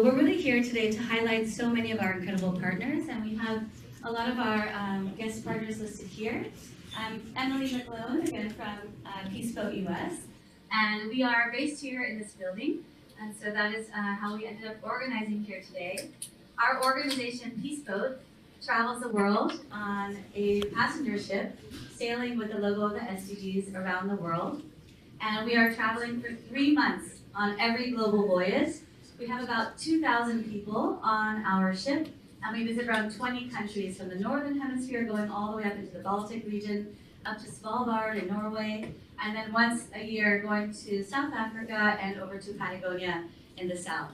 we're really here today to highlight so many of our incredible partners, and we have a lot of our guest partners listed here. I'm Emily McClone, again from Peace Boat US, and we are based here in this building, and so that is how we ended up organizing here today. Our organization, Peace Boat, travels the world on a passenger ship, sailing with the logo of the SDGs around the world, and we are traveling for 3 months on every global voyage. We have about 2,000 people on our ship, and we visit around 20 countries from the Northern Hemisphere going all the way up into the Baltic region, up to Svalbard in Norway, and then once a year going to South Africa and over to Patagonia in the south.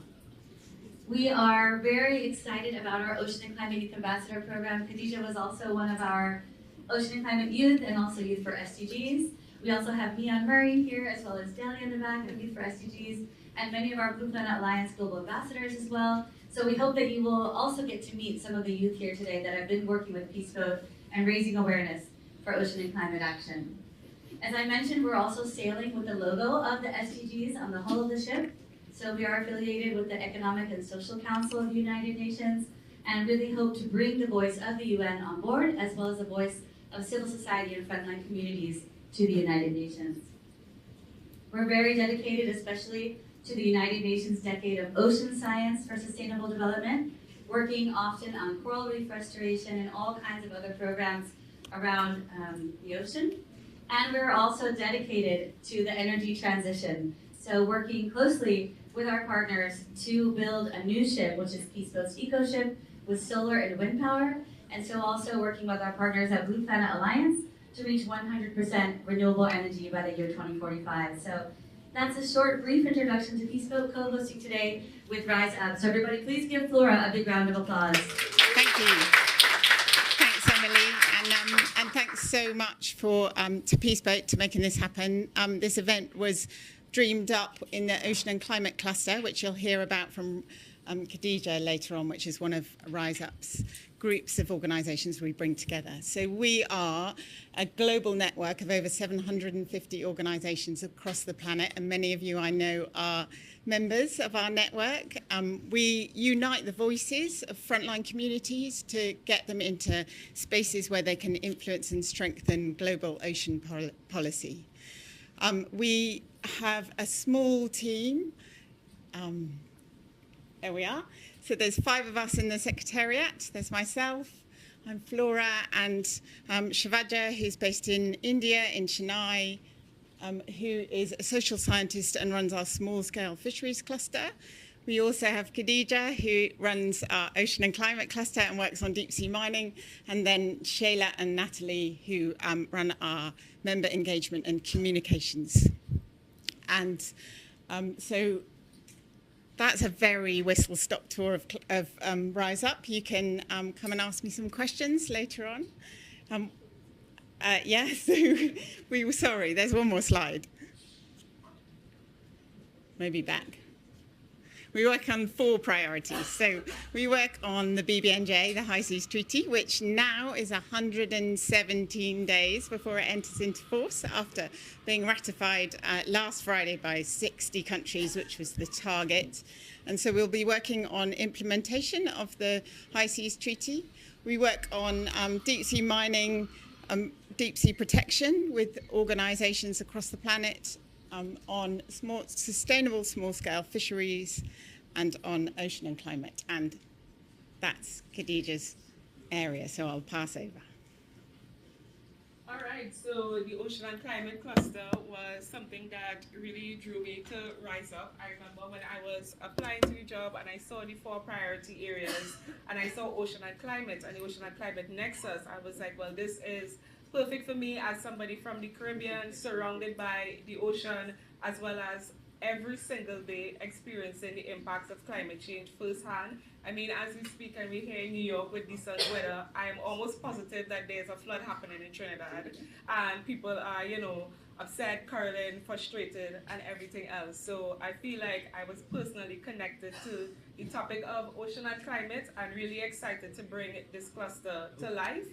We are very excited about our Ocean and Climate Youth Ambassador program. Khadija was also one of our Ocean and Climate Youth and also Youth for SDGs. We also have Mian Murray here, as well as Delia in the back of Youth for SDGs, and many of our Blue Planet Alliance Global Ambassadors as well. So we hope that you will also get to meet some of the youth here today that have been working with Peace Boat and raising awareness for ocean and climate action. As I mentioned, we're also sailing with the logo of the SDGs on the hull of the ship. So we are affiliated with the Economic and Social Council of the United Nations, and really hope to bring the voice of the UN on board, as well as the voice of civil society and frontline communities to the United Nations. We're very dedicated, especially to the United Nations Decade of Ocean Science for Sustainable Development, working often on coral reef restoration and all kinds of other programs around the ocean. And we're also dedicated to the energy transition. So working closely with our partners to build a new ship, which is Peace Boat's Eco Ship, with solar and wind power. And so also working with our partners at Blue Planet Alliance to reach 100% renewable energy by the year 2045. So that's a short, brief introduction to Peace Boat, co-hosting today with Rise Up. So everybody, please give Flora a big round of applause. Thank you. Thanks, Emily, and thanks so much for to Peace Boat to making this happen. This event was dreamed up in the Ocean and Climate Cluster, which you'll hear about from Khadija later on, which is one of Rise Up's groups of organisations we bring together. So we are a global network of over 750 organisations across the planet, and many of you I know are members of our network. We unite the voices of frontline communities to get them into spaces where they can influence and strengthen global ocean policy. We have a small team. There we are. So there's 5 of us in the Secretariat. There's myself, I'm Flora, and Shivaja, who's based in India, in Chennai, who is a social scientist and runs our small-scale fisheries cluster. We also have Khadija, who runs our Ocean and Climate Cluster and works on deep-sea mining, and then Shayla and Natalie, who run our member engagement and communications. And so that's a very whistle-stop tour of Rise Up. You can come and ask me some questions later on. So sorry, there's one more slide. Maybe back. We work on 4 priorities. So we work on the BBNJ, the High Seas Treaty, which now is 117 days before it enters into force after being ratified last Friday by 60 countries, which was the target. And so we'll be working on implementation of the High Seas Treaty. We work on deep sea mining, deep sea protection with organisations across the planet, on sustainable small-scale fisheries, and on ocean and climate. And that's Khadija's area, so I'll pass over. All right, so the Ocean and Climate Cluster was something that really drew me to Rise Up. I remember when I was applying to the job and I saw the 4 priority areas and I saw Ocean and Climate and the Ocean and Climate Nexus. I was like, well, this is perfect for me as somebody from the Caribbean, surrounded by the ocean, as well as every single day experiencing the impacts of climate change firsthand. I mean, as we speak and we're here in New York with decent weather, I am almost positive that there's a flood happening in Trinidad, and people are, upset, curling, frustrated, and everything else. So I feel like I was personally connected to the topic of ocean and climate, and really excited to bring this cluster to life.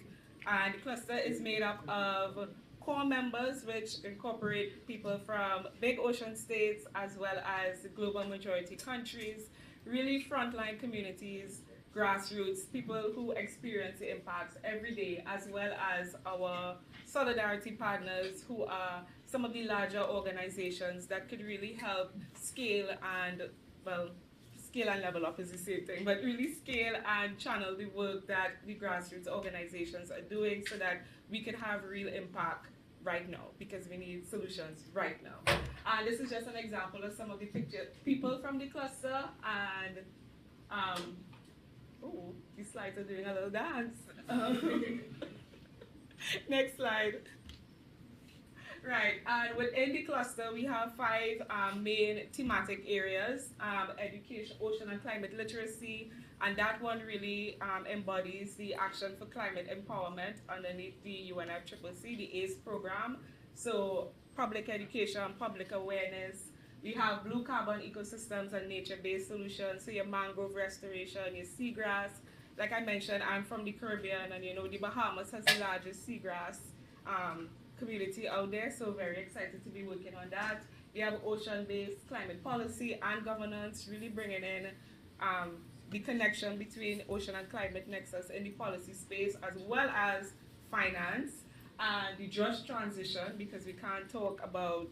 And the cluster is made up of core members, which incorporate people from big ocean states as well as the global majority countries. really frontline communities, grassroots, people who experience the impacts every day, as well as our solidarity partners who are some of the larger organizations that could really help scale and, well, scale and level up is the same thing, but really scale and channel the work that the grassroots organizations are doing so that we can have real impact right now, because we need solutions right now. And this is just an example of some of the people from the cluster, and oh, these slides are doing a little dance. Next slide. Right, and within the cluster, we have 5 main thematic areas: education, ocean and climate literacy, and that one really embodies the Action for Climate Empowerment underneath the UNFCCC, the ACE program. So public education, public awareness. We have blue carbon ecosystems and nature-based solutions, so your mangrove restoration, your seagrass. Like I mentioned, I'm from the Caribbean, and the Bahamas has the largest seagrass community out there, so very excited to be working on that. We have ocean-based climate policy and governance, really bringing in the connection between ocean and climate nexus in the policy space, as well as finance and the just transition, because we can't talk about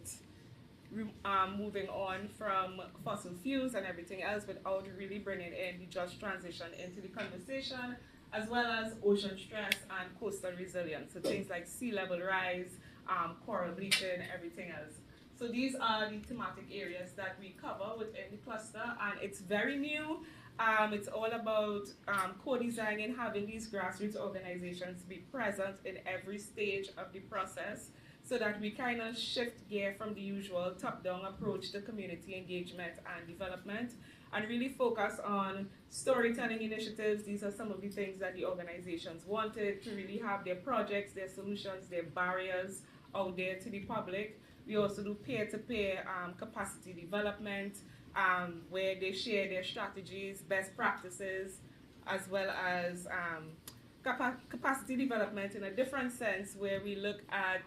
moving on from fossil fuels and everything else without really bringing in the just transition into the conversation, as well as ocean stress and coastal resilience, so things like sea level rise, coral bleaching, everything else. So these are the thematic areas that we cover within the cluster, and it's very new. It's all about co-designing, having these grassroots organizations be present in every stage of the process, so that we kind of shift gear from the usual top-down approach to community engagement and development, and really focus on storytelling initiatives. These are some of the things that the organizations wanted to really have their projects, their solutions, their barriers out there to the public. We also do peer-to-peer capacity development, where they share their strategies, best practices, as well as capacity development in a different sense, where we look at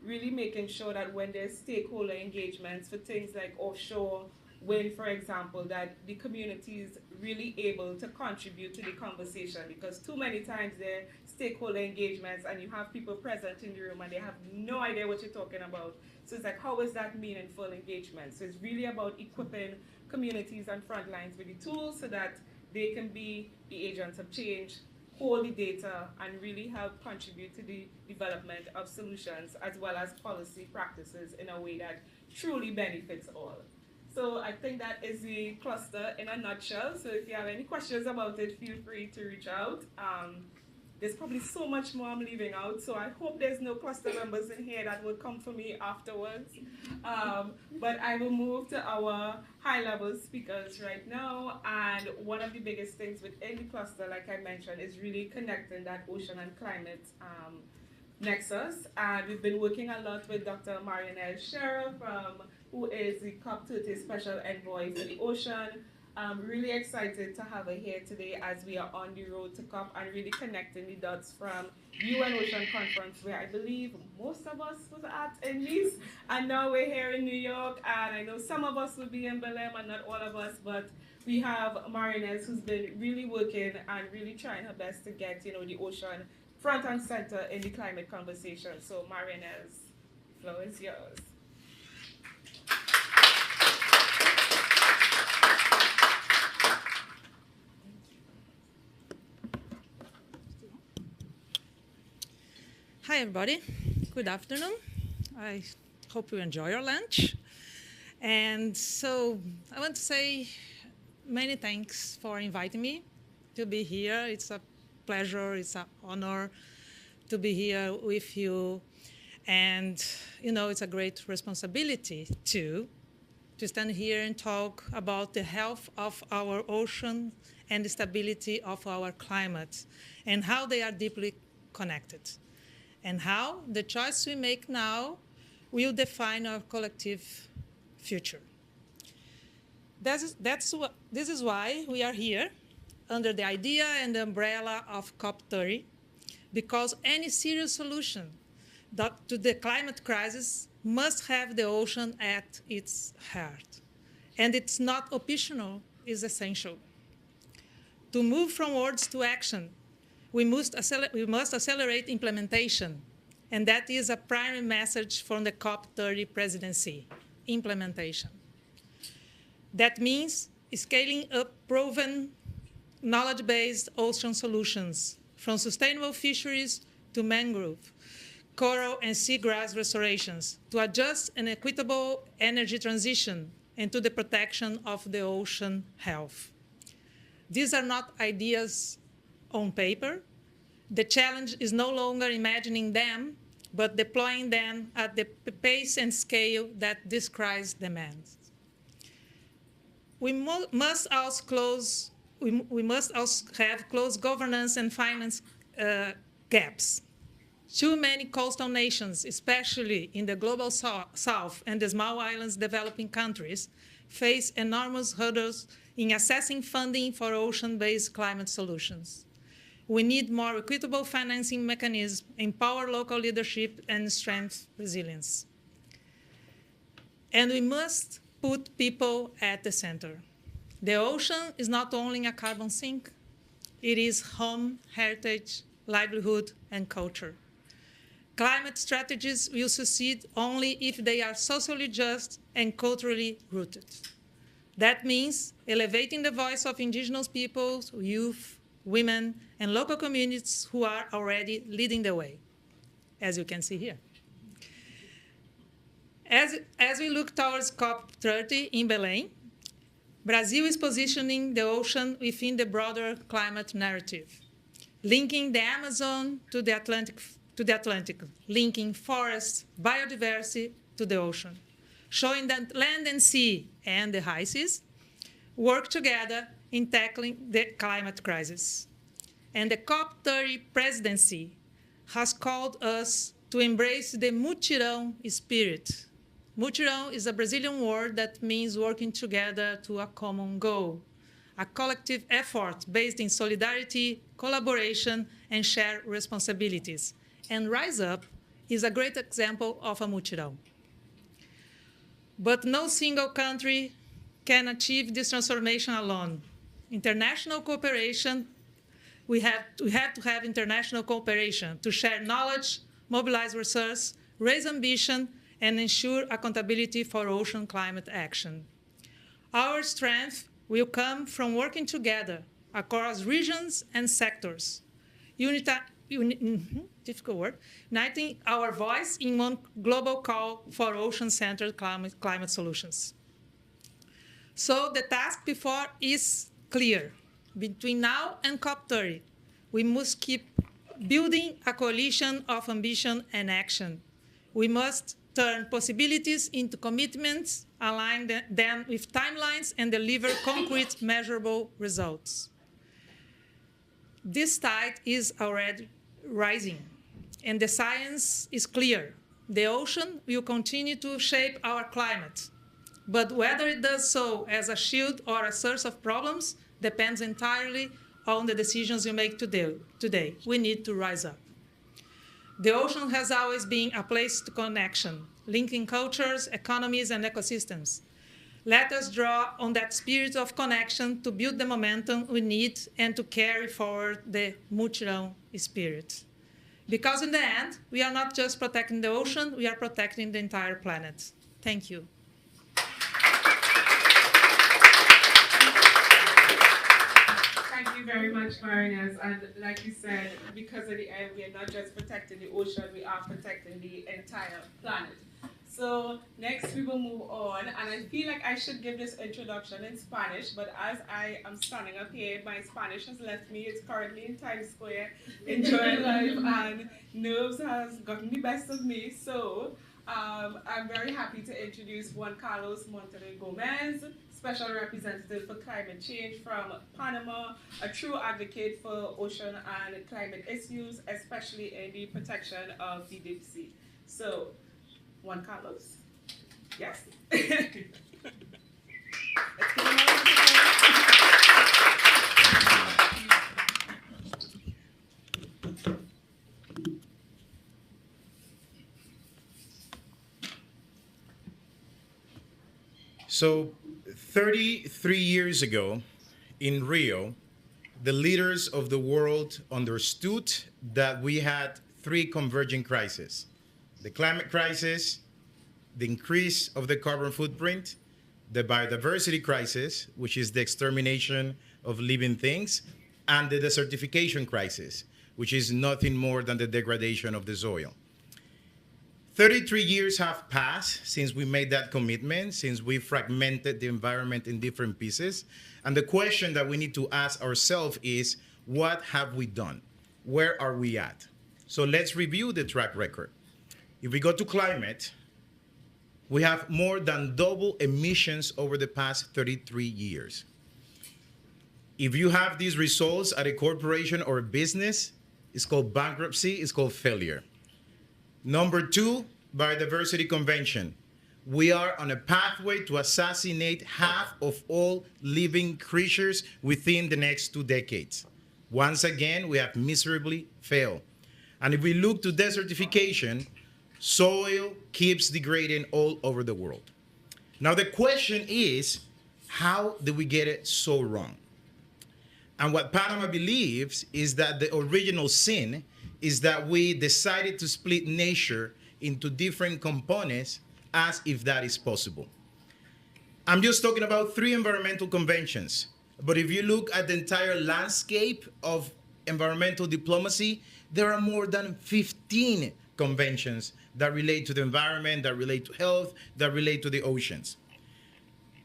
really making sure that when there's stakeholder engagements for things like offshore wind, for example, that the community is really able to contribute to the conversation, because too many times there are stakeholder engagements and you have people present in the room and they have no idea what you're talking about. So it's like, how is that meaningful engagement? So it's really about equipping communities and frontlines with the tools so that they can be the agents of change, hold the data, and really help contribute to the development of solutions as well as policy practices in a way that truly benefits all. So I think that is the cluster in a nutshell. So if you have any questions about it, feel free to reach out. There's probably so much more I'm leaving out, so I hope there's no cluster members in here that will come for me afterwards. But I will move to our high-level speakers right now. And one of the biggest things within the cluster, like I mentioned, is really connecting that ocean and climate nexus. And we've been working a lot with Dr. Marianelle Scherer, who is the COP30 Special Envoy for the Ocean. I'm really excited to have her here today as we are on the road to COP and really connecting the dots from UN Ocean Conference, where I believe most of us was at Nice, and now we're here in New York, and I know some of us will be in Belém and not all of us, but we have Marianelle, who's been really working and really trying her best to get the ocean front and center in the climate conversation. So Marianelle's floor is yours. Hi everybody, good afternoon. I hope you enjoy your lunch. And so I want to say many thanks for inviting me to be here. It's a pleasure, it's an honor to be here with you. And it's a great responsibility too, to stand here and talk about the health of our ocean and the stability of our climate and how they are deeply connected, and how the choice we make now will define our collective future. This is why we are here under the idea and the umbrella of COP30, because any serious solution to the climate crisis must have the ocean at its heart. And it's not optional, is essential. To move from words to action, we must accelerate implementation, and that is a primary message from the COP30 presidency, implementation. That means scaling up proven knowledge-based ocean solutions, from sustainable fisheries to mangrove, coral and seagrass restorations, to a just and equitable energy transition, and to the protection of the ocean health. These are not ideas on paper. The challenge is no longer imagining them, but deploying them at the pace and scale that this crisis demands. We must also have close governance and finance gaps. Too many coastal nations, especially in the global south and the small islands developing countries, face enormous hurdles in accessing funding for ocean-based climate solutions. We need more equitable financing mechanisms, empower local leadership, and strengthen resilience. And we must put people at the center. The ocean is not only a carbon sink, it is home, heritage, livelihood, and culture. Climate strategies will succeed only if they are socially just and culturally rooted. That means elevating the voice of indigenous peoples, youth, women, and local communities who are already leading the way, as you can see here. As we look towards COP30 in Belém, Brazil is positioning the ocean within the broader climate narrative, linking the Amazon to the Atlantic, linking forests, biodiversity to the ocean, showing that land and sea and the high seas work together in tackling the climate crisis. And the COP30 presidency has called us to embrace the mutirão spirit. Mutirão is a Brazilian word that means working together to a common goal, a collective effort based in solidarity, collaboration, and shared responsibilities. And Rise Up is a great example of a mutirão. But no single country can achieve this transformation alone. International cooperation, we have to have international cooperation to share knowledge, mobilize resources, raise ambition, and ensure accountability for ocean climate action. Our strength will come from working together across regions and sectors, difficult word, uniting our voice in one global call for ocean-centered climate solutions. So the task before is clear. Between now and COP30, we must keep building a coalition of ambition and action. We must turn possibilities into commitments, align them with timelines, and deliver concrete, measurable results. This tide is already rising, and the science is clear. The ocean will continue to shape our climate, but whether it does so as a shield or a source of problems depends entirely on the decisions you make today. We need to rise up. The ocean has always been a place to connection, linking cultures, economies, and ecosystems. Let us draw on that spirit of connection to build the momentum we need and to carry forward the mutirão spirit. Because in the end, we are not just protecting the ocean, we are protecting the entire planet. Thank you. Thank you very much, Marinez. And like you said, because of the end, we are not just protecting the ocean, we are protecting the entire planet. So next we will move on, and I feel like I should give this introduction in Spanish, but as I am standing up here, my Spanish has left me. It's currently in Times Square, enjoying life, and nerves has gotten the best of me. So I'm very happy to introduce Juan Carlos Monterrey Gomez, Special Representative for Climate Change from Panama, a true advocate for ocean and climate issues, especially in the protection of the deep sea. So, Juan Carlos. Yes. Let's give him a round of applause. So, 33 years ago in Rio, the leaders of the world understood that we had three converging crises: the climate crisis, the increase of the carbon footprint, the biodiversity crisis, which is the extermination of living things, and the desertification crisis, which is nothing more than the degradation of the soil. 33 years have passed since we made that commitment, since we fragmented the environment in different pieces. And the question that we need to ask ourselves is, what have we done? Where are we at? So let's review the track record. If we go to climate, we have more than double emissions over the past 33 years. If you have these results at a corporation or a business, it's called bankruptcy, it's called failure. Number two, biodiversity convention. We are on a pathway to assassinate half of all living creatures within the next 2 decades. Once again, we have miserably failed. And if we look to desertification, soil keeps degrading all over the world. Now the question is, how did we get it so wrong? And what Panama believes is that the original sin is that we decided to split nature into different components as if that is possible. I'm just talking about 3 environmental conventions. But if you look at the entire landscape of environmental diplomacy, there are more than 15 conventions that relate to the environment, that relate to health, that relate to the oceans.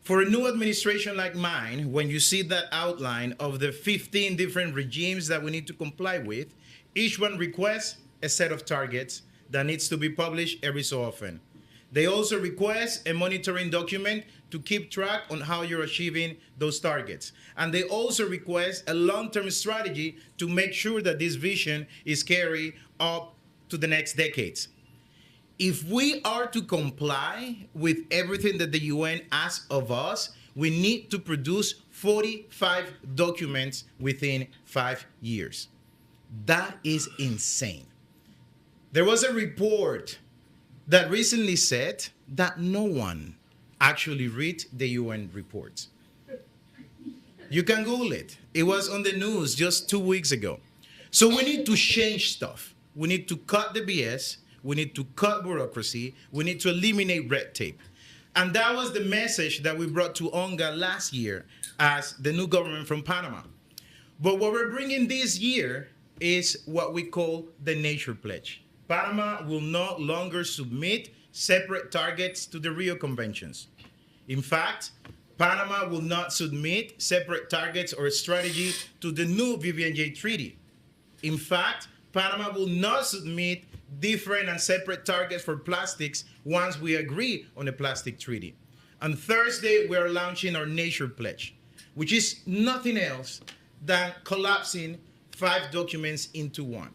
For a new administration like mine, when you see that outline of the 15 different regimes that we need to comply with, each one requests a set of targets that needs to be published every so often. They also request a monitoring document to keep track on how you're achieving those targets. And they also request a long-term strategy to make sure that this vision is carried up to the next decades. If we are to comply with everything that the UN asks of us, we need to produce 45 documents within 5 years. That is insane. There was a report that recently said that no one actually read the UN reports. You can Google it. It was on the news just 2 weeks ago. So we need to change stuff. We need to cut the BS. We need to cut bureaucracy. We need to eliminate red tape. And that was the message that we brought to ONGA last year as the new government from Panama. But what we're bringing this year is what we call the Nature Pledge. Panama will no longer submit separate targets to the Rio Conventions. In fact, Panama will not submit separate targets or strategy to the new Vivian-J Treaty. In fact, Panama will not submit different and separate targets for plastics once we agree on a plastic treaty. On Thursday, we are launching our Nature Pledge, which is nothing else than collapsing 5 documents into one.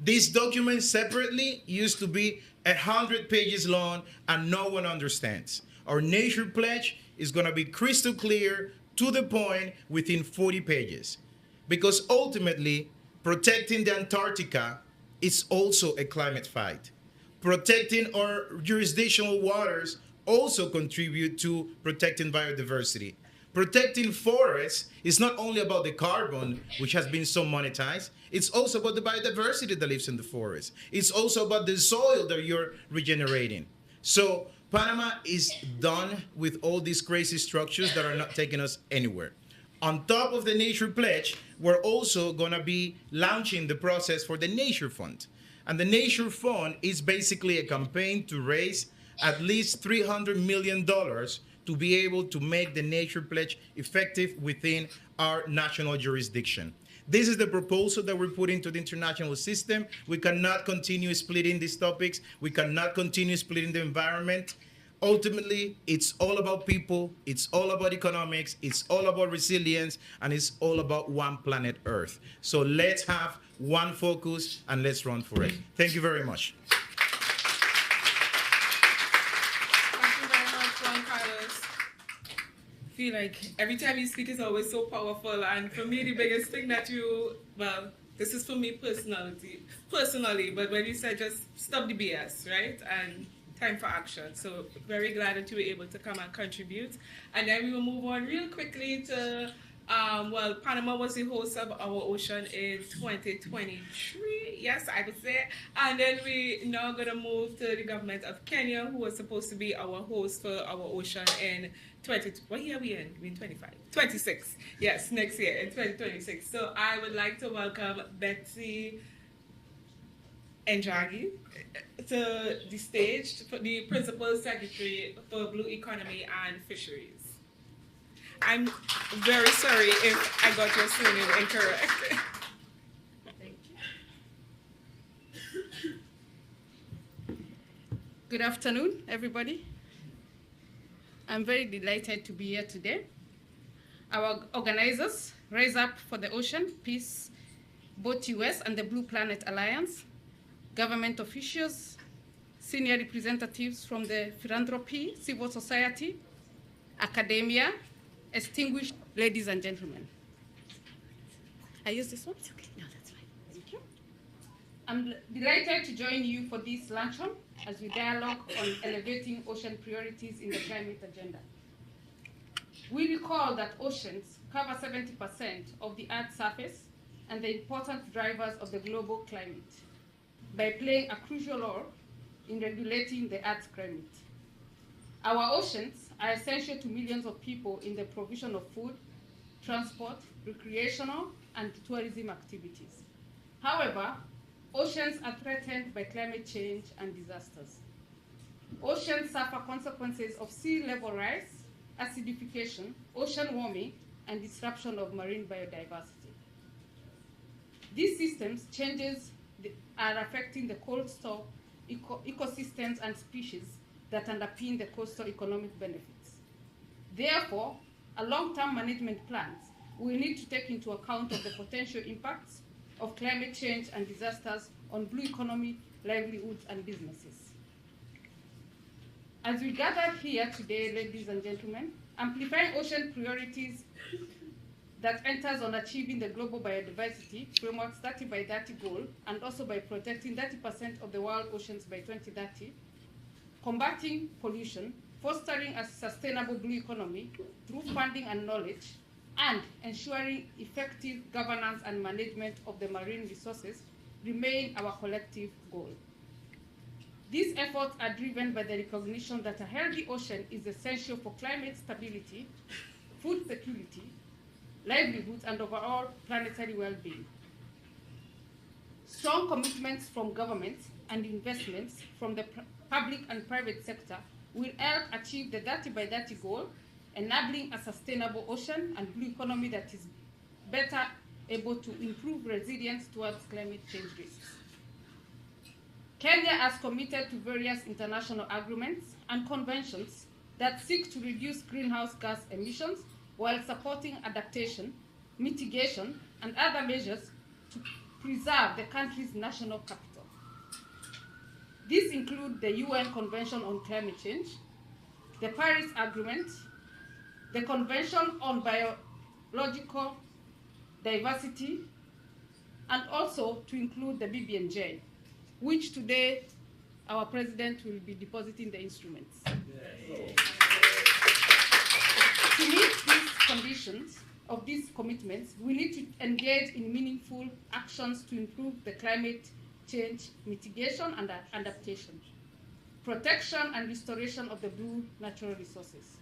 These documents separately used to be 100 pages long and no one understands. Our Nature Pledge is going to be crystal clear, to the point, within 40 pages. Because ultimately, protecting the Antarctica is also a climate fight. Protecting our jurisdictional waters also contribute to protecting biodiversity. Protecting forests is not only about the carbon, which has been so monetized, it's also about the biodiversity that lives in the forest. It's also about the soil that you're regenerating. So Panama is done with all these crazy structures that are not taking us anywhere. On top of the Nature Pledge, we're also going to be launching the process for the Nature Fund. And the Nature Fund is basically a campaign to raise at least $300 million to be able to make the Nature Pledge effective within our national jurisdiction. This is the proposal that we're putting to the international system. We cannot continue splitting these topics. We cannot continue splitting the environment. Ultimately, it's all about people, it's all about economics, it's all about resilience, and it's all about one planet Earth. So let's have one focus and let's run for it. Thank you very much. Thank you very much, Juan Carlos. I feel like every time you speak is always so powerful, and for me, the biggest thing that this is for me personally, but when you said just stop the BS, right? And time for action. So very glad that you were able to come and contribute. And then we will move on real quickly to, well, Panama was the host of our ocean in 2023. Yes, I would say. And then we now going to move to the government of Kenya, who was supposed to be our host for our ocean in what year are we in? We're in 25. 26. Yes, next year in 2026. So I would like to welcome Betsy Njagi to the stage, for the Principal Secretary for Blue Economy and Fisheries. I'm very sorry if I got your surname incorrect. Thank you. Good afternoon, everybody. I'm very delighted to be here today. Our organizers, Raise Up for the Ocean, Peace, both US and the Blue Planet Alliance, government officials, senior representatives from the philanthropy, civil society, academia, distinguished ladies and gentlemen. I use this one? It's okay. No, that's fine. Thank you. I'm delighted to join you for this luncheon as we dialogue on elevating ocean priorities in the climate agenda. We recall that oceans cover 70% of the Earth's surface and the important drivers of the global climate by playing a crucial role in regulating the Earth's climate. Our oceans are essential to millions of people in the provision of food, transport, recreational, and tourism activities. However, oceans are threatened by climate change and disasters. Oceans suffer consequences of sea level rise, acidification, ocean warming, and disruption of marine biodiversity. These systems changes are affecting the coastal ecosystems and species that underpin the coastal economic benefits. Therefore, a long-term management plans will need to take into account of the potential impacts of climate change and disasters on blue economy, livelihoods, and businesses. As we gather here today, ladies and gentlemen, amplifying ocean priorities that enters on achieving the global biodiversity framework's 30 by 30 goal, and also by protecting 30% of the world oceans by 2030, combating pollution, fostering a sustainable blue economy through funding and knowledge, and ensuring effective governance and management of the marine resources remain our collective goal. These efforts are driven by the recognition that a healthy ocean is essential for climate stability, food security, livelihoods, and overall planetary well-being. Strong commitments from governments and investments from the public and private sector will help achieve the 30 by 30 goal, enabling a sustainable ocean and blue economy that is better able to improve resilience towards climate change risks. Kenya has committed to various international agreements and conventions that seek to reduce greenhouse gas emissions while supporting adaptation, mitigation, and other measures to preserve the country's national capital. These include the UN Convention on Climate Change, the Paris Agreement, the Convention on Biological Diversity, and also to include the BBNJ, which today our president will be depositing the instruments. To meet these conditions of these commitments, we need to engage in meaningful actions to improve the climate change mitigation and adaptation, protection and restoration of the blue natural resources.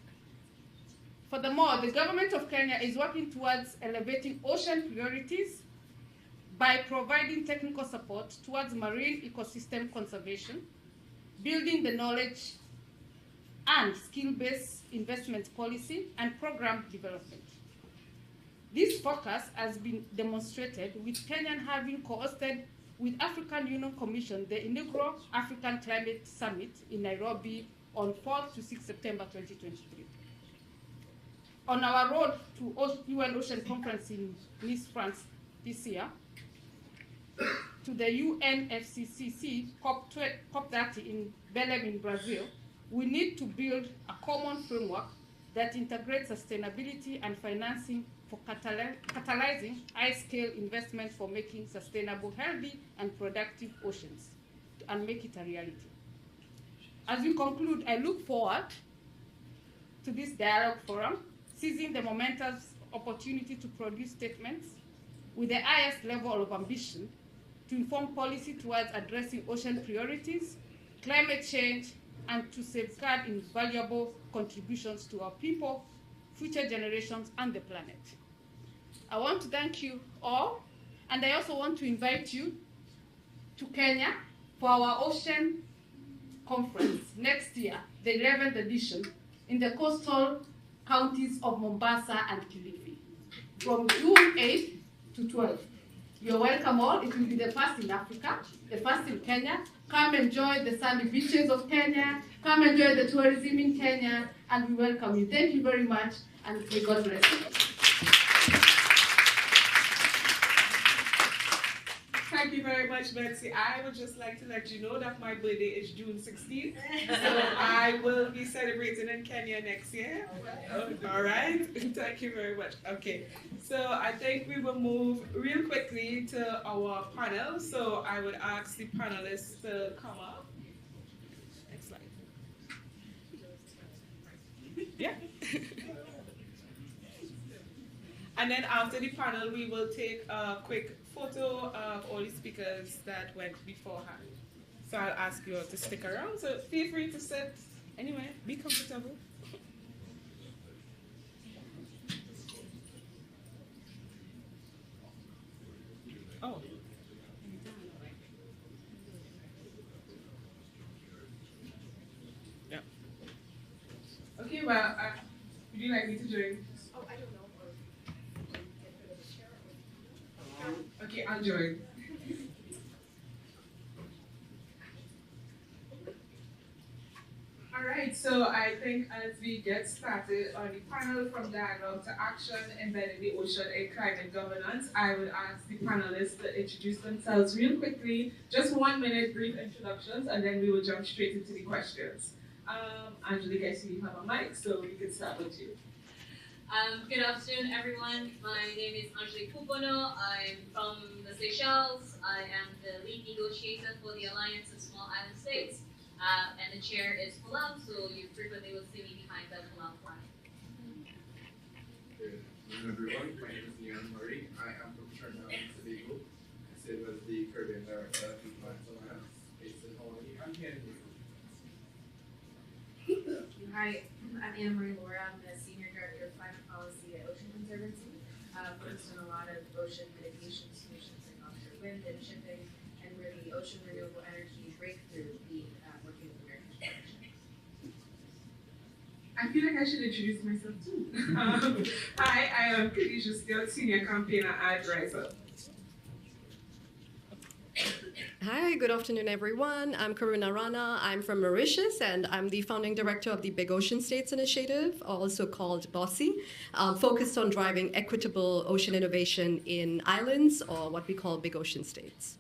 Furthermore, the government of Kenya is working towards elevating ocean priorities by providing technical support towards marine ecosystem conservation, building the knowledge and skill-based investment policy and program development. This focus has been demonstrated with Kenya having co-hosted with African Union Commission the inaugural African Climate Summit in Nairobi on 4th to 6th September 2023. On our road to UN Ocean Conference in Nice, France this year, to the UNFCCC COP30 in Belém in Brazil, we need to build a common framework that integrates sustainability and financing for catalyzing high-scale investment for making sustainable, healthy, and productive oceans and make it a reality. As we conclude, I look forward to this dialogue forum, seizing the momentous opportunity to produce statements with the highest level of ambition to inform policy towards addressing ocean priorities, climate change, and to safeguard invaluable contributions to our people, future generations, and the planet. I want to thank you all, and I also want to invite you to Kenya for our ocean conference next year, the 11th edition, in the coastal counties of Mombasa and Kilifi, from June 8th to 12th. You're welcome all. It will be the first in Africa, the first in Kenya. Come enjoy the sandy beaches of Kenya. Come enjoy the tourism in Kenya, and we welcome you. Thank you very much, and may God bless you. Thank you very much, Betsy. I would just like to let you know that my birthday is June 16th, so I will be celebrating in Kenya next year. All right, thank you very much. Okay, so I think we will move real quickly to our panel. So I would ask the panelists to come up. Next slide. Yeah. And then after the panel, we will take a quick photo of all the speakers that went beforehand. So I'll ask you all to stick around. So feel free to sit anywhere, be comfortable. Oh. Yeah. Okay, well, would you like me to join? Okay, I'll join. All right, so I think as we get started on the panel from dialogue to action embedding the ocean in climate governance, I would ask the panelists to introduce themselves real quickly, just 1 minute brief introductions, and then we will jump straight into the questions. Angelique, I see you have a mic, so we can start with you. Good afternoon, everyone. My name is Angelique Pupono. I'm from the Seychelles. I am the lead negotiator for the Alliance of Small Island States, and the chair is Palau, so you frequently will see me behind the Palau flag. Good afternoon, everyone. My name is Leon Murray. I am from Trinidad and Tobago. I serve as the Caribbean Director of the Alliance based in Hawaii. I'm here in Hi, I'm Anna Marie Laura. I'm the Senior Director of Climate Policy at Ocean Conservancy. Focused on a lot of ocean mitigation solutions like offshore wind and shipping, and we're the Ocean Renewable Energy Breakthrough Lead working with American Corporation. I feel like I should introduce myself too. Hi, I am Khadija Steele, Senior Campaigner at Rise Up. Hi, good afternoon, everyone. I'm Karuna Rana. I'm from Mauritius, and I'm the founding director of the Big Ocean States Initiative, also called BOSSI, focused on driving equitable ocean innovation in islands, or what we call Big Ocean States.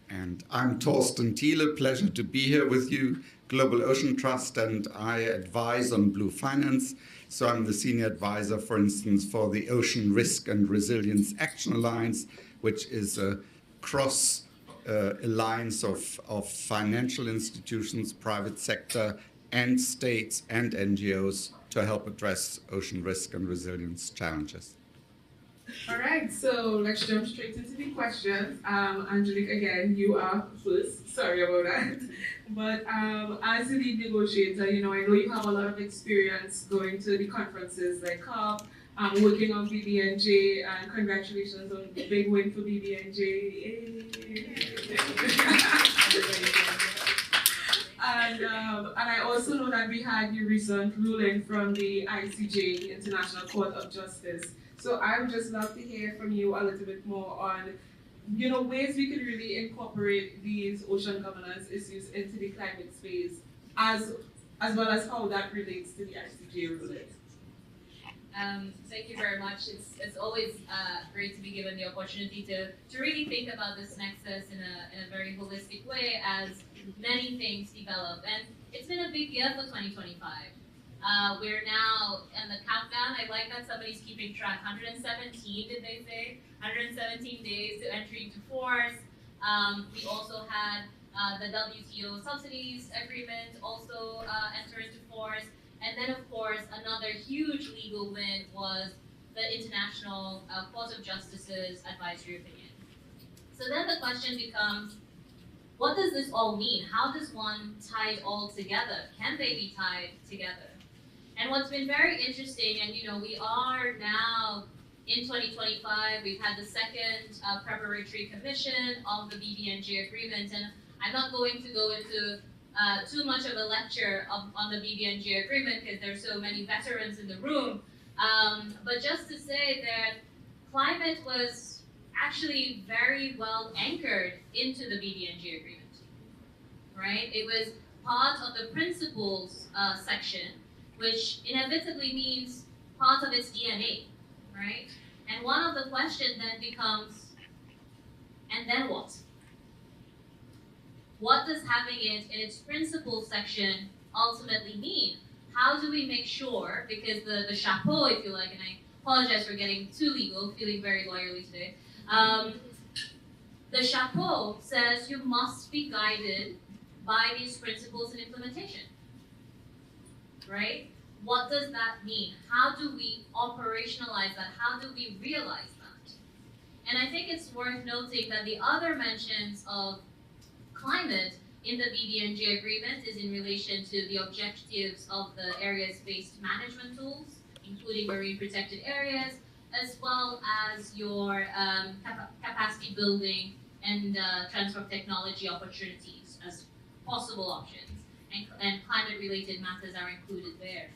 And I'm Torsten Thiele. Pleasure to be here with you, Global Ocean Trust, and I advise on blue finance. So I'm the senior advisor, for instance, for the Ocean Risk and Resilience Action Alliance, which is a cross alliance of financial institutions, private sector, and states and NGOs to help address ocean risk and resilience challenges. All right, so let's jump straight into the questions. Angelique, again, you are first. Sorry about that. But as the lead negotiator, I know you have a lot of experience going to the conferences like COP, working on BBNJ, and congratulations on the big win for BBNJ. And I also know that we had the recent ruling from the ICJ, the International Court of Justice. So I would just love to hear from you a little bit more on, ways we could really incorporate these ocean governance issues into the climate space, as well as how that relates to the ICJ ruling. Thank you very much. It's always great to be given the opportunity to really think about this nexus in a very holistic way as many things develop. And it's been a big year for 2025. We're now in the countdown. I like that somebody's keeping track. 117, did they say? 117 days to entry into force. We also had the WTO subsidies agreement also entered into force. And then, of course, another huge legal win was the International Court of Justice's advisory opinion. So then the question becomes, what does this all mean? How does one tie it all together? Can they be tied together? And what's been very interesting, and we are now in 2025, we've had the second preparatory commission of the BBNJ agreement, and I'm not going to go into too much of a lecture on the BBNJ agreement because there's so many veterans in the room, but just to say that climate was actually very well anchored into the BBNJ agreement, right? It was part of the principles section, which inevitably means part of its DNA, right? And one of the questions then becomes, and then what? What does having it in its principles section ultimately mean? How do we make sure, because the chapeau, if you like, and I apologize for getting too legal, feeling very lawyerly today, the chapeau says you must be guided by these principles and implementation, right? What does that mean? How do we operationalize that? How do we realize that? And I think it's worth noting that the other mentions of climate in the BBNJ agreement is in relation to the objectives of the areas-based management tools, including marine protected areas, as well as your capacity building and transfer of technology opportunities as possible options, and climate-related matters are included there.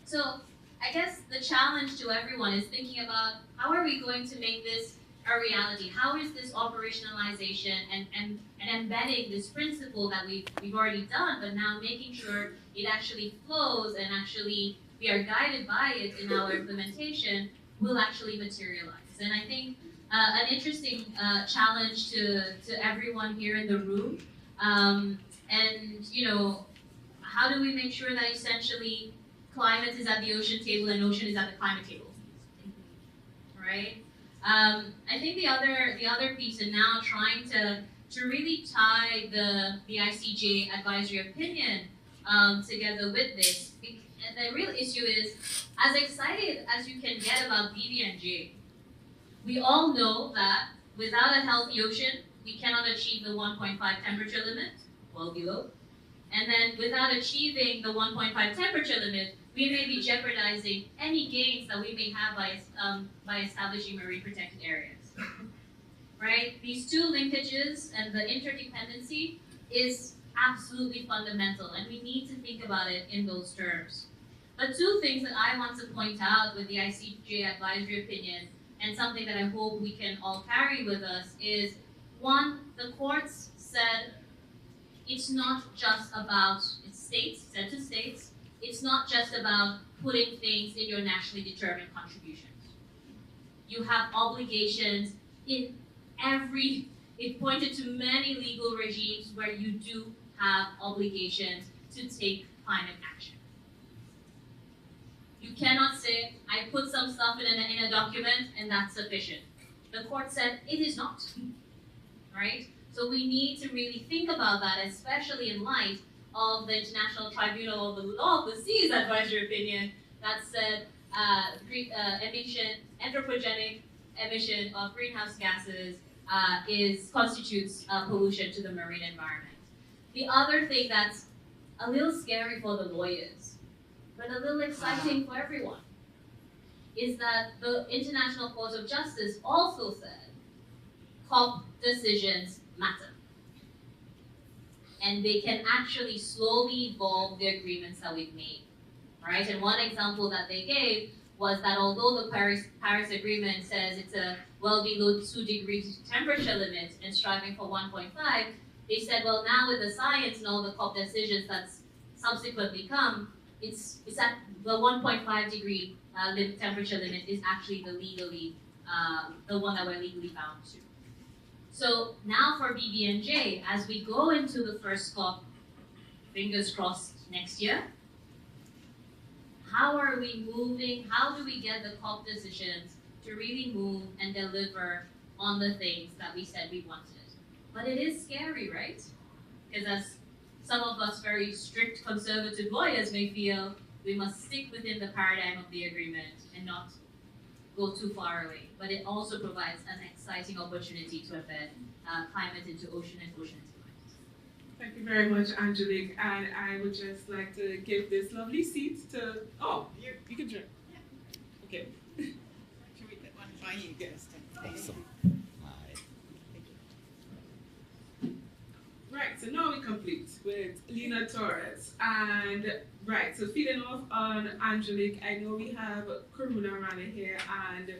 So I guess the challenge to everyone is thinking about how are we going to make this a reality? How is this operationalization and embedding this principle that we've already done, but now making sure it actually flows and actually we are guided by it in our implementation will actually materialize. And I think an interesting challenge to everyone here in the room, and how do we make sure that essentially climate is at the ocean table and ocean is at the climate table, right? I think the other piece, and now trying to really tie the ICJ advisory opinion together with this, and the real issue is, as excited as you can get about BBNJ, we all know that without a healthy ocean, we cannot achieve the 1.5 temperature limit, well below. And then without achieving the 1.5 temperature limit, we may be jeopardizing any gains that we may have by establishing marine protected areas, right? These two linkages and the interdependency is absolutely fundamental, and we need to think about it in those terms. But two things that I want to point out with the ICJ advisory opinion, and something that I hope we can all carry with us, is one, the courts said it's not just about states, said to states, it's not just about putting things in your nationally determined contributions. You have obligations in it pointed to many legal regimes where you do have obligations to take climate action. You cannot say, I put some stuff in a document and that's sufficient. The court said it is not, right? So we need to really think about that, especially in light of the International Tribunal of the Law of the Seas advisory opinion that said anthropogenic emission of greenhouse gases constitutes pollution to the marine environment. The other thing that's a little scary for the lawyers, but a little exciting for everyone, is that the International Court of Justice also said COP decisions matter. And they can actually slowly evolve the agreements that we've made, right? And one example that they gave was that although the Paris Agreement says it's a well below 2 degrees temperature limit and striving for 1.5, they said, well, now with the science and all the COP decisions that's subsequently come, it's at the 1.5 degree temperature limit is actually the one that we're legally bound to. So now for BBNJ, as we go into the first COP, fingers crossed next year, how are we moving? How do we get the COP decisions to really move and deliver on the things that we said we wanted? But it is scary, right? Because as some of us very strict conservative lawyers may feel, we must stick within the paradigm of the agreement and not go too far away. But it also provides an exciting opportunity to embed climate into ocean and ocean into climate. Thank you very much, Angelique. And I would just like to give this lovely seat to, oh, you can drink. Okay. Should we get one by you, guest? Awesome. Right, so now we complete with Lena Torres. And right, so feeding off on Angelique, I know we have Karuna Rana here, and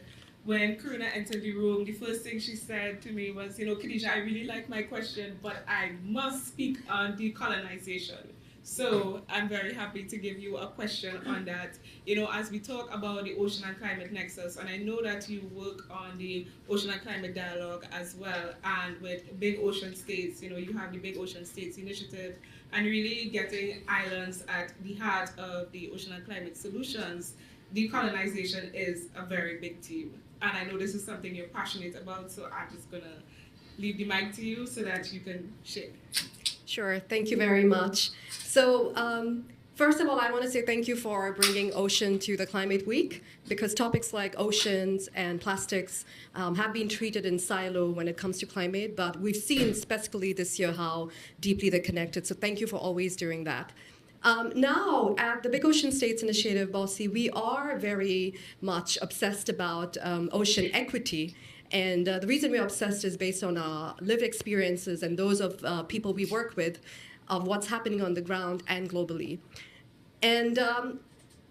when Karuna entered the room, the first thing she said to me was, you know, Khadija, I really like my question, but I must speak on decolonization. So I'm very happy to give you a question on that. You know, as we talk about the ocean and climate nexus, and I know that you work on the ocean and climate dialogue as well, and with big ocean states, you know, you have the big ocean states initiative, and really getting islands at the heart of the ocean and climate solutions. Decolonization is a very big theme, and I know this is something you're passionate about, so I'm just gonna leave the mic to you so that you can share. Sure, thank you very much. So first of all, I want to say thank you for bringing ocean to the Climate Week, because topics like oceans and plastics have been treated in silo when it comes to climate, but we've seen specifically this year how deeply they're connected. So thank you for always doing that. Now, at the Big Ocean States Initiative, BOSSI, we are very much obsessed about ocean equity. And the reason we're obsessed is based on our lived experiences and those of people we work with, of what's happening on the ground and globally. And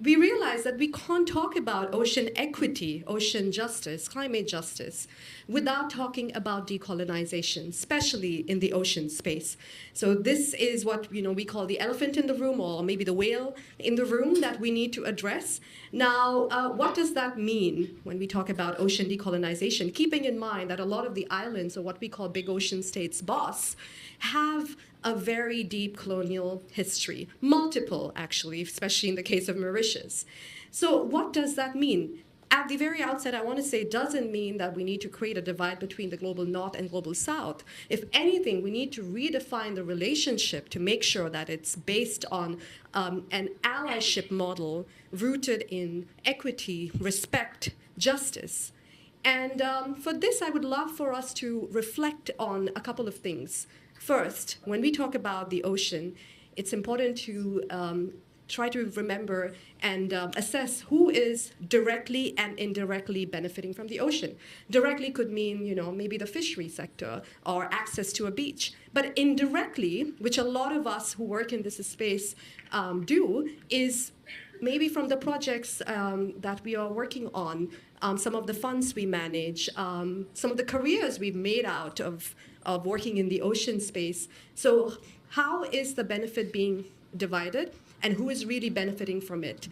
we realize that we can't talk about ocean equity, ocean justice, climate justice, without talking about decolonization, especially in the ocean space. So this is what we call the elephant in the room, or maybe the whale in the room, that we need to address. Now, what does that mean when we talk about ocean decolonization? Keeping in mind that a lot of the islands, or what we call big ocean states, BOSS, have a very deep colonial history, multiple actually, especially in the case of Mauritius. So what does that mean? At the very outset, I want to say it doesn't mean that we need to create a divide between the global north and global south. If anything, we need to redefine the relationship to make sure that it's based on an allyship model rooted in equity, respect, justice. And for this, I would love for us to reflect on a couple of things. First, when we talk about the ocean, it's important to try to remember and assess who is directly and indirectly benefiting from the ocean. Directly could mean, maybe the fishery sector or access to a beach. But indirectly, which a lot of us who work in this space do, is maybe from the projects that we are working on, some of the funds we manage, some of the careers we've made out of working in the ocean space. So how is the benefit being divided, and who is really benefiting from it?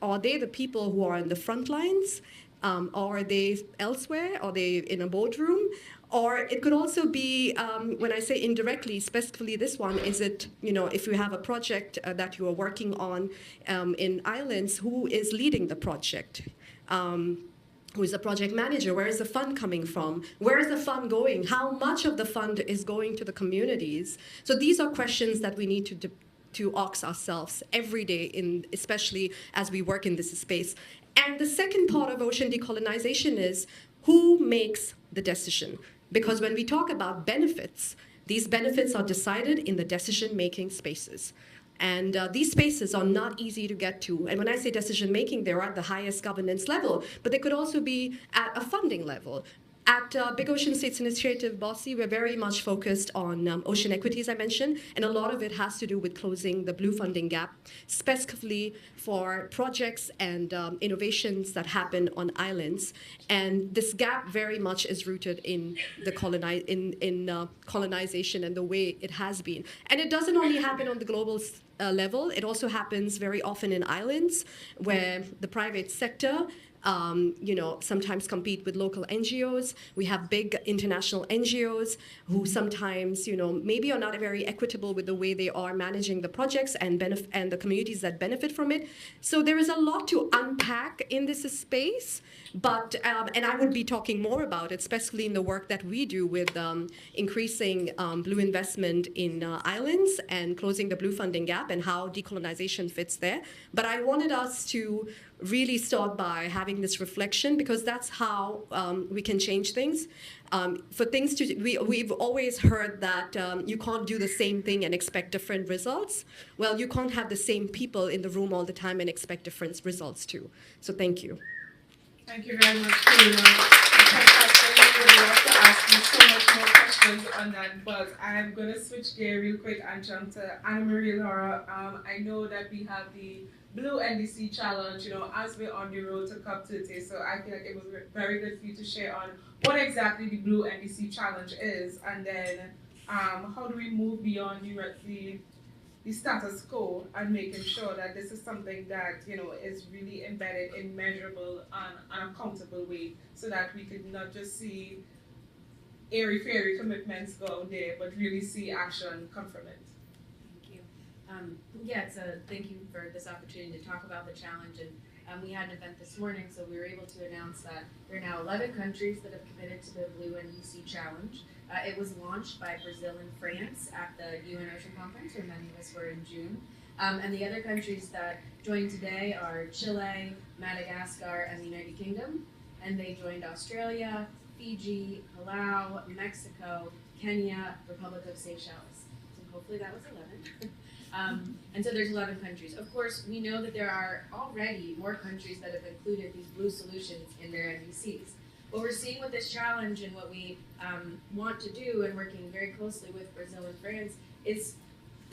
Are they the people who are in the front lines? Are they elsewhere? Are they in a boardroom? Or it could also be, when I say indirectly, specifically this one, is it, if you have a project that you are working on in islands, who is leading the project? Who is the project manager? Where is the fund coming from? Where is the fund going? How much of the fund is going to the communities? So these are questions that we need to ask ourselves every day, especially as we work in this space. And the second part of ocean decolonization is who makes the decision? Because when we talk about benefits, these benefits are decided in the decision-making spaces. And these spaces are not easy to get to. And when I say decision-making, they're at the highest governance level, but they could also be at a funding level. At Big Ocean States Initiative, BOSSI, we're very much focused on ocean equity, as I mentioned, and a lot of it has to do with closing the blue funding gap, specifically for projects and innovations that happen on islands. And this gap very much is rooted in the colonization and the way it has been. And it doesn't only happen on the global level, it also happens very often in islands where the private sector sometimes compete with local NGOs. We have big international NGOs who sometimes, maybe are not very equitable with the way they are managing the projects and the communities that benefit from it. So there is a lot to unpack in this space, but and I would be talking more about it, especially in the work that we do with increasing blue investment in islands and closing the blue funding gap and how decolonization fits there. But I wanted us to really start by having this reflection, because that's how we can change things. We've always heard that you can't do the same thing and expect different results. Well, you can't have the same people in the room all the time and expect different results too. So thank you. Thank you very much, Karina. I would love to ask you so much more questions on that, but I'm going to switch gear real quick and jump to Anna Marie Laura. I know that we have the Blue NDC Challenge, as we're on the road to COP30, so I feel like it was very good for you to share on what exactly the Blue NDC Challenge is, and then how do we move beyond the status quo and making sure that this is something that is really embedded in measurable and accountable way, so that we could not just see airy-fairy commitments go out there, but really see action come from it. Thank you. Thank you for this opportunity to talk about the challenge. And we had an event this morning, so we were able to announce that there are now 11 countries that have committed to the Blue NDC Challenge. It was launched by Brazil and France at the UN Ocean Conference, where many of us were in June. And the other countries that joined today are Chile, Madagascar, and the United Kingdom. And they joined Australia, Fiji, Palau, Mexico, Kenya, Republic of Seychelles. So hopefully that was 11. And so there's 11 countries. Of course, we know that there are already more countries that have included these blue solutions in their NDCs. What we're seeing with this challenge and what we want to do, and working very closely with Brazil and France, is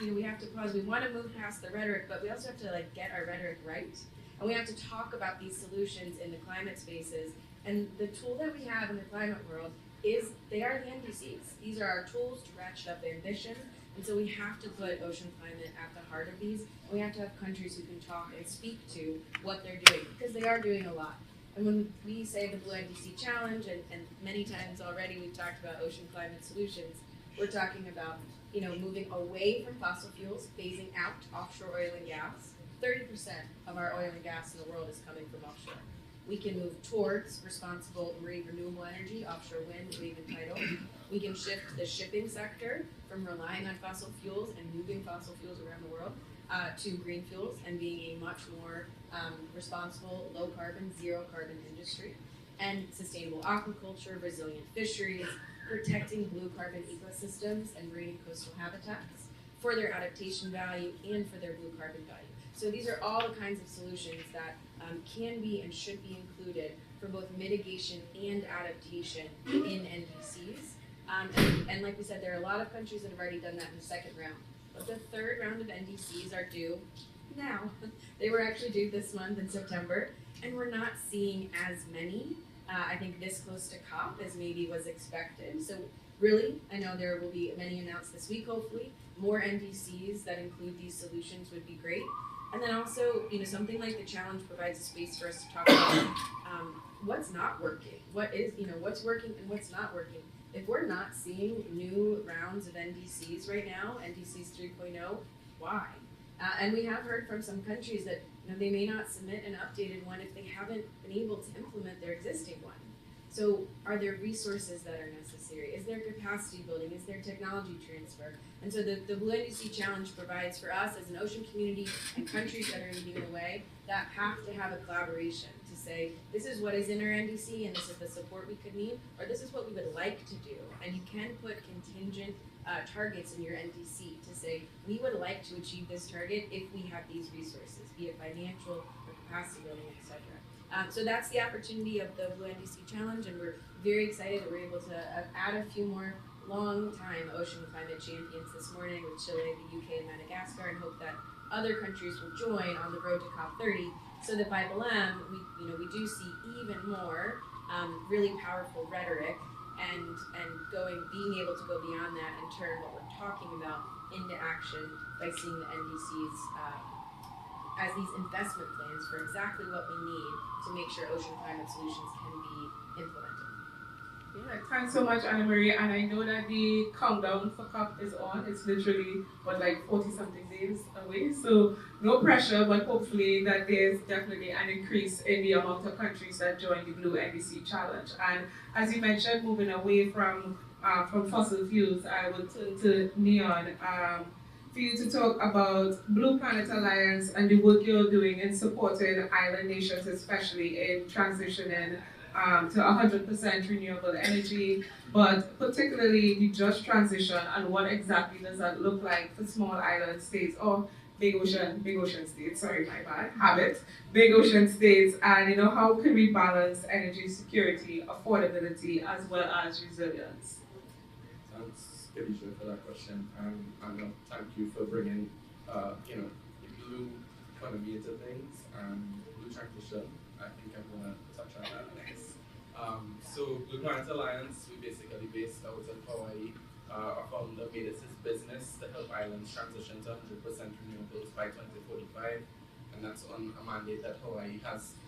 we have to pause. We want to move past the rhetoric, but we also have to get our rhetoric right. And we have to talk about these solutions in the climate spaces. And the tool that we have in the climate world they are the NDCs. These are our tools to ratchet up ambition. And so we have to put ocean climate at the heart of these. And we have to have countries who can talk and speak to what they're doing, because they are doing a lot. And when we say the Blue NDC Challenge, and many times already we've talked about ocean climate solutions, we're talking about moving away from fossil fuels, phasing out offshore oil and gas. 30% of our oil and gas in the world is coming from offshore. We can move towards responsible marine renewable energy, offshore wind, wave and tidal. We can shift the shipping sector from relying on fossil fuels and moving fossil fuels around the world to green fuels and being a much more responsible, low carbon, zero carbon industry. And sustainable aquaculture, resilient fisheries, protecting blue carbon ecosystems and marine and coastal habitats for their adaptation value and for their blue carbon value. So these are all the kinds of solutions that can be and should be included for both mitigation and adaptation in NDCs. And like we said, there are a lot of countries that have already done that in the second round. But the third round of NDCs are due now. They were actually due this month in September, and we're not seeing as many, I think, this close to COP as maybe was expected. So really, I know there will be many announced this week, hopefully. More NDCs that include these solutions would be great. And then also, something like the challenge provides a space for us to talk about what's not working, what's working and what's not working. If we're not seeing new rounds of NDCs right now, NDCs 3.0, why? And we have heard from some countries that they may not submit an updated one if they haven't been able to implement their existing one. So are there resources that are necessary? Is there capacity building? Is there technology transfer? And so the Blue NDC Challenge provides for us as an ocean community and countries that are leading the way that have to have a collaboration to say, this is what is in our NDC and this is the support we could need, or this is what we would like to do. And you can put contingent targets in your NDC to say, we would like to achieve this target if we have these resources, be it financial or capacity building, etc. So that's the opportunity of the Blue NDC Challenge, and we're very excited that we're able to add a few more long-time ocean climate champions this morning with Chile, the UK, and Madagascar, and hope that other countries will join on the road to COP30, so that by BLM, we do see even more really powerful rhetoric and being able to go beyond that and turn what we're talking about into action by seeing the NDCs as these investment plans for exactly what we need to make sure ocean climate solutions can be implemented. Yeah, thanks so much, Anna Marie. And I know that the countdown for COP is on. It's literally, like 40-something days away. So no pressure, but hopefully that there's definitely an increase in the amount of countries that join the Blue NDC Challenge. And as you mentioned, moving away from fossil fuels, I will turn to Neon for you to talk about Blue Planet Alliance and the work you're doing in supporting island nations, especially in transitioning to 100% renewable energy, but particularly the just transition and what exactly does that look like for small island states or big ocean states, sorry, my bad, habit, big ocean states, and how can we balance energy security, affordability, as well as resilience? Thanks, Khadija, for that question, and thank you for bringing, the blue economy into things and blue transition. I think I'm gonna touch on that next. So Blue Planet Alliance, we basically based out of Hawaii. Our founder made it his business to help islands transition to 100% renewables by 2045, and that's on a mandate that Hawaii has.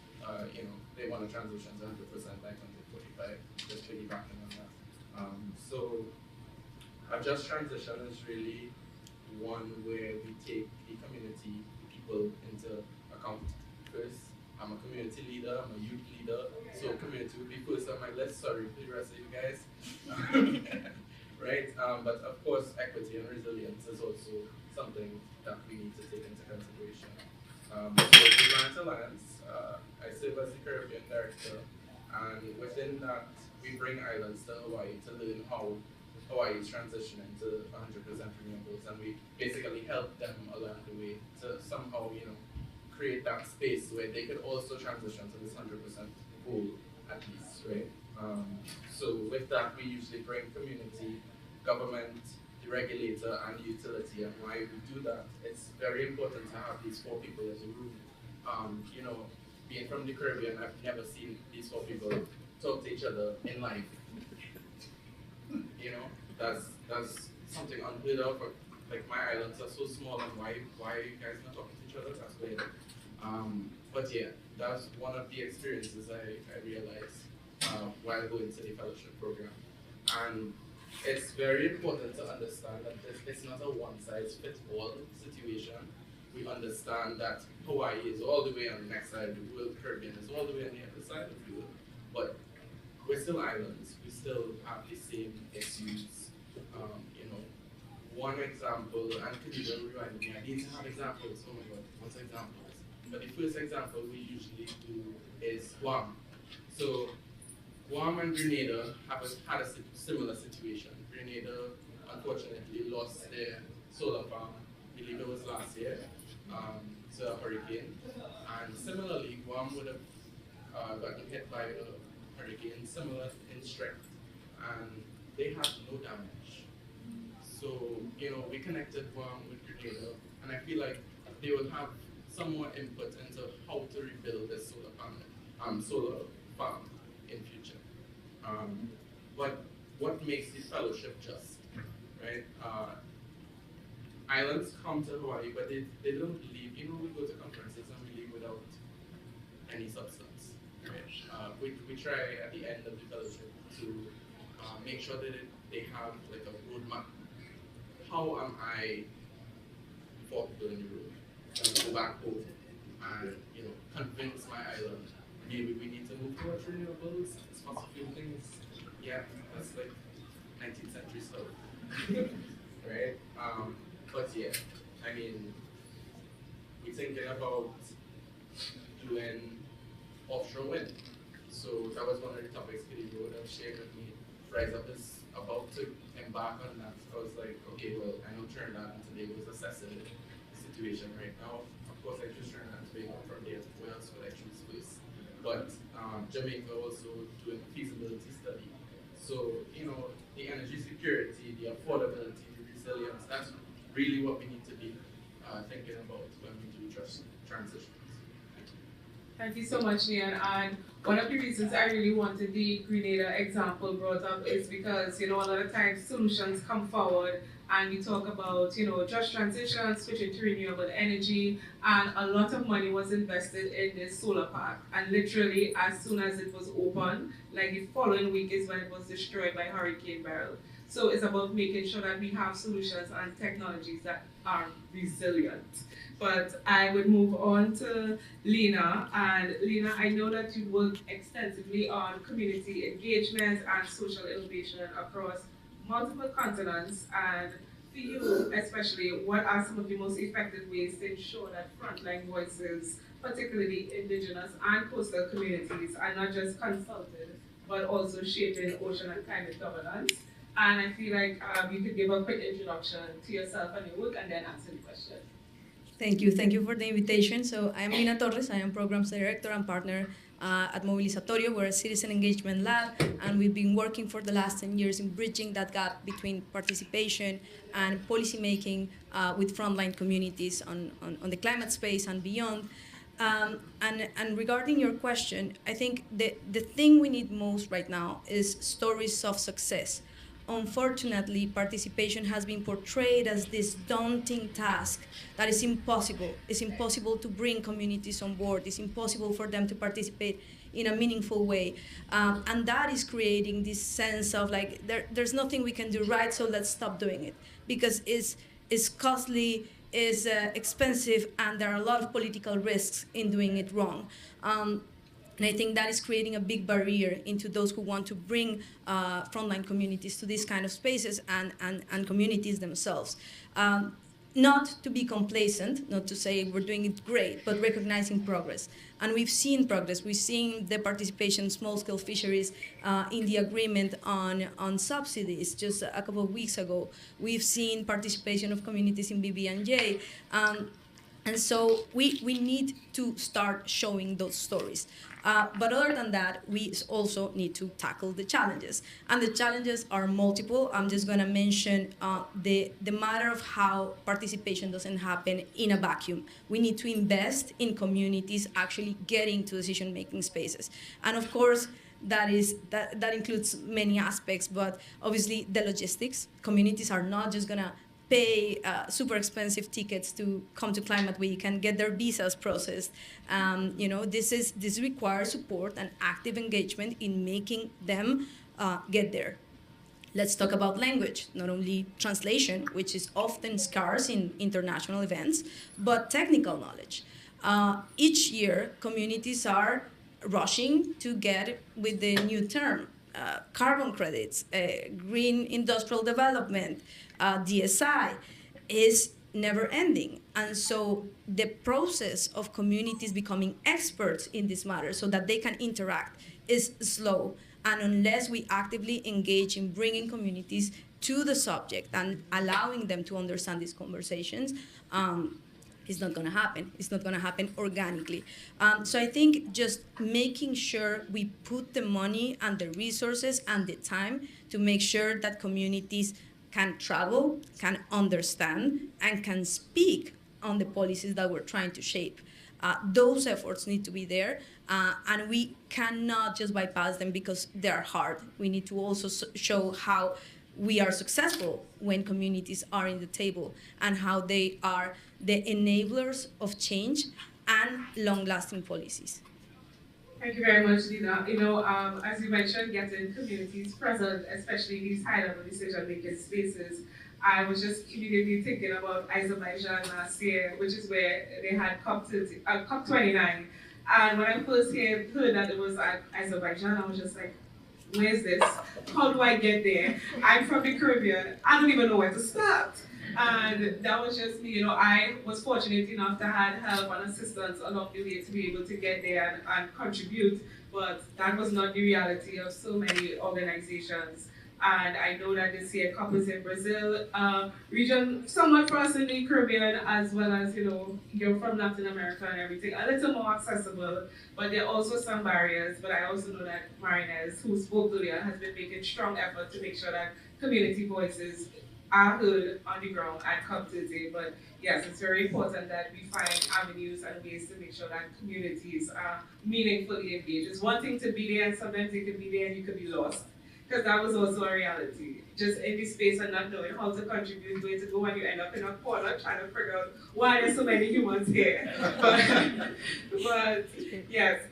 They want to transition to 100% by 2045. Just piggybacking on that. So a just transition is really one where we take the community, people into account first. I'm a community leader, I'm a youth leader, so community would be first on my list. Sorry for the rest of you guys. Right? But of course, equity and resilience is also something that we need to take into consideration. So the Planet Alliance, I serve as the Caribbean director, and within that, we bring islands to Hawaii to learn how Hawaii is transitioning to 100% renewables, and we basically help them along the way to somehow, create that space where they could also transition to this 100% goal at least, right? So with that, we usually bring community, government, the regulator, and the utility. And why we do that, it's very important to have these four people in the room. Being from the Caribbean, I've never seen these four people talk to each other in life. That's something unheard of. Like, my islands are so small, and why are you guys not talking to each other? That's weird. But yeah, that's one of the experiences I realized while going to the fellowship program. And it's very important to understand that it's not a one-size-fits-all situation. We understand that Hawaii is all the way on the next side of the world, Caribbean is all the way on the other side of the world, but we're still islands. We still have the same issues. One example, and could you rewind me? I need to have examples. Oh my God, what's examples? But the first example we usually do is Guam. So Guam and Grenada had a similar situation. Grenada unfortunately lost their solar farm, I believe it was last year, to a hurricane. And similarly, Guam would have gotten hit by a hurricane similar in strength, and they had no damage. So, we connected Guam with Grenada, and I feel like they will have some more input into how to rebuild this solar farm in future. But what makes the fellowship just, right? Islands come to Hawaii, but they don't leave. We go to conferences and we leave without any substance. Right? We try at the end of the fellowship to make sure that they have like a roadmap. How am I, for people in the room, going to go back home and convince my island maybe we need to move towards renewables, fossil fuel things? Yeah, that's like 19th century stuff, right? But yeah, I mean, we're thinking about doing offshore wind. So that was one of the topics Kitty Road shared with me. Rise Up is about to embark on that. I was like, okay, well, I know Trinidad and Tobago is assessing the situation right now. Of course, I choose Trinidad and Tobago from there to where else would I choose first. But Jamaica also doing a feasibility study. So, the energy security, the affordability, the resilience, that's really what we need to be thinking about when we do just transitions. Thank you so much, Nian. And One of the reasons I really wanted the Grenada example brought up is because, a lot of times solutions come forward and we talk about, just transition, switching to renewable energy, and a lot of money was invested in this solar park. And literally, as soon as it was open, like the following week is when it was destroyed by Hurricane Beryl. So it's about making sure that we have solutions and technologies that are resilient. But I would move on to Lena. And Lena, I know that you work extensively on community engagement and social innovation across multiple continents. And for you, especially, what are some of the most effective ways to ensure that frontline voices, particularly indigenous and coastal communities, are not just consulted, but also shaping ocean and climate governance? And I feel like you could give a quick introduction to yourself and your work and then answer the question. Thank you for the invitation. So I'm Lina Torres, I am Programs Director and Partner at Movilizatorio. We're a citizen engagement lab, and we've been working for the last 10 years in bridging that gap between participation and policymaking with frontline communities on the climate space and beyond. And regarding your question, I think the thing we need most right now is stories of success. Unfortunately, participation has been portrayed as this daunting task that is impossible. It's impossible to bring communities on board. It's impossible for them to participate in a meaningful way. And that is creating this sense of like, there's nothing we can do right, so let's stop doing it. Because it's costly, it's expensive, and there are a lot of political risks in doing it wrong. And I think that is creating a big barrier into those who want to bring frontline communities to these kind of spaces and communities themselves. Not to be complacent, not to say we're doing it great, but recognizing progress. And we've seen progress. We've seen the participation in small-scale fisheries in the agreement on subsidies just a couple of weeks ago. We've seen participation of communities in BB&J. And so we need to start showing those stories. But other than that, we also need to tackle the challenges. And the challenges are multiple. I'm just going to mention the matter of how participation doesn't happen in a vacuum. We need to invest in communities actually getting to decision-making spaces. And of course, that includes many aspects, but obviously the logistics. Communities are not just going to pay super expensive tickets to come to Climate Week and get their visas processed. This requires support and active engagement in making them get there. Let's talk about language, not only translation, which is often scarce in international events, but technical knowledge. Each year, communities are rushing to get with the new term, carbon credits, green industrial development, DSI is never ending. And so the process of communities becoming experts in this matter so that they can interact is slow. And unless we actively engage in bringing communities to the subject and allowing them to understand these conversations, it's not going to happen. It's not going to happen organically. So I think just making sure we put the money and the resources and the time to make sure that communities can travel, can understand, and can speak on the policies that we're trying to shape. Those efforts need to be there, and we cannot just bypass them because they're hard. We need to also show how we are successful when communities are in the table and how they are the enablers of change and long-lasting policies. Thank you very much, Lina. As you mentioned, getting communities present, especially these high-level decision-making spaces. I was just immediately thinking about Azerbaijan last year, which is where they had COP29. And when I first heard that it was at Azerbaijan, I was just like, where's this? How do I get there? I'm from the Caribbean. I don't even know where to start. And that was just me, I was fortunate enough to have help and assistance along the way to be able to get there and contribute, but that was not the reality of so many organizations. And I know that this year COP is in Brazil, region somewhat for us in the Caribbean, as well as, you're from Latin America and everything, a little more accessible, but there are also some barriers. But I also know that Marinez, who spoke earlier, has been making strong effort to make sure that community voices are heard on the ground and come to the table. But yes, it's very important that we find avenues and ways to make sure that communities are meaningfully engaged. It's one thing to be there, and sometimes you could be there and you could be lost. Because that was also a reality. Just in this space and not knowing how to contribute, where to go, and you end up in a corner trying to figure out why there's so many humans here. but yes.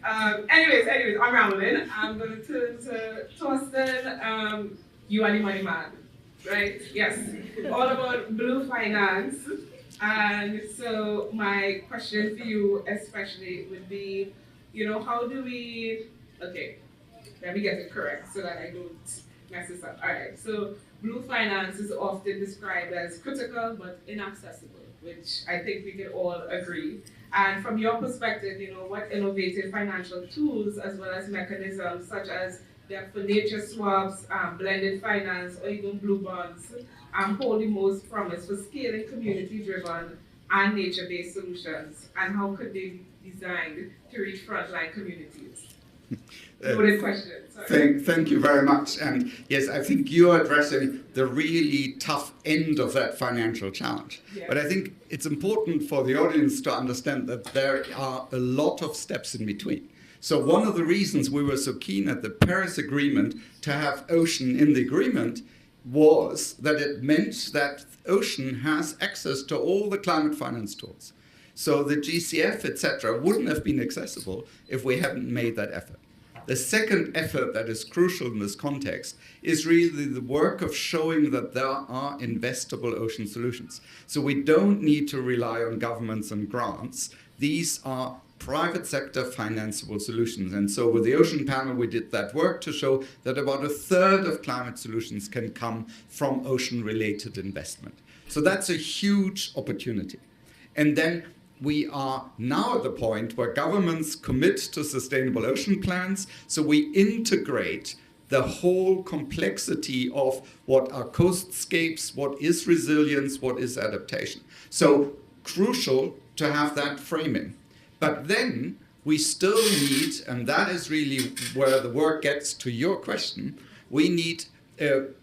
Anyways, I'm rambling. I'm going to turn to Torsten. You are the money man, right? Yes. All about blue finance. And so my question for you especially would be, how do we, okay, let me get it correct so that I don't mess this up. All right, so blue finance is often described as critical but inaccessible, which I think we can all agree. And from your perspective, what innovative financial tools as well as mechanisms such as debt for nature swaps, blended finance, or even blue bonds hold the most promise for scaling community-driven and nature-based solutions, and how could they be designed to reach frontline communities? Loaded question. Thank you very much. And yes, I think you're addressing the really tough end of that financial challenge. Yes. But I think it's important for the audience to understand that there are a lot of steps in between. So one of the reasons we were so keen at the Paris Agreement to have ocean in the agreement was that it meant that ocean has access to all the climate finance tools. So the GCF, etc., wouldn't have been accessible if we hadn't made that effort. The second effort that is crucial in this context is really the work of showing that there are investable ocean solutions. So we don't need to rely on governments and grants. These are private sector financeable solutions. And so with the Ocean Panel, we did that work to show that about a third of climate solutions can come from ocean-related investment. So that's a huge opportunity. And then we are now at the point where governments commit to sustainable ocean plans, so we integrate the whole complexity of what are coastscapes, what is resilience, what is adaptation. So crucial to have that framing. But then we still need, and that is really where the work gets to your question, we need an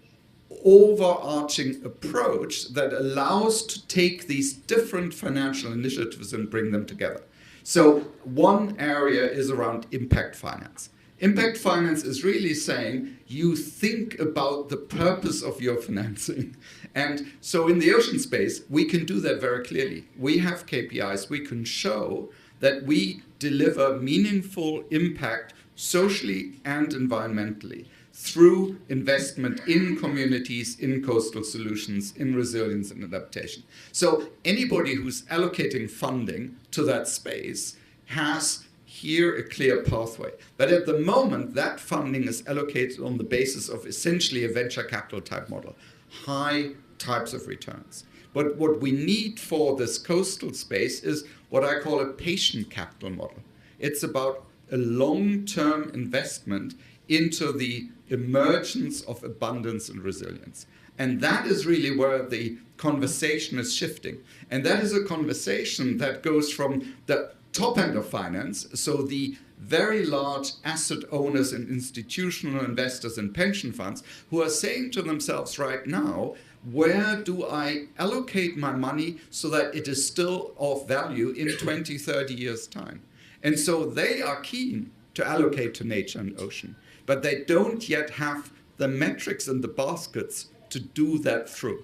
overarching approach that allows to take these different financial initiatives and bring them together. So one area is around impact finance. Impact finance is really saying you think about the purpose of your financing. And so in the ocean space, we can do that very clearly. We have KPIs. We can show that we deliver meaningful impact socially and environmentally through investment in communities, in coastal solutions, in resilience and adaptation. So anybody who's allocating funding to that space has here a clear pathway. But at the moment, that funding is allocated on the basis of essentially a venture capital type model, high types of returns. But what we need for this coastal space is what I call a patient capital model. It's about a long-term investment into the emergence of abundance and resilience. And that is really where the conversation is shifting. And that is a conversation that goes from the top end of finance, so the very large asset owners and institutional investors and pension funds who are saying to themselves right now, where do I allocate my money so that it is still of value in 20, 30 years' time? And so they are keen to allocate to nature and ocean, but they don't yet have the metrics and the baskets to do that through.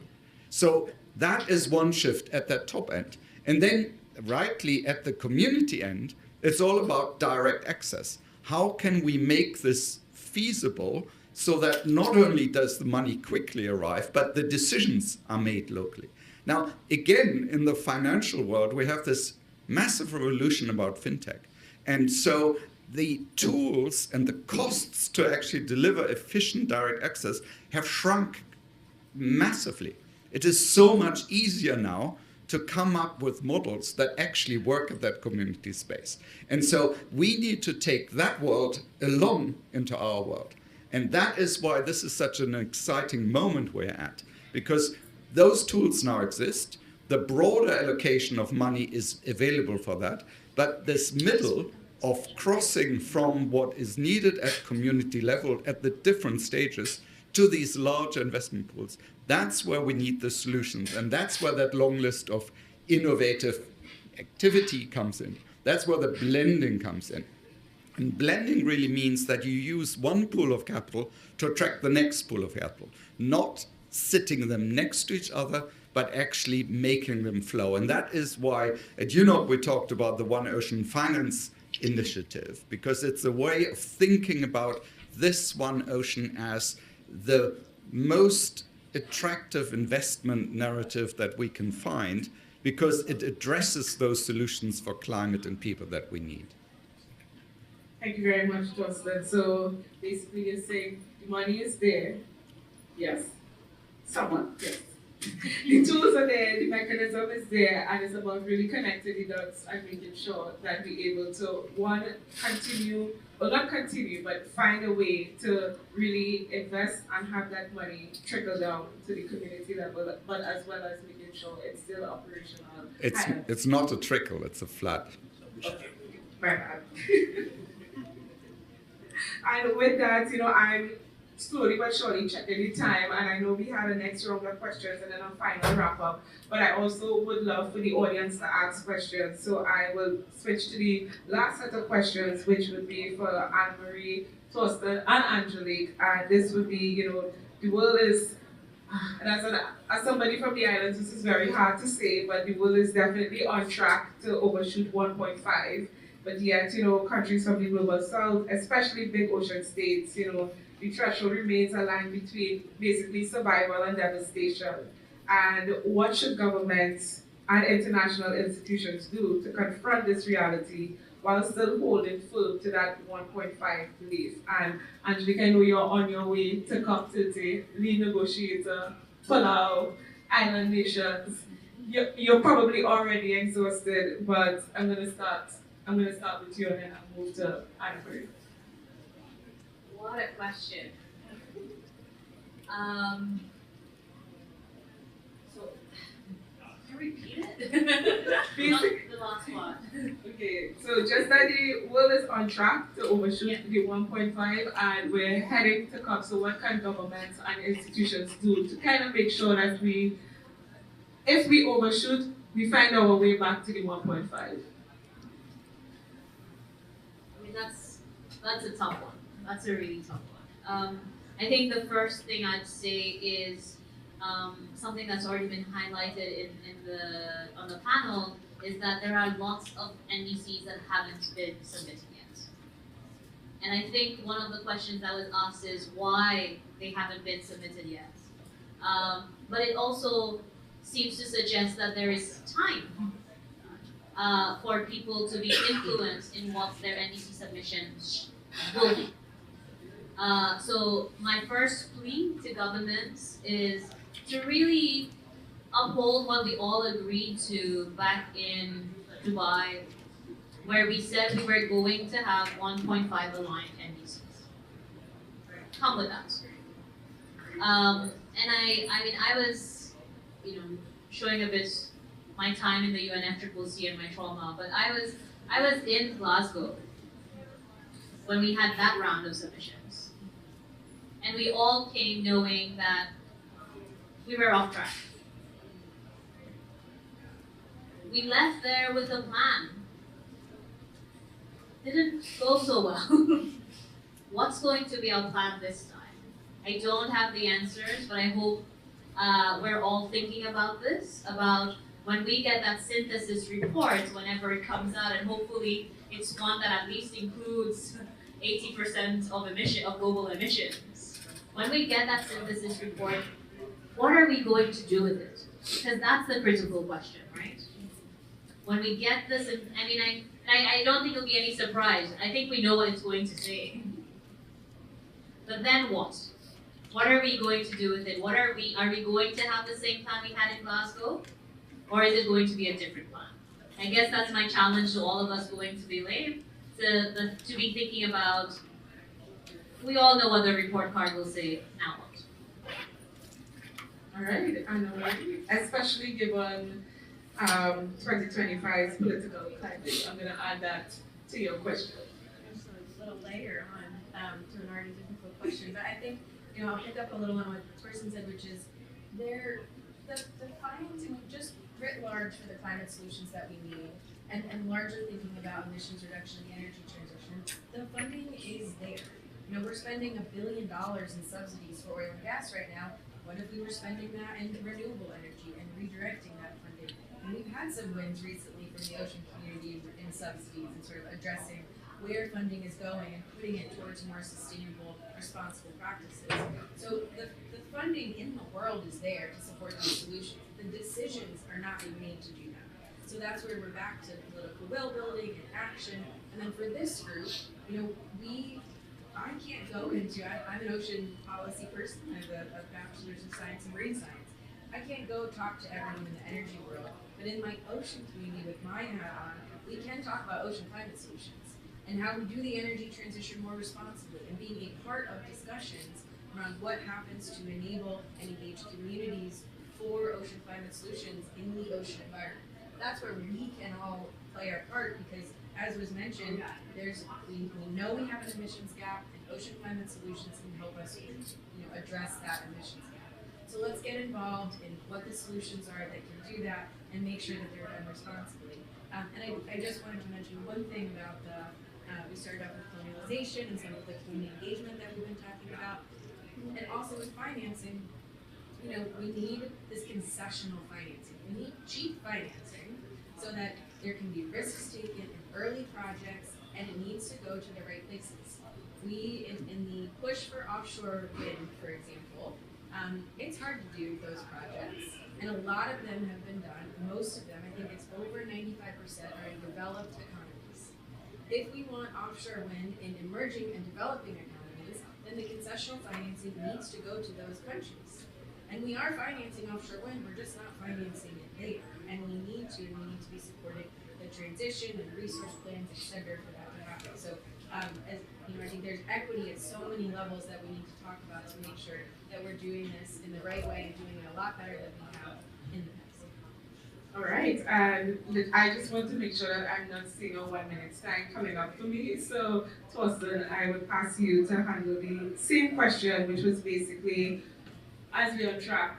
So that is one shift at that top end. And then rightly at the community end, it's all about direct access. How can we make this feasible so that not only does the money quickly arrive, but the decisions are made locally? Now, again, in the financial world, we have this massive revolution about fintech. And so the tools and the costs to actually deliver efficient direct access have shrunk massively. It is so much easier now to come up with models that actually work at that community space. And so we need to take that world along into our world. And that is why this is such an exciting moment we're at, because those tools now exist. The broader allocation of money is available for that. But this middle of crossing from what is needed at community level at the different stages to these large investment pools. That's where we need the solutions, and that's where that long list of innovative activity comes in. That's where the blending comes in. And blending really means that you use one pool of capital to attract the next pool of capital, not sitting them next to each other, but actually making them flow. And that is why at UNOP we talked about the One Ocean Finance Initiative, because it's a way of thinking about this One Ocean as the most attractive investment narrative that we can find, because it addresses those solutions for climate and people that we need. Thank you very much, Jocelyn. So basically you're saying the money is there. Yes. Somewhat, yes. The tools are there, the mechanism is there, and it's about really connecting the dots and making sure that we're able to, one, continue, well not continue, but find a way to really invest and have that money trickle down to the community level, but as well as making sure it's still operational. It's not a trickle, it's a flood. Okay, my bad. And with that, I'm slowly but surely checking the time, and I know we had a next round of questions and then a final wrap up, but I also would love for the audience to ask questions. So I will switch to the last set of questions, which would be for Anne-Marie, Torsten, and Angelique. And this would be, the world is, and as somebody from the islands, this is very hard to say, but the world is definitely on track to overshoot 1.5. But yet, countries from the global south, especially big ocean states, the threshold remains a line between basically survival and devastation. And what should governments and international institutions do to confront this reality while still holding full to that 1.5 belief? And Angelique, I know you're on your way to COP30, lead negotiator, Palau, island nations. You're probably already exhausted, but I'm gonna start with you and then I'll move to Anne-Marie. What a question. So, can you repeat it? Not the last one. Okay, so just that the world is on track to overshoot the 1.5 and we're heading to COP, so what can governments and institutions do to kind of make sure that if we overshoot, we find our way back to the 1.5? I mean, that's a tough one. That's a really tough one. I think the first thing I'd say is something that's already been highlighted on the panel is that there are lots of NDCs that haven't been submitted yet. And I think one of the questions that was asked is why they haven't been submitted yet. But it also seems to suggest that there is time for people to be influenced in what their NDC submissions will be. So my first plea to governments is to really uphold what we all agreed to back in Dubai, where we said we were going to have 1.5 aligned NDCs. Come with that. And I was, showing a bit my time in the UNFCCC and my trauma, but I was in Glasgow when we had that round of submissions. And we all came knowing that we were off track. We left there with a plan. Didn't go so well. What's going to be our plan this time? I don't have the answers, but I hope we're all thinking about this, about when we get that synthesis report, whenever it comes out, and hopefully it's one that at least includes 80% of global emissions. When we get that synthesis report, what are we going to do with it? Because that's the critical question, right? When we get this, I don't think it'll be any surprise. I think we know what it's going to say. But then what? What are we going to do with it? Are we going to have the same plan we had in Glasgow? Or is it going to be a different plan? I guess that's my challenge to all of us going to the lab, to be thinking about, we all know what the report card will say, now what? All right, and especially given 2025's political climate, I'm going to add that to your question. There's a little layer on to an already difficult question, but I think I'll pick up a little on what the person said, which is the financing just writ large for the climate solutions that we need, and largely thinking about emissions reduction and the energy transition, the funding is there. We're spending $1 billion in subsidies for oil and gas right now. What if we were spending that in renewable energy and redirecting that funding? And we've had some wins recently from the ocean community in subsidies and sort of addressing where funding is going and putting it towards more sustainable, responsible practices. So the funding in the world is there to support these solutions. The decisions are not being made to do that. So that's where we're back to political will building and action. And then for this group, I can't go into, I'm an ocean policy person, I have a bachelor's of science and marine science. I can't go talk to everyone in the energy world, but in my ocean community with my hat on, we can talk about ocean climate solutions and how we do the energy transition more responsibly and being a part of discussions around what happens to enable and engage communities for ocean climate solutions in the ocean environment. That's where we can all play our part because, as was mentioned, we know we have an emissions gap, and ocean climate solutions can help us address that emissions gap. So let's get involved in what the solutions are that can do that and make sure that they're done responsibly. And I just wanted to mention one thing about we started out with colonialization and some of the community engagement that we've been talking about. And also with financing, we need this concessional financing. We need cheap financing so that there can be risks taken in early projects, and it needs to go to the right places. We, in the push for offshore wind, for example, it's hard to do those projects, and a lot of them have been done. Most of them, I think it's over 95%, are in developed economies. If we want offshore wind in emerging and developing economies, then the concessional financing needs to go to those countries. And we are financing offshore wind, we're just not financing it there. And we need to be supporting the transition and resource plans, et cetera, for that to happen. So, I think there's equity at so many levels that we need to talk about to make sure that we're doing this in the right way and doing it a lot better than we have in the past. All right, and I just want to make sure that I'm not seeing a 1 minute's time coming up for me. So, Torsten, I would pass you to handle the same question, which was basically, as we're on track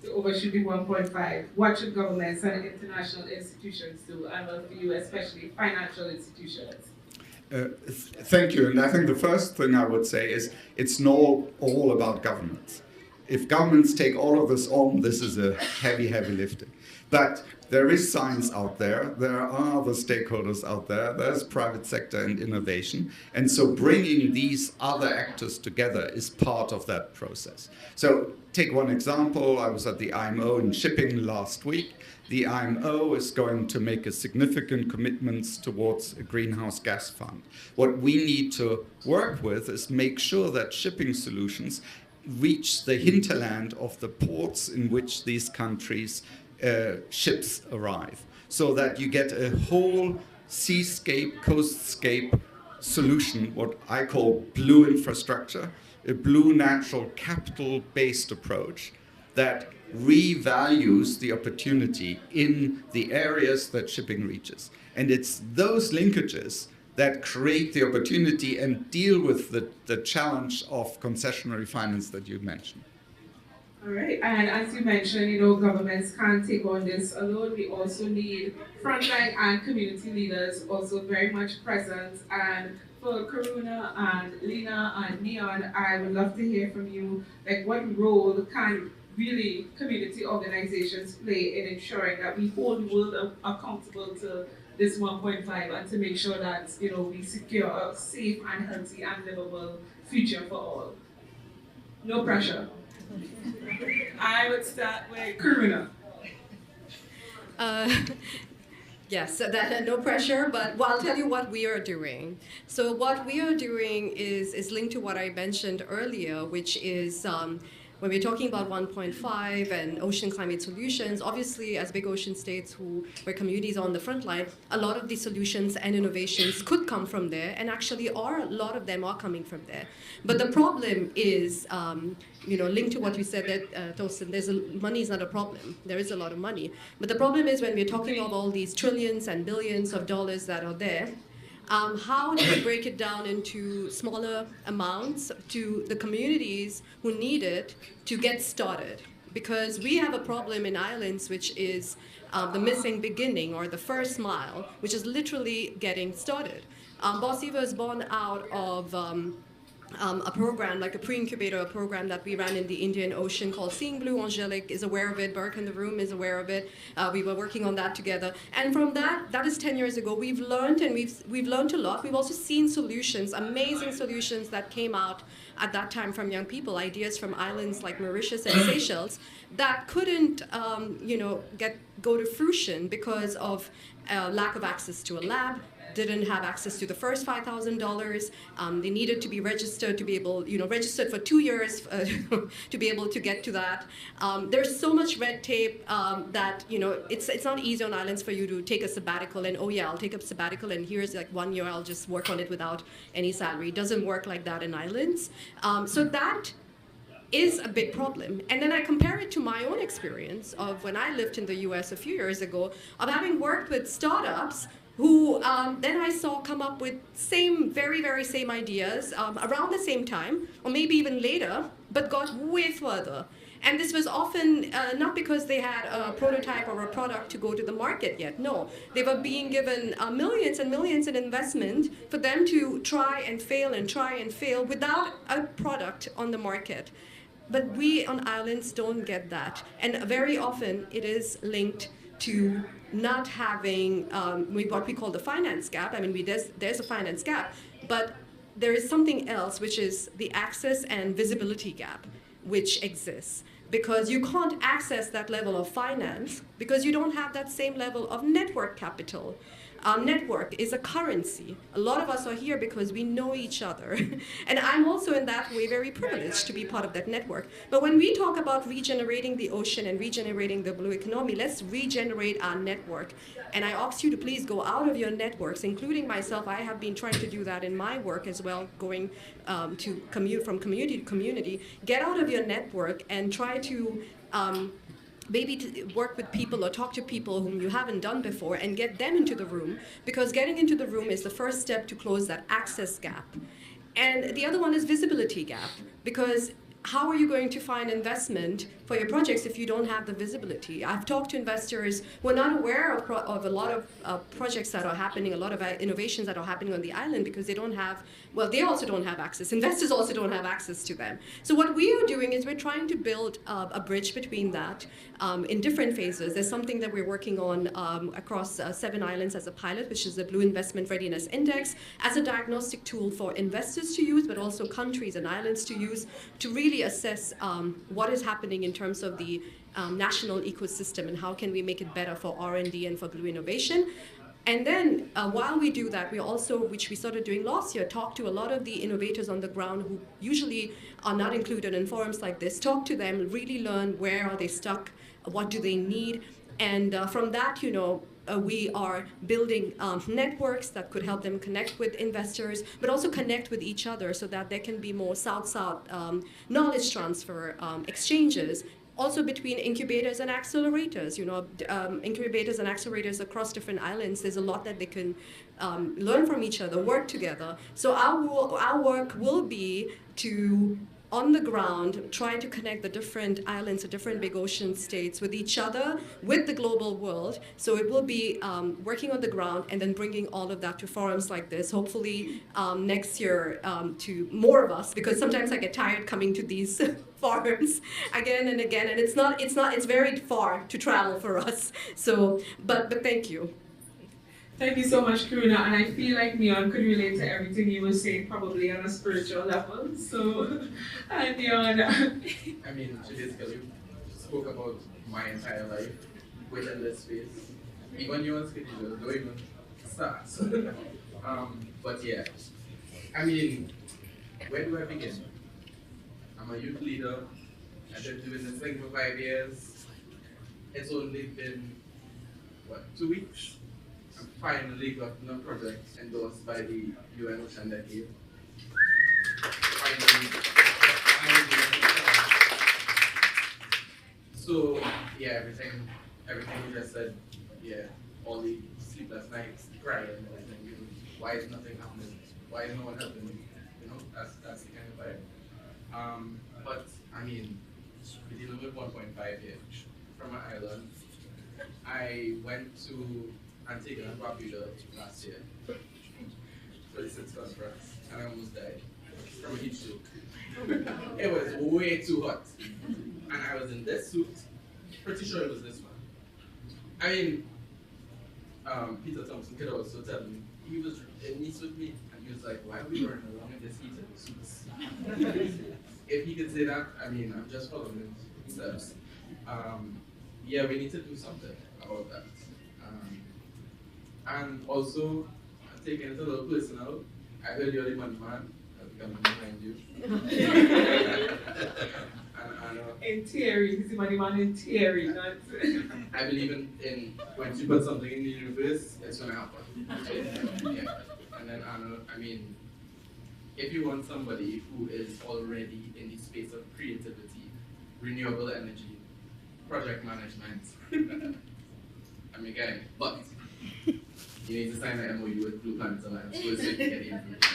to overshoot the 1.5, what should governments and international institutions do, and for you especially financial institutions? Thank you. And I think the first thing I would say is it's not all about governments. If governments take all of this on, this is a heavy, heavy lifting. But there is science out there. There are other stakeholders out there. There's private sector and innovation. And so bringing these other actors together is part of that process. So take one example. I was at the IMO in shipping last week. The IMO is going to make a significant commitments towards a greenhouse gas fund. What we need to work with is make sure that shipping solutions reach the hinterland of the ports in which these countries ships arrive, so that you get a whole seascape, coastscape solution, what I call blue infrastructure, a blue natural capital-based approach that revalues the opportunity in the areas that shipping reaches. And it's those linkages that create the opportunity and deal with the challenge of concessionary finance that you mentioned. All right, and as you mentioned, governments can't take on this alone. We also need frontline and community leaders also very much present. And for Karuna and Lena and Neon, I would love to hear from you, like what role can really community organizations play in ensuring that we hold the world accountable to this 1.5 and to make sure that we secure a safe and healthy and livable future for all. No pressure. I would start with Karuna. Yes, no pressure, but I'll tell you what we are doing. So what we are doing is linked to what I mentioned earlier, which is when we're talking about 1.5 and ocean climate solutions, obviously as big ocean states where communities are on the front line, a lot of these solutions and innovations could come from there, and actually a lot of them are coming from there. But the problem is, linked to what you said, that Torsten, money is not a problem. There is a lot of money. But the problem is when we're talking of all these trillions and billions of dollars that are there, How do we break it down into smaller amounts to the communities who need it to get started? Because we have a problem in islands, which is the missing beginning or the first mile, which is literally getting started. Bossy was born out of a program, like a pre-incubator, a program that we ran in the Indian Ocean called Seeing Blue. Angelique is aware of it. Burke in the room is aware of it. We were working on that together. And from that is 10 years ago. We've learned, and we've learned a lot. We've also seen solutions, amazing solutions that came out at that time from young people, ideas from islands like Mauritius and Seychelles that couldn't, go to fruition because of lack of access to a lab, didn't have access to the first $5,000. They needed to be registered to be able, registered for 2 years to be able to get to that. There's so much red tape that, it's not easy on islands for you to take a sabbatical and, oh yeah, I'll take a sabbatical and here's like 1 year I'll just work on it without any salary. It doesn't work like that in islands. So that is a big problem. And then I compare it to my own experience of when I lived in the US a few years ago, of having worked with startups who then I saw come up with very, very same ideas around the same time, or maybe even later, but got way further. And this was often not because they had a prototype or a product to go to the market yet. No, they were being given millions and millions in investment for them to try and fail without a product on the market. But we on islands don't get that. And very often it is linked to not having what we call the finance gap. I mean, there's a finance gap, but there is something else, which is the access and visibility gap, which exists. Because you can't access that level of finance because you don't have that same level of network capital. Network is a currency. A lot of us are here because we know each other. And I'm also in that way very privileged to be part of that network. But when we talk about regenerating the ocean and regenerating the blue economy, let's regenerate our network. And I ask you to please go out of your networks, including myself. I have been trying to do that in my work as well, going to commute from community to community. Get out of your network and try to maybe to work with people or talk to people whom you haven't done before and get them into the room, because getting into the room is the first step to close that access gap. And the other one is visibility gap, because how are you going to find investment for your projects if you don't have the visibility? I've talked to investors who are not aware of a lot of projects that are happening, a lot of innovations that are happening on the island because they don't have, well, they also don't have access. Investors also don't have access to them. So what we are doing is we're trying to build a bridge between that in different phases. There's something that we're working on across 7 islands as a pilot, which is the Blue Investment Readiness Index, as a diagnostic tool for investors to use, but also countries and islands to use to really assess what is happening in terms of the national ecosystem and how can we make it better for R&D and for blue innovation. And then while we do that, we also, which we started doing last year, talk to a lot of the innovators on the ground who usually are not included in forums like this, talk to them, really learn where are they stuck, what do they need. And from that, we are building networks that could help them connect with investors, but also connect with each other so that there can be more South-South knowledge transfer exchanges, also between incubators and accelerators. Incubators and accelerators across different islands, there's a lot that they can learn from each other, work together. So our work will be to, on the ground, try to connect the different islands, the different big ocean states with each other, with the global world. So it will be working on the ground and then bringing all of that to forums like this, hopefully next year to more of us, because sometimes I get tired coming to these forums again and again, and it's very far to travel for us. So, but thank you. Thank you so much, Karuna, and I feel like Neon could relate to everything you were saying, probably on a spiritual level. So, Neon. I mean, she basically spoke about my entire life within this space. Even Neon's schedule don't even start. But yeah, I mean, where do I begin? I'm a youth leader. I've been doing this thing for 5 years. It's only been, 2 weeks? I'm finally gotten a project endorsed by the UN Ocean Decade. Finally. So yeah, everything you just said, yeah, all the sleepless nights, crying and everything, why is nothing happening? Why is no one helping me? You know, that's the kind of vibe. But I mean, we're dealing with 1.5 here from an island. I went to Antigua and Barbuda last year for the sixth conference, and I almost died from a heat stroke. It was way too hot, and I was in this suit. Pretty sure it was this one. I mean, Peter Thompson could also tell me, he was in Nice with me, and he was like, why are we running around in this heat in suits? If he could say that, I mean, I'm just following his steps. Yeah, we need to do something about that. And also, taking it a little personal, I heard you're the money man. I'm coming behind you. In theory, he's the money man in theory, not. I believe in when you put something in the universe, it's gonna happen. Yeah. And then I mean, if you want somebody who is already in the space of creativity, renewable energy, project management, I'm your guy. But you need to sign an MOU with Blue Planet Alliance so you can get the information.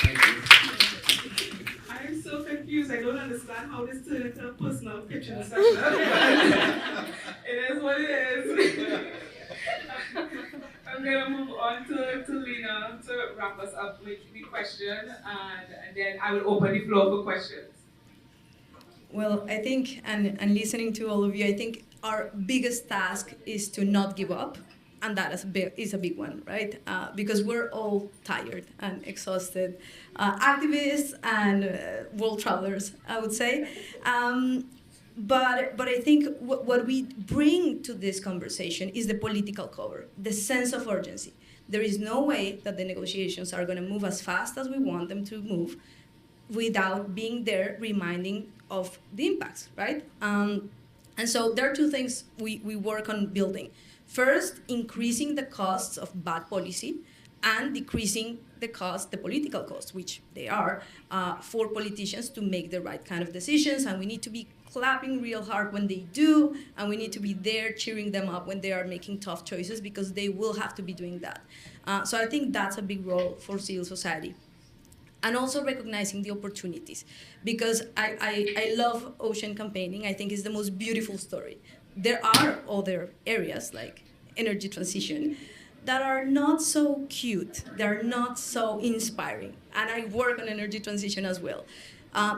Thank you. I'm so confused. I don't understand how this turned into a personal pitching session. It is what it is. I'm gonna move on to Lena to wrap us up with the question, and then I will open the floor for questions. Well, I think, and listening to all of you, I think our biggest task is to not give up, and that is a big one, right? Because we're all tired and exhausted, activists and world travelers, I would say. But I think what we bring to this conversation is the political cover, the sense of urgency. There is no way that the negotiations are going to move as fast as we want them to move without being there reminding of the impacts, right? And so there are two things we work on building. First, increasing the costs of bad policy and decreasing the political costs, which they are, for politicians to make the right kind of decisions. And we need to be clapping real hard when they do, and we need to be there cheering them up when they are making tough choices, because they will have to be doing that. So I think that's a big role for civil society. And also recognizing the opportunities, because I love ocean campaigning. I think it's the most beautiful story. There are other areas like energy transition that are not so cute, they're not so inspiring. And I work on energy transition as well.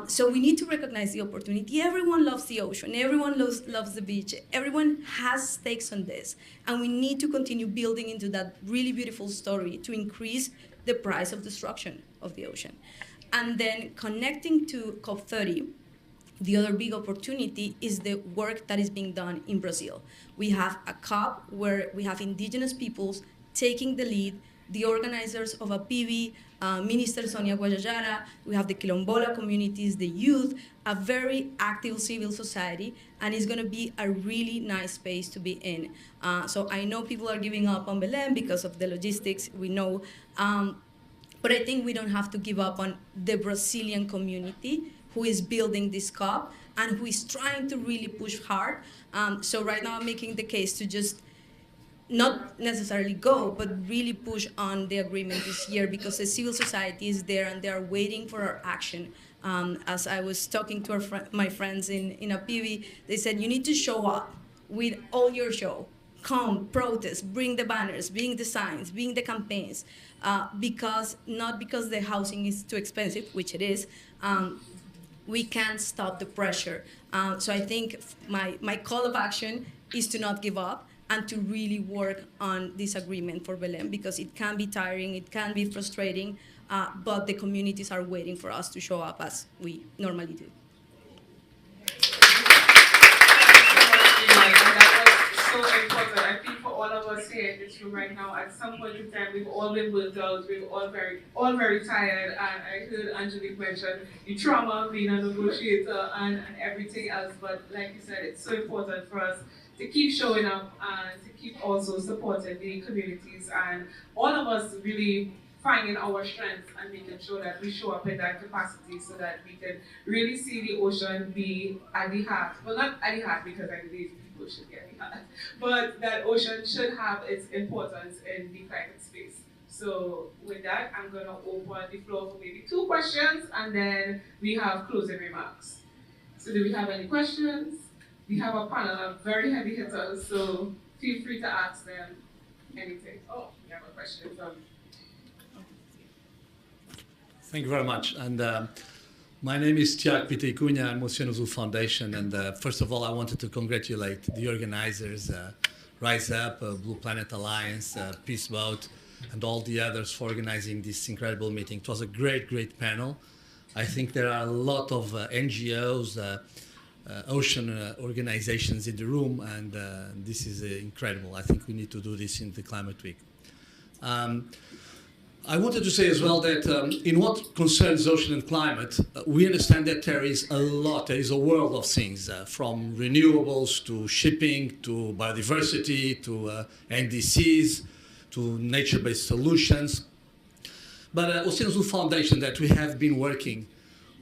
So we need to recognize the opportunity. Everyone loves the ocean, everyone loves the beach, everyone has stakes on this. And we need to continue building into that really beautiful story to increase the price of destruction of the ocean. And then connecting to COP30, the other big opportunity is the work that is being done in Brazil. We have a COP where we have indigenous peoples taking the lead, the organizers of a PV, Minister Sonia Guajajara, we have the Quilombola communities, the youth, a very active civil society, and it's gonna be a really nice space to be in. So I know people are giving up on Belém because of the logistics, we know, but I think we don't have to give up on the Brazilian community who is building this COP and who is trying to really push hard. So right now I'm making the case to just not necessarily go, but really push on the agreement this year, because the civil society is there and they are waiting for our action. As I was talking to my friends in APIVI, they said, you need to show up with all your show. Come, protest, bring the banners, bring the signs, bring the campaigns, not because the housing is too expensive, which it is, we can't stop the pressure. So I think my call of action is to not give up and to really work on this agreement for Belém, because it can be tiring, it can be frustrating, but the communities are waiting for us to show up as we normally do. So important. I think for all of us here in this room right now, at some point in time, we've all been burnt out, we're all very tired, and I heard Angelique mention the trauma of being a negotiator and everything else, but like you said, it's so important for us to keep showing up and to keep also supporting the communities, and all of us really finding our strengths and making sure that we show up in that capacity so that we can really see the ocean be at the heart. Well, not at the heart, because I believe ocean getting hot, but that ocean should have its importance in the climate space. So with that, I'm gonna open the floor for maybe 2 questions, and then we have closing remarks. So do we have any questions? We have a panel of very heavy hitters, so feel free to ask them anything. Oh, we have a question from. Thank you very much. And my name is Tiago Piteikunha. I'm Oceano Azul Foundation. And first of all, I wanted to congratulate the organizers, Rise Up, Blue Planet Alliance, Peace Boat, and all the others for organizing this incredible meeting. It was a great, great panel. I think there are a lot of NGOs, ocean organizations in the room, and this is incredible. I think we need to do this in the Climate Week. I wanted to say as well that in what concerns ocean and climate, we understand that there is a world of things, from renewables to shipping to biodiversity to NDCs to nature-based solutions. But Oceano Azul Foundation, that we have been working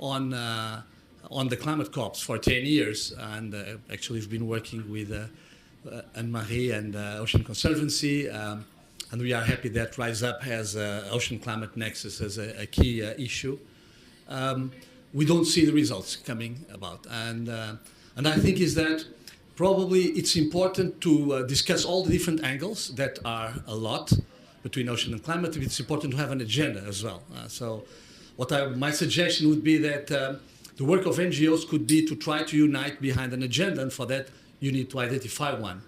on the climate COPs for 10 years, and actually we've been working with Anne-Marie and Ocean Conservancy, and we are happy that Rise Up has Ocean Climate Nexus as a key issue. We don't see the results coming about, and I think is that probably it's important to discuss all the different angles that are a lot between ocean and climate. It's important to have an agenda as well. So my suggestion would be that the work of NGOs could be to try to unite behind an agenda, and for that you need to identify one.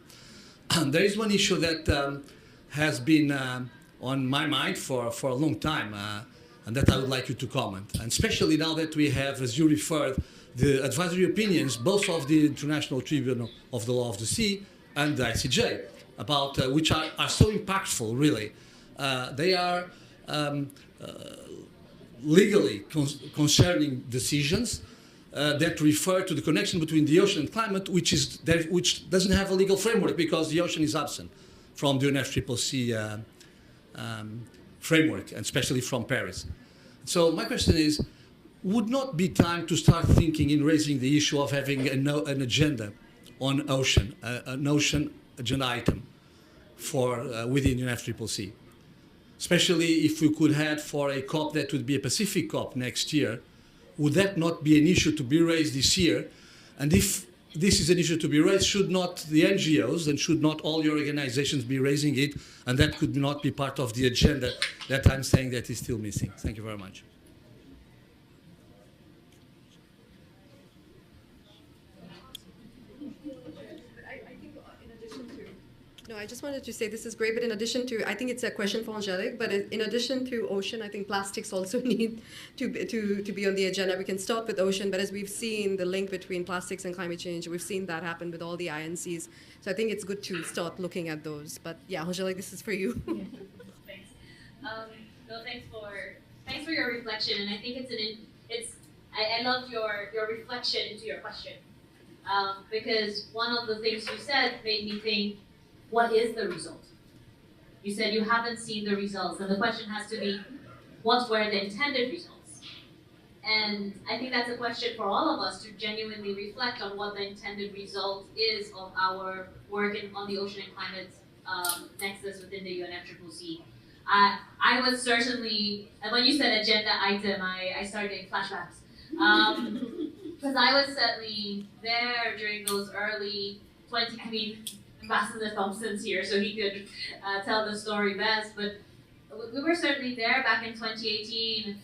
There is one issue that has been on my mind for a long time, and that I would like you to comment. And especially now that we have, as you referred, the advisory opinions, both of the International Tribunal of the Law of the Sea and the ICJ, about which are so impactful, really. They are legally concerning decisions that refer to the connection between the ocean and climate, which doesn't have a legal framework because the ocean is absent from the UNFCCC framework, and especially from Paris. So my question is, would not be time to start thinking in raising the issue of having an agenda on ocean, an ocean agenda item for within UNFCCC? Especially if we could have for a COP that would be a Pacific COP next year, would that not be an issue to be raised this year? And if this is an issue to be raised, should not the NGOs and should not all your organizations be raising it, and that could not be part of the agenda that I'm saying that is still missing? Thank you very much. No, I just wanted to say this is great, but in addition to, I think it's a question for Angelique, but in addition to ocean, I think plastics also need to be on the agenda. We can start with ocean, but as we've seen the link between plastics and climate change, we've seen that happen with all the INCs. So I think it's good to start looking at those. But yeah, Angelique, this is for you. Thanks. No, thanks for your reflection, and I think I love your reflection into your question, because one of the things you said made me think, what is the result? You said you haven't seen the results, and the question has to be, what were the intended results? And I think that's a question for all of us to genuinely reflect on what the intended result is of our work on the ocean and climate nexus within the UNFCCC. I was certainly, and when you said agenda item, I started getting flashbacks. Because I was certainly there during those early Ambassador Thompson's here, so he could tell the story best. But we were certainly there back in 2018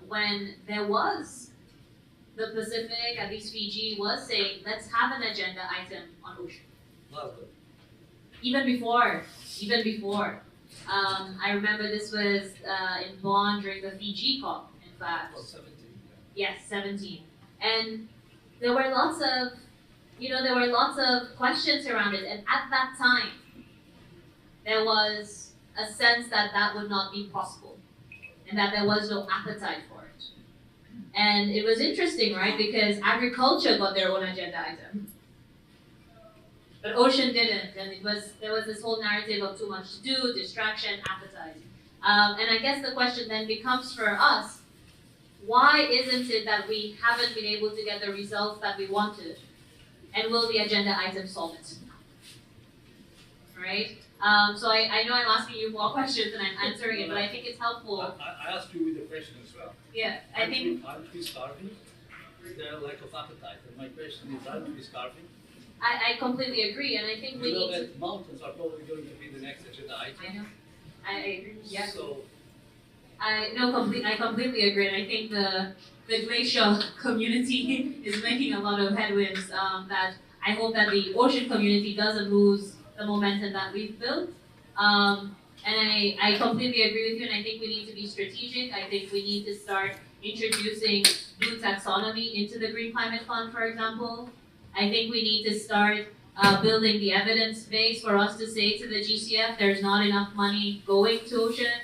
when there was the Pacific, at least Fiji, was saying, let's have an agenda item on ocean. Even before. I remember this was in Bonn during the Fiji COP, in fact. 17. Yes, 17. And there were lots of questions around it, and at that time, there was a sense that that would not be possible, and that there was no appetite for it. And it was interesting, right? Because agriculture got their own agenda item, but ocean didn't, and there was this whole narrative of too much to do, distraction, appetite. And I guess the question then becomes for us, why isn't it that we haven't been able to get the results that we wanted And will the agenda item solve it? Right? So I know I'm asking you more questions and I'm answering it, but I think it's helpful. I asked you with a question as well. Yeah, I think. Aren't we starving? Is there a lack of appetite? And my question is, aren't we starving? I completely agree, and I think we need that mountains are probably going to be the next agenda item. I know. I agree. Yeah. So I completely agree, and I think the glacial community is making a lot of headwinds. That I hope that the ocean community doesn't lose the momentum that we've built. And I completely agree with you, and I think we need to be strategic. I think we need to start introducing blue taxonomy into the Green Climate Fund, for example. I think we need to start building the evidence base for us to say to the GCF there's not enough money going to ocean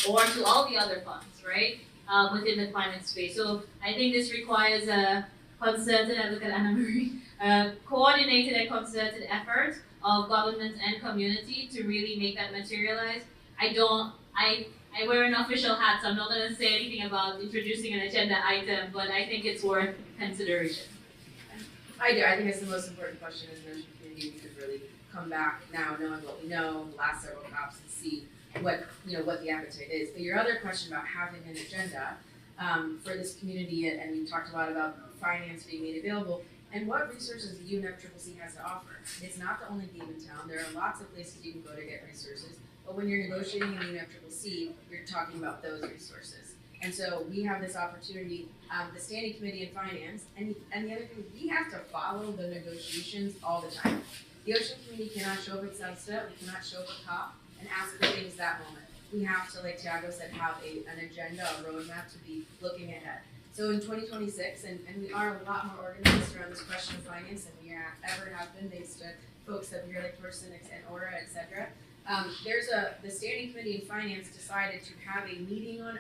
or to all the other funds, right, within the climate space. So I think this requires a concerted, I look at Anna Marie, coordinated and concerted effort of government and community to really make that materialize. I wear an official hat, so I'm not going to say anything about introducing an agenda item, but I think it's worth consideration. I do. I think it's the most important question as an ocean community. We could really come back now, knowing what we know, the last several COPs, and see what the appetite is. But your other question about having an agenda for this community, and we talked a lot about finance being made available, and what resources the UNFCCC has to offer. It's not the only game in town. There are lots of places you can go to get resources. But when you're negotiating in the UNFCCC, you're talking about those resources. And so we have this opportunity, the Standing Committee in Finance, and the other thing, we have to follow the negotiations all the time. The Ocean Committee cannot show up at Sunset, we cannot show up at COP and ask for things that moment. We have to, like Tiago said, have an agenda, a roadmap to be looking ahead. So in 2026, and we are a lot more organized around this question of finance than we ever have been, thanks to folks that we are like Person and Aura, et cetera. The Standing Committee in Finance decided to have a meeting on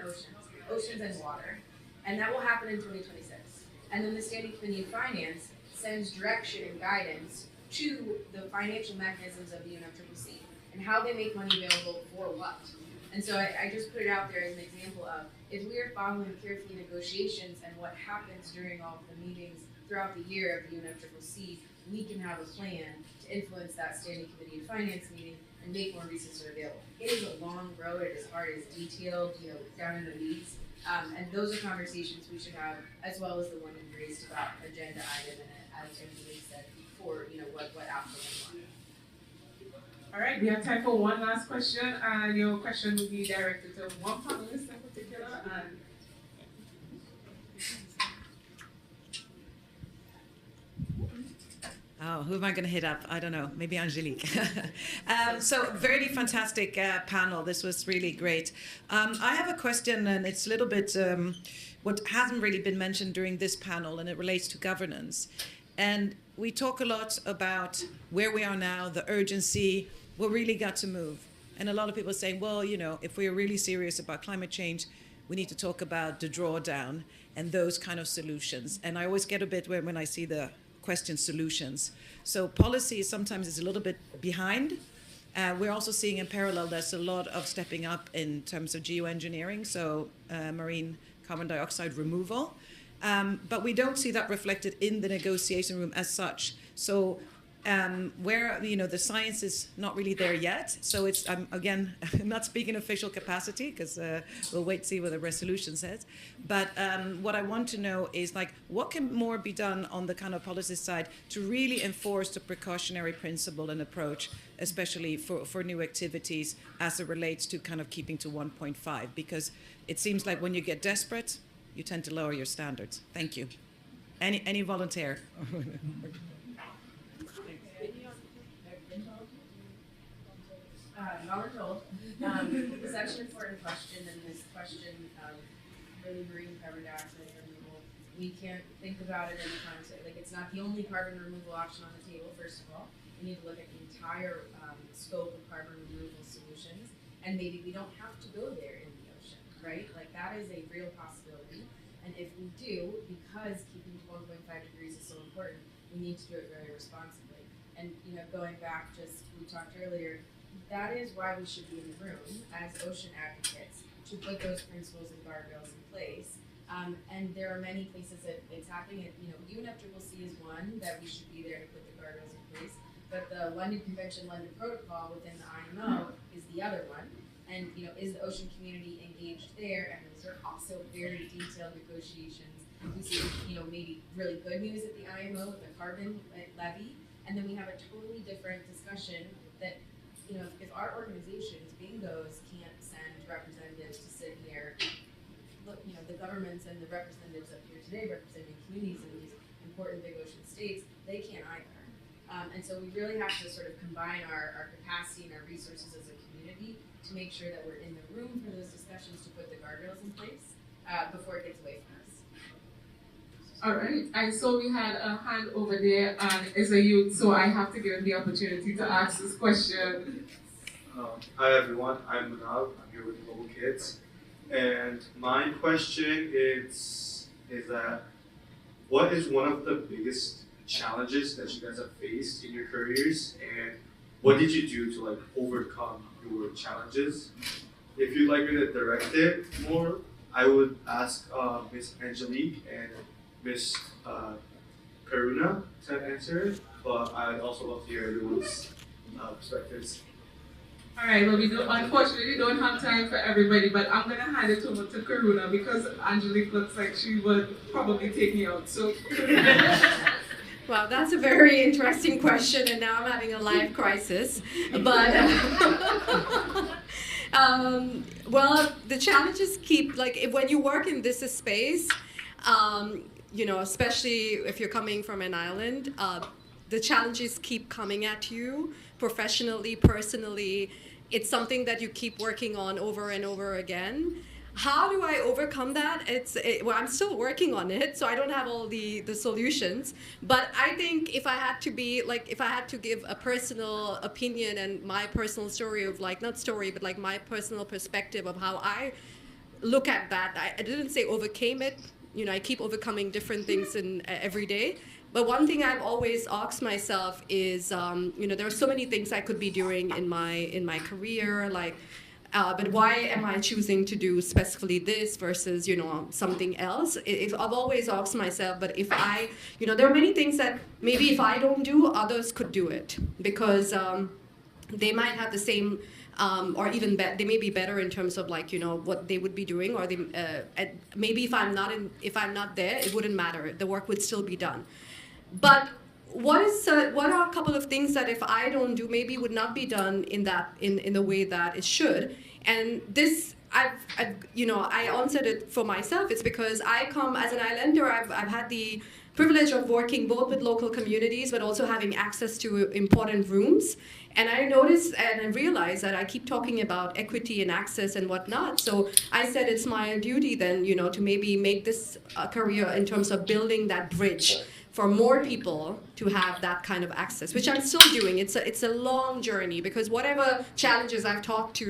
oceans and water, and that will happen in 2026. And then the Standing Committee in Finance sends direction and guidance to the financial mechanisms of the UNFCCC and how they make money available for what. And so I just put it out there as an example of, if we are following carefully negotiations and what happens during all of the meetings throughout the year of the UNFCCC, we can have a plan to influence that Standing Committee in Finance meeting and make more resources available. It is a long road, it is hard, it is detailed, down in the weeds. And those are conversations we should have, as well as the one you raised about agenda item and as Emily said, for what outcome we want. All right, we have time for one last question, and your question will be directed to one panelist in particular. Oh, who am I going to hit up? I don't know. Maybe Angelique. So very fantastic panel. This was really great. I have a question, and it's a little bit what hasn't really been mentioned during this panel, and it relates to governance. And we talk a lot about where we are now, the urgency. We really got to move. And a lot of people are saying, well, if we are really serious about climate change, we need to talk about the drawdown and those kind of solutions. And I always get a bit when I see the question solutions. So policy sometimes is a little bit behind. We're also seeing in parallel there's a lot of stepping up in terms of geoengineering, so marine carbon dioxide removal. But we don't see that reflected in the negotiation room as such. So where the science is not really there yet. So it's again, I'm not speaking official capacity because we'll wait to see what the resolution says. But what I want to know is what can more be done on the kind of policy side to really enforce the precautionary principle and approach, especially for new activities as it relates to kind of keeping to 1.5, because it seems like when you get desperate, you tend to lower your standards. Thank you. Any volunteer? Voluntold. It's such an important question, and this question of really marine carbon dioxide removal, we can't think about it in the context. It's not the only carbon removal option on the table, first of all. We need to look at the entire scope of carbon removal solutions, and maybe we don't have to go there in the ocean, right? That is a real possibility. And if we do, because keeping to 1.5 degrees is so important, we need to do it very responsibly. And going back, we talked earlier, that is why we should be in the room as ocean advocates, to put those principles and guardrails in place And there are many places that it's happening. UNFCCC is one that we should be there to put the guardrails in place. But the London Convention, London Protocol within the IMO is the other one. And is the ocean community engaged there? And those are also very detailed negotiations. We see, maybe really good news at the IMO with the carbon levy, and then we have a totally different discussion that, if our organizations, bingos, can't send representatives to sit here, look, the governments and the representatives up here today representing communities in these important big ocean states, they can't either. And so we really have to sort of combine our capacity and our resources as a community to make sure that we're in the room for those discussions to put the guardrails in place before it gets away from us. All right, and so we had a hand over there, and as a youth, so I have to give him the opportunity to ask this question. Hi everyone, I'm Manal. I'm here with Global Kids, and my question is that what is one of the biggest challenges that you guys have faced in your careers, and what did you do to overcome your challenges? If you'd like me to direct it more, I would ask Miss Angelique and Miss Karuna to answer it, but I'd also love to hear everyone's perspectives. All right, well, unfortunately, don't have time for everybody, but I'm going to hand it over to Karuna because Angelique looks like she would probably take me out. So. Wow, that's a very interesting question, and now I'm having a life crisis. But well, the challenges keep when you work in this space, especially if you're coming from an island, the challenges keep coming at you professionally, personally. It's something that you keep working on over and over again. How do I overcome that? Well, I'm still working on it, so I don't have all the solutions. But I think if I had to give a personal opinion and my personal story of not story, but my personal perspective of how I look at that, I didn't say overcame it. I keep overcoming different things every day. But one thing I've always asked myself is, there are so many things I could be doing in my career, but why am I choosing to do specifically this versus, something else? I've always asked myself, but if I, there are many things that maybe if I don't do, others could do it because they might have the same, or even they may be better in terms of what they would be doing, or they maybe if I'm not there, it wouldn't matter. The work would still be done. But what are a couple of things that if I don't do, maybe would not be done in the way that it should? And this, I answered it for myself. It's because I come as an islander. I've had the privilege of working both with local communities, but also having access to important rooms. And I noticed and I realized that I keep talking about equity and access and whatnot. So I said it's my duty then, to maybe make this a career in terms of building that bridge for more people to have that kind of access, which I'm still doing. It's a long journey because whatever challenges I've talked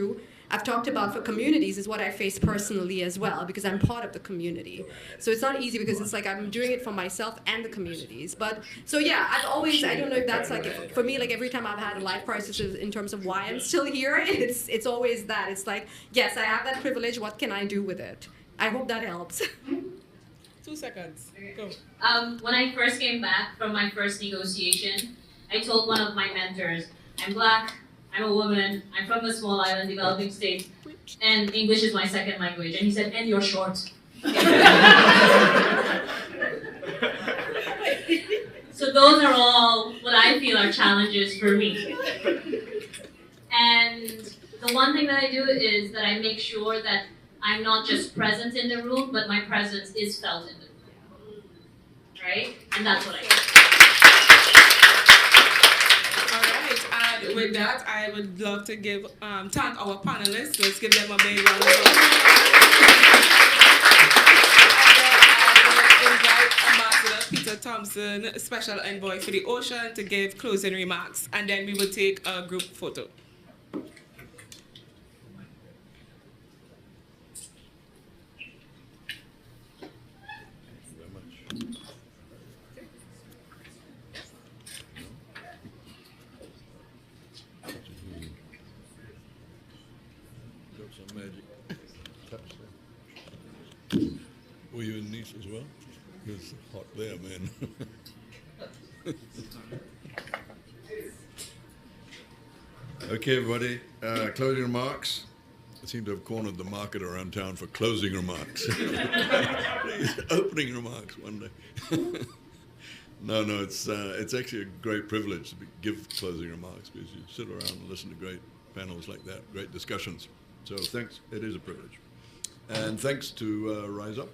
about for communities is what I face personally as well because I'm part of the community. So it's not easy because it's I'm doing it for myself and the communities. But so yeah, I don't know if that's for me, every time I've had a life crisis in terms of why I'm still here, it's always that. It's yes, I have that privilege. What can I do with it? I hope that helps. 2 seconds. Go. When I first came back from my first negotiation, I told one of my mentors, I'm Black, I'm a woman, I'm from a small island developing state, and English is my second language. And he said, and you're short. So those are all what I feel are challenges for me. And the one thing that I do is that I make sure that I'm not just present in the room, but my presence is felt in the room. Right? And that's what I do. All right, and with that, I would love to thank our panelists. Let's give them a big round of applause. And I will invite Ambassador Peter Thompson, Special Envoy for the Ocean, to give closing remarks, and then we will take a group photo. Will you nice as well. It's hot there, man. Okay, everybody. Closing remarks. I seem to have cornered the market around town for closing remarks. Opening remarks one day. No, it's actually a great privilege to give closing remarks because you sit around and listen to great panels like that, great discussions. So thanks. It is a privilege. And thanks to Rise Up.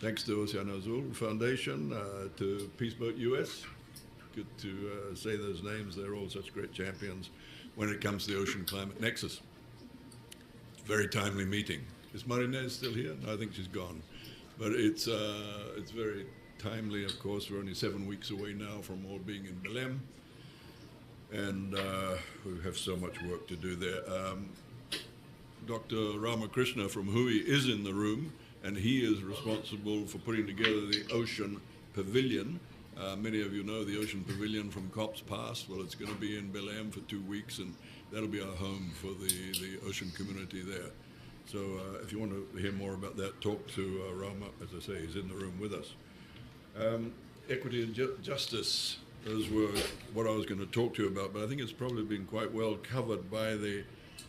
Thanks to Oceano Azul Foundation, to Peaceboat US. Good to say those names. They're all such great champions when it comes to the Ocean Climate Nexus. Very timely meeting. Is Marinez still here? No, I think she's gone. But it's very timely, of course. We're only 7 weeks away now from all being in Belém. And we have so much work to do there. Dr. Ramakrishna from Hui is in the room, and he is responsible for putting together the Ocean Pavilion. Many of you know the Ocean Pavilion from Cops Pass. Well, it's going to be in Belém for 2 weeks, and that'll be our home for the ocean community there. So if you want to hear more about that, talk to Rama. As I say, he's in the room with us. Equity and justice, those were what I was going to talk to you about, but I think it's probably been quite well covered by the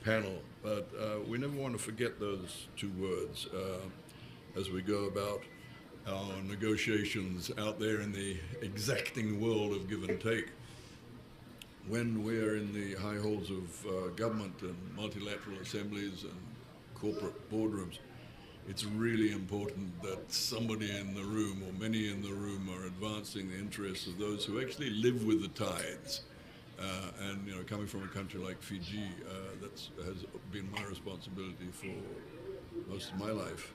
panel. But we never want to forget those two words as we go about our negotiations out there in the exacting world of give and take. When we're in the high halls of government and multilateral assemblies and corporate boardrooms, it's really important that somebody in the room or many in the room are advancing the interests of those who actually live with the tides. And you know, coming from a country like Fiji, that has been my responsibility for most of my life.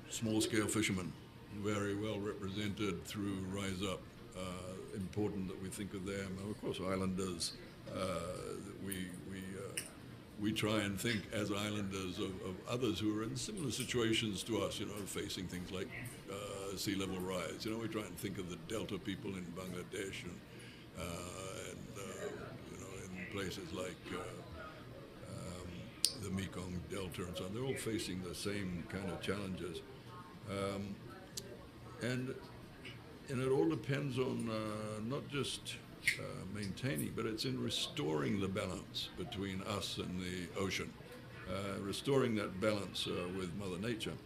Small-scale fishermen, very well represented through Rise Up. Important that we think of them. And of course, islanders. We try and think as islanders of others who are in similar situations to us. You know, facing things like sea level rise. You know, we try and think of the Delta people in Bangladesh and you know, in places like the Mekong Delta and so on. They're all facing the same kind of challenges. And it all depends on not just maintaining, but it's in restoring the balance between us and the ocean, restoring that balance with Mother Nature.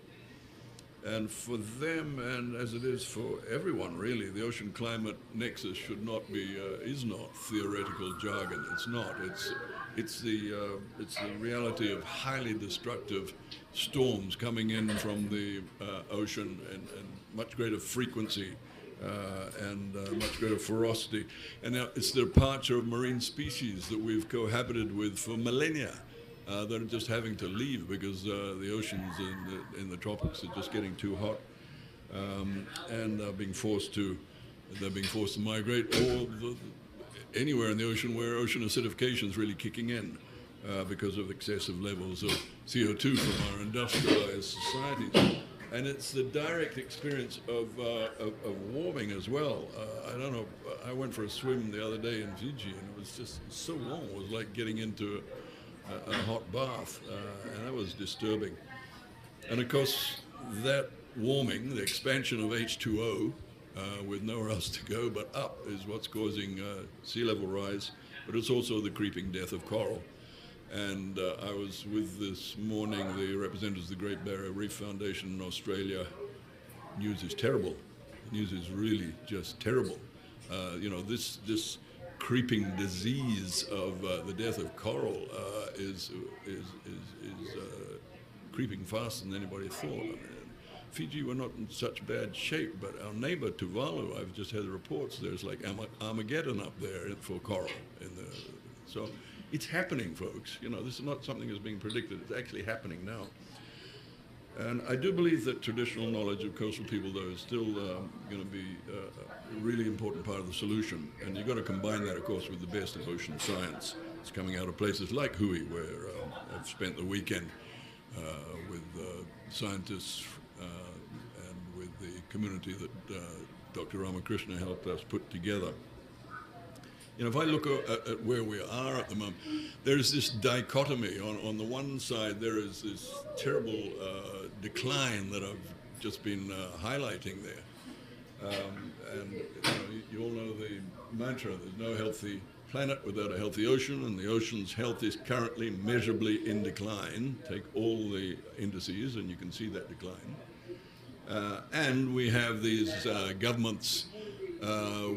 And for them, and as it is for everyone really, the ocean climate nexus should not be, is not theoretical jargon. It's not. It's the reality of highly destructive storms coming in from the ocean and much greater frequency and much greater ferocity. And now it's the departure of marine species that we've cohabited with for millennia. That are just having to leave because the oceans in the tropics are just getting too hot, and they're being forced to migrate, or anywhere in the ocean where ocean acidification is really kicking in because of excessive levels of CO2 from our industrialized societies. And it's the direct experience of warming as well. I don't know. I went for a swim the other day in Fiji, and it was just so warm. It was like getting into a hot bath, and that was disturbing. And of course, that warming, the expansion of H2O, with nowhere else to go but up, is what's causing sea level rise, but it's also the creeping death of coral. And I was with this morning the representatives of the Great Barrier Reef Foundation in Australia. News is terrible. The news is really just terrible. You know, this creeping disease of the death of coral is creeping faster than anybody thought. I mean, Fiji were not in such bad shape, but our neighbor Tuvalu, I've just had reports, there's like Armageddon up there for coral. So it's happening, folks. You know, this is not something that's being predicted. It's actually happening now. And I do believe that traditional knowledge of coastal people, though, is still going to be a really important part of the solution. And you've got to combine that, of course, with the best of ocean science. It's coming out of places like Hui, where I've spent the weekend with scientists and with the community that Dr. Ramakrishna helped us put together. You know, if I look at where we are at the moment, there is this dichotomy. On the one side, there is this terrible decline that I've just been highlighting there. And you all know the mantra, there's no healthy planet without a healthy ocean, and the ocean's health is currently measurably in decline. Take all the indices and you can see that decline. And we have these governments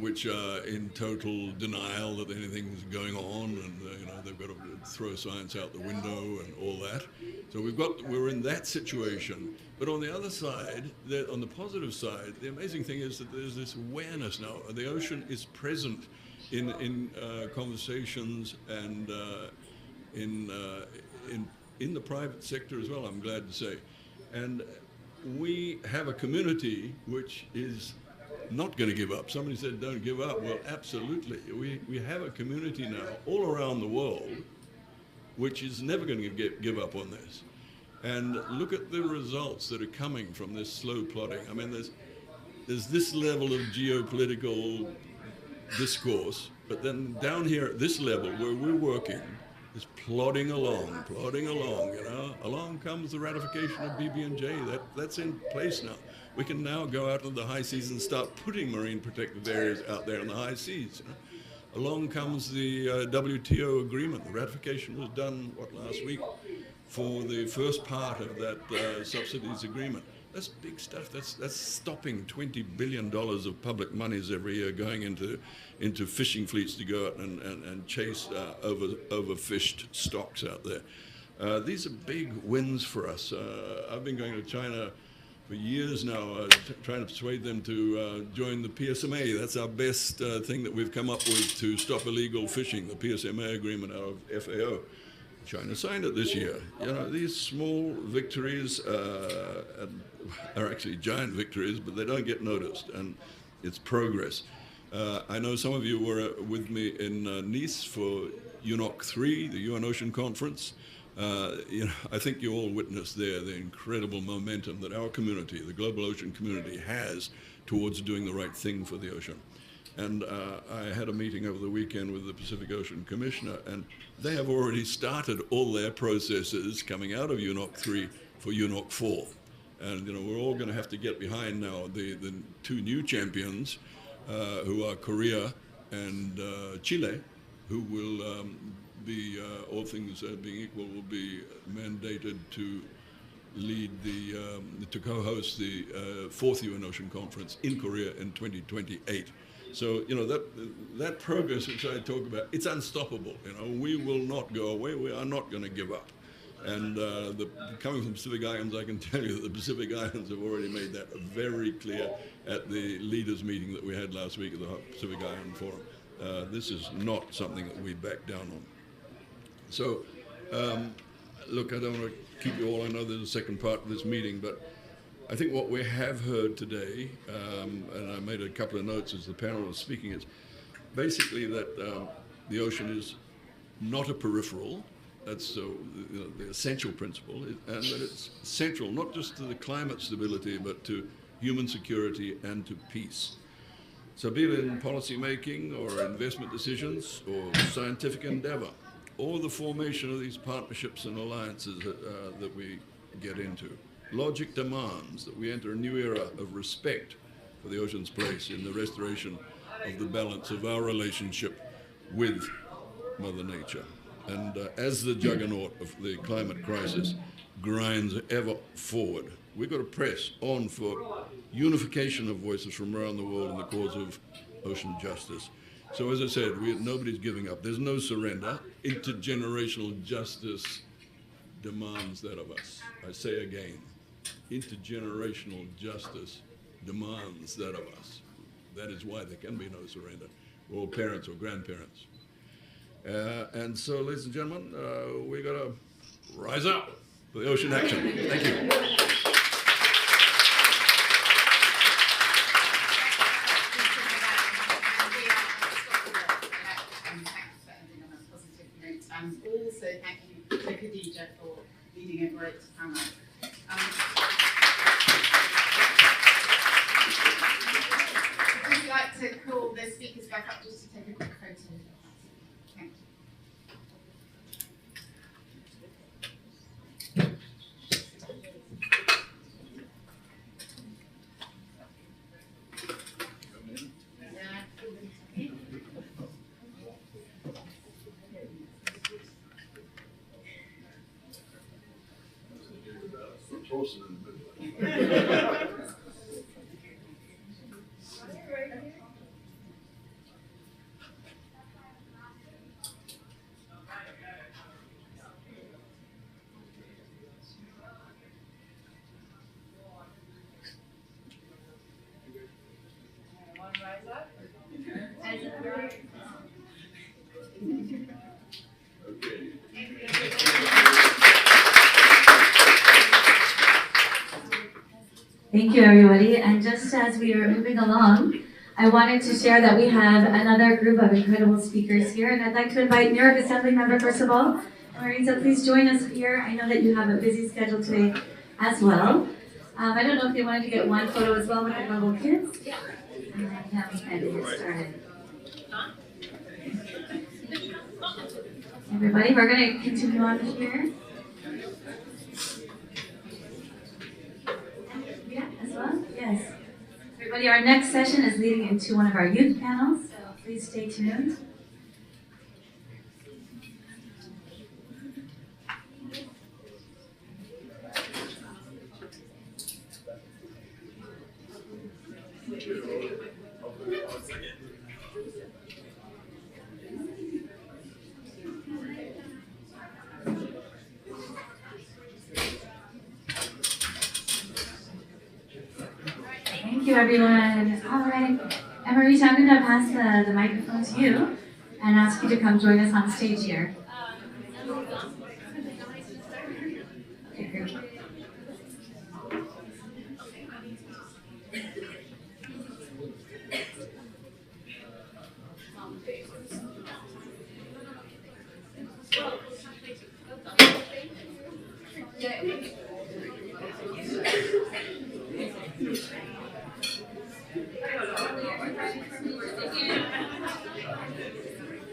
which are in total denial that anything's going on, and they've got to throw science out the window and all that. So we're in that situation. But on the other side, on the positive side, the amazing thing is that there's this awareness now. The ocean is present in conversations and in the private sector as well, I'm glad to say. And we have a community which is not going to give up. Somebody said don't give up. Well, absolutely. We have a community now all around the world which is never going to give up on this. And look at the results that are coming from this slow plodding. I mean, there's this level of geopolitical discourse, but then down here at this level where we're working is plodding along, Along comes the ratification of BB&J. That's in place now. We can now go out into the high seas and start putting marine protected areas out there in the high seas. Along comes the WTO agreement. The ratification was done, last week, for the first part of that subsidies agreement. That's big stuff. That's stopping $20 billion of public monies every year going into fishing fleets to go out and chase overfished stocks out there. These are big wins for us. I've been going to China for years now, trying to persuade them to join the PSMA. That's our best thing that we've come up with to stop illegal fishing, the PSMA agreement out of FAO. China signed it this year. These small victories are actually giant victories, but they don't get noticed, and it's progress. I know some of you were with me in Nice for UNOC 3, the UN Ocean Conference. I think you all witnessed there the incredible momentum that our community, the global ocean community, has towards doing the right thing for the ocean. And I had a meeting over the weekend with the Pacific Ocean Commissioner, and they have already started all their processes coming out of UNOC 3 for UNOC 4. And we're all going to have to get behind now the two new champions, who are Korea and Chile, who will be, all things being equal, will be mandated to lead to co-host the fourth UN Ocean Conference in Korea in 2028. So, that progress which I talk about, it's unstoppable. We will not go away. We are not going to give up. And coming from Pacific Islands, I can tell you that the Pacific Islands have already made that very clear at the leaders' meeting that we had last week at the Pacific Island Forum. This is not something that we back down on. So, look, I don't want to keep you all. I know there's a second part of this meeting, but I think what we have heard today, and I made a couple of notes as the panel was speaking, is basically that the ocean is not a peripheral. That's the essential principle, and that it's central not just to the climate stability, but to human security and to peace. So be it in policy making or investment decisions or scientific endeavor, or the formation of these partnerships and alliances that we get into. Logic demands that we enter a new era of respect for the ocean's place in the restoration of the balance of our relationship with Mother Nature. And as the juggernaut of the climate crisis grinds ever forward, we've got to press on for unification of voices from around the world in the cause of ocean justice. So as I said, nobody's giving up. There's no surrender. Intergenerational justice demands that of us. I say again, intergenerational justice demands that of us. That is why there can be no surrender. We're all parents or grandparents. And so, ladies and gentlemen, we got to rise up for the ocean action. Thank you. And also thank you to Khadija for leading a great panel. I'd just like to call the speakers back up just to take a quick photo. Thank you. Thank you, everybody. And just as we are moving along, I wanted to share that we have another group of incredible speakers here, and I'd like to invite New York Assembly Member, first of all. Marisa, please join us here. I know that you have a busy schedule today as well. I don't know if they wanted to get one photo as well with the global kids. Yeah. And then we can get started. Everybody, we're going to continue on here. Yeah, as well? Yes. Everybody, our next session is leading into one of our youth panels, so please stay tuned. Thank you, everyone. All right. And Marisa, I'm going to pass the microphone to you and ask you to come join us on stage here. Okay, great.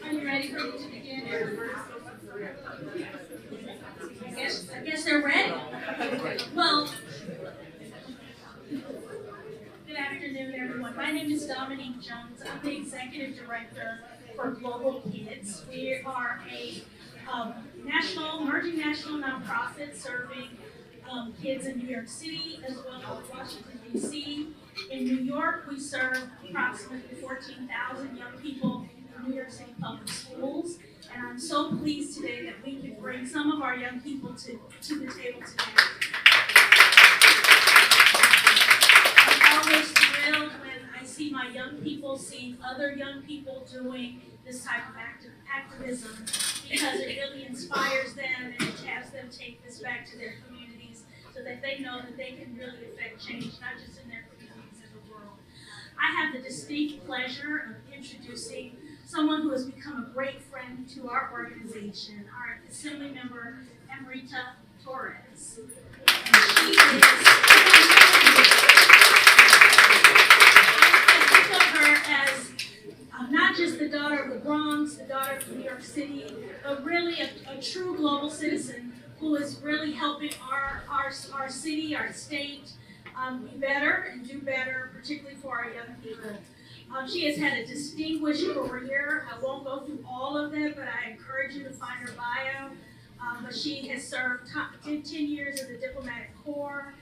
Are you ready for me to begin? I guess they're ready. Well, good afternoon, everyone. My name is Dominique Jones. I'm the Executive Director for Global Kids. We are a emerging national nonprofit serving kids in New York City as well as Washington, D.C. In New York, we serve approximately 14,000 young people in New York City public schools. And I'm so pleased today that we can bring some of our young people to the table today. I'm always thrilled when I see my young people seeing other young people doing this type of activism, because it really inspires them and it has them take this back to their communities so that they know that they can really affect change, not just in their communities, in the world. I have the distinct pleasure of introducing someone who has become a great friend to our organization, our Assembly Member, Emerita Torres. And she is, I think of her as not just the daughter of the Bronx, the daughter of New York City, but really a true global citizen who is really helping our city, our state, be better and do better, particularly for our young people. She has had a distinguished career. I won't go through all of them, but I encourage you to find her bio. But she has served 10 years in the diplomatic corps.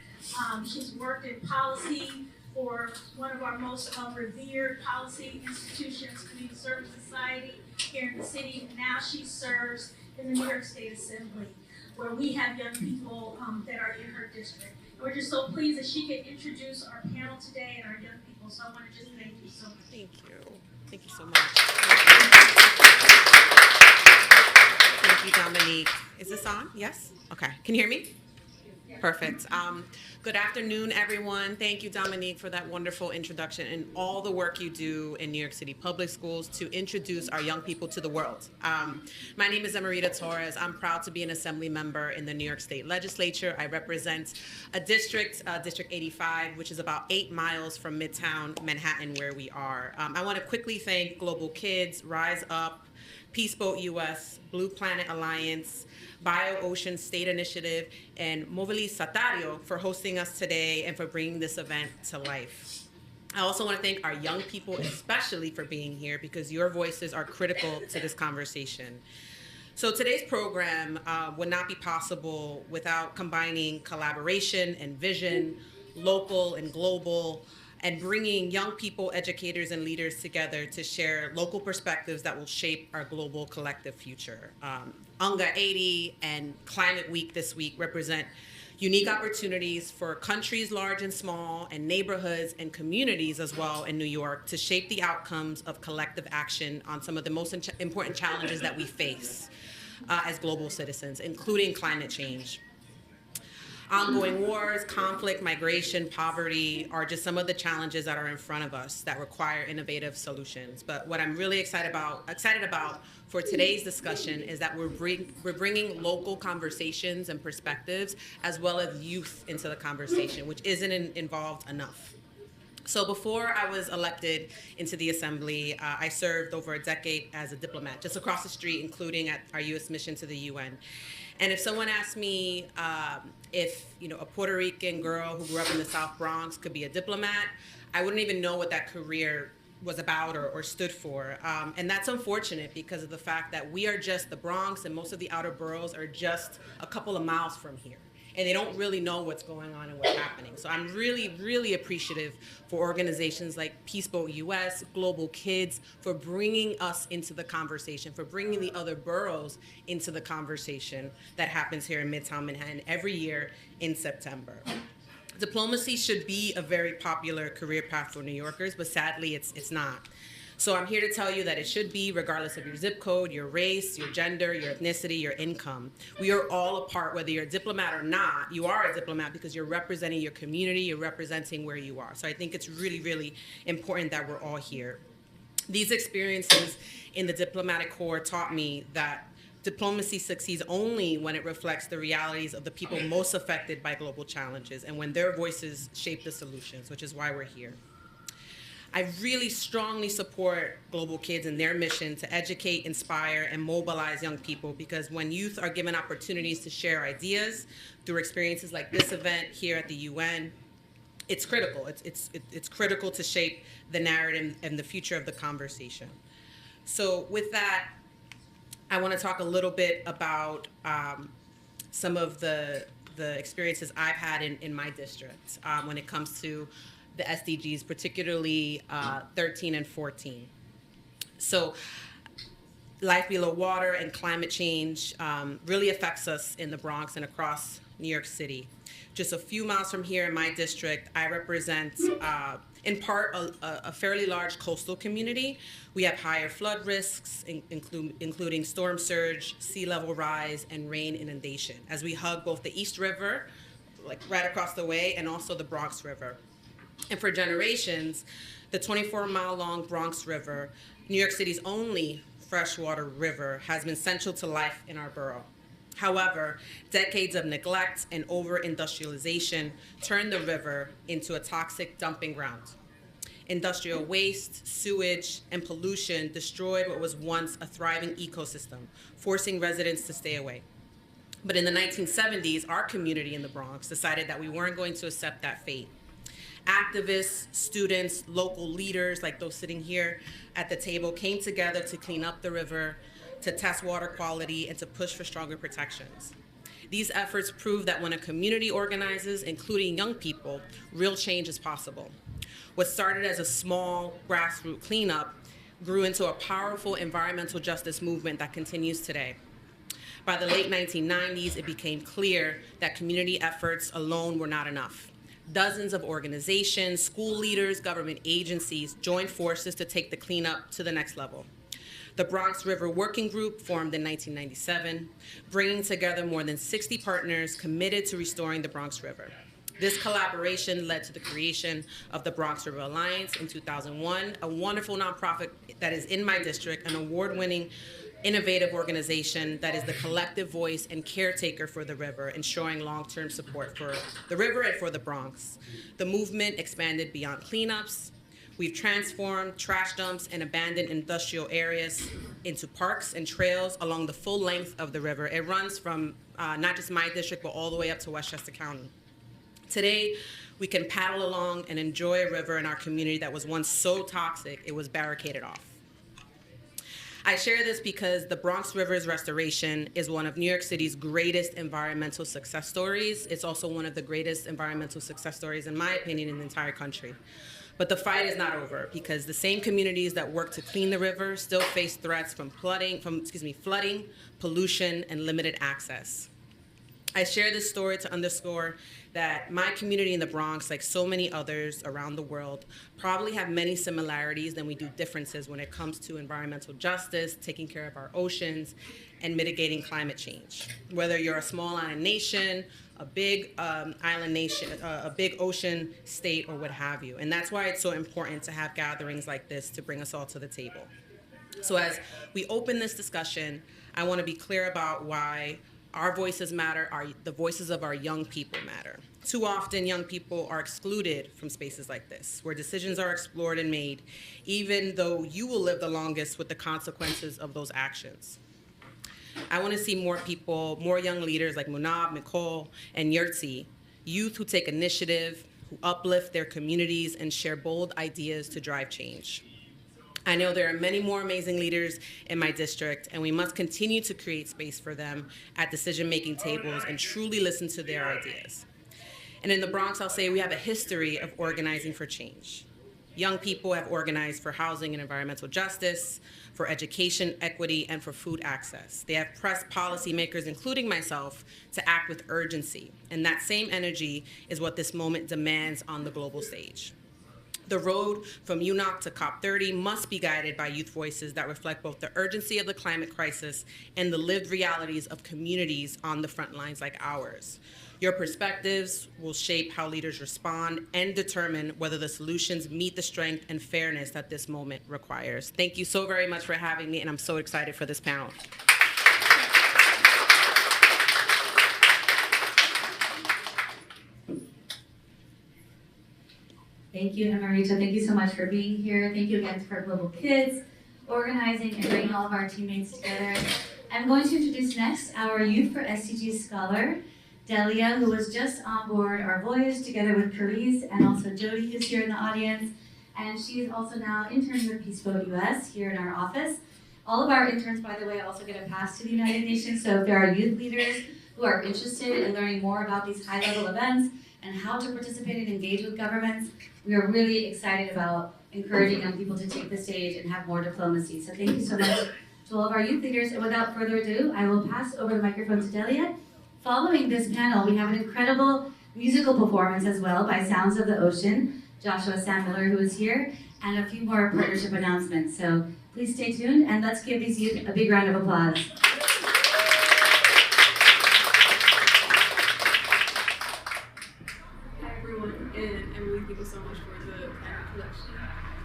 She's worked in policy for one of our most revered policy institutions, Community Service Society, here in the city. And now she serves in the New York State Assembly, where we have young people that are in her district. We're just so pleased that she can introduce our panel today and our young people. So I want to just thank you so much. Thank you. Thank you so much. Thank you, Dominique. Is this on? Yes? Okay. Can you hear me? Perfect. Good afternoon, everyone. Thank you, Dominique, for that wonderful introduction and all the work you do in New York City public schools to introduce our young people to the world. My name is Emerita Torres. I'm proud to be an Assembly Member in the New York State Legislature. I represent a district, District 85, which is about 8 miles from Midtown Manhattan, where we are. I want to quickly thank Global Kids, Rise Up, Peace Boat US, Blue Planet Alliance, BioOcean State Initiative, and Movilizatorio for hosting us today and for bringing this event to life. I also want to thank our young people, especially for being here, because your voices are critical to this conversation. So today's program would not be possible without combining collaboration and vision, local and global, and bringing young people, educators, and leaders together to share local perspectives that will shape our global collective future. UNGA 80 and Climate Week this week represent unique opportunities for countries large and small, and neighborhoods and communities as well in New York to shape the outcomes of collective action on some of the most important challenges that we face as global citizens, including climate change. Ongoing wars, conflict, migration, poverty are just some of the challenges that are in front of us that require innovative solutions. But what I'm really excited about for today's discussion is that we're bringing local conversations and perspectives as well as youth into the conversation, which isn't involved enough. So before I was elected into the Assembly, I served over a decade as a diplomat, just across the street, including at our U.S. mission to the UN. And if someone asked me if a Puerto Rican girl who grew up in the South Bronx could be a diplomat, I wouldn't even know what that career was about or stood for. And that's unfortunate because of the fact that we are just the Bronx and most of the outer boroughs are just a couple of miles from here. And they don't really know what's going on and what's happening. So I'm really, really appreciative for organizations like Peace Boat US, Global Kids, for bringing us into the conversation, for bringing the other boroughs into the conversation that happens here in Midtown Manhattan every year in September. Diplomacy should be a very popular career path for New Yorkers, but sadly it's not. So I'm here to tell you that it should be, regardless of your zip code, your race, your gender, your ethnicity, your income. We are all a part, whether you're a diplomat or not. You are a diplomat because you're representing your community, you're representing where you are. So I think it's really, really important that we're all here. These experiences in the diplomatic corps taught me that diplomacy succeeds only when it reflects the realities of the people most affected by global challenges and when their voices shape the solutions, which is why we're here. I really strongly support Global Kids and their mission to educate, inspire, and mobilize young people, because when youth are given opportunities to share ideas through experiences like this event here at the UN, it's critical. It's critical to shape the narrative and the future of the conversation. So with that, I want to talk a little bit about some of the experiences I've had in my district when it comes to the SDGs, particularly 13 and 14. So life below water and climate change really affects us in the Bronx and across New York City. Just a few miles from here in my district, I represent, in part, a fairly large coastal community. We have higher flood risks, including storm surge, sea level rise, and rain inundation, as we hug both the East River, like right across the way, and also the Bronx River. And for generations, the 24-mile-long Bronx River, New York City's only freshwater river, has been central to life in our borough. However, decades of neglect and over-industrialization turned the river into a toxic dumping ground. Industrial waste, sewage, and pollution destroyed what was once a thriving ecosystem, forcing residents to stay away. But in the 1970s, our community in the Bronx decided that we weren't going to accept that fate. Activists, students, local leaders, like those sitting here at the table, came together to clean up the river, to test water quality, and to push for stronger protections. These efforts prove that when a community organizes, including young people, real change is possible. What started as a small grassroots cleanup grew into a powerful environmental justice movement that continues today. By the late 1990s, it became clear that community efforts alone were not enough. Dozens of organizations, school leaders, government agencies joined forces to take the cleanup to the next level. The Bronx River Working Group formed in 1997, bringing together more than 60 partners committed to restoring the Bronx River. This collaboration led to the creation of the Bronx River Alliance in 2001, a wonderful nonprofit that is in my district, an award-winning innovative organization that is the collective voice and caretaker for the river, ensuring long-term support for the river and for the Bronx. The movement expanded beyond cleanups. We've transformed trash dumps and abandoned industrial areas into parks and trails along the full length of the river. It runs from not just my district, but all the way up to Westchester County. Today, we can paddle along and enjoy a river in our community that was once so toxic it was barricaded off. I share this because the Bronx River's restoration is one of New York City's greatest environmental success stories. It's also one of the greatest environmental success stories, in my opinion, in the entire country. But the fight is not over, because the same communities that work to clean the river still face threats from flooding, pollution, and limited access. I share this story to underscore that my community in the Bronx, like so many others around the world, probably have many similarities than we do differences when it comes to environmental justice, taking care of our oceans, and mitigating climate change. Whether you're a small island nation, a big island nation, a big ocean state, or what have you. And that's why it's so important to have gatherings like this to bring us all to the table. So as we open this discussion, I want to be clear about why our voices matter, the voices of our young people matter. Too often, young people are excluded from spaces like this, where decisions are explored and made, even though you will live the longest with the consequences of those actions. I want to see more people, more young leaders like Munab, Nicole, and Yurtzi, youth who take initiative, who uplift their communities and share bold ideas to drive change. I know there are many more amazing leaders in my district, and we must continue to create space for them at decision-making tables and truly listen to their ideas. And in the Bronx, I'll say we have a history of organizing for change. Young people have organized for housing and environmental justice, for education, equity, and for food access. They have pressed policymakers, including myself, to act with urgency. And that same energy is what this moment demands on the global stage. The road from UNOC to COP30 must be guided by youth voices that reflect both the urgency of the climate crisis and the lived realities of communities on the front lines like ours. Your perspectives will shape how leaders respond and determine whether the solutions meet the strength and fairness that this moment requires. Thank you so very much for having me, and I'm so excited for this panel. Thank you, Amarita. Thank you so much for being here. Thank you again for Global Kids, organizing and bringing all of our teammates together. I'm going to introduce next our Youth for SDGs scholar, Delia, who was just on board our voyage together with Carice and also Jody, who's here in the audience. And she is also now interning with Peace Boat US here in our office. All of our interns, by the way, also get a pass to the United Nations. So if there are youth leaders who are interested in learning more about these high-level events and how to participate and engage with governments, we are really excited about encouraging young people to take the stage and have more diplomacy. So thank you so much to all of our youth leaders. And without further ado, I will pass over the microphone to Delia. Following this panel, we have an incredible musical performance as well by Sounds of the Ocean, Joshua Sandler, who is here, and a few more partnership announcements. So please stay tuned, and let's give these youth a big round of applause. Hi everyone, and Emily, thank you so much for the kind introduction.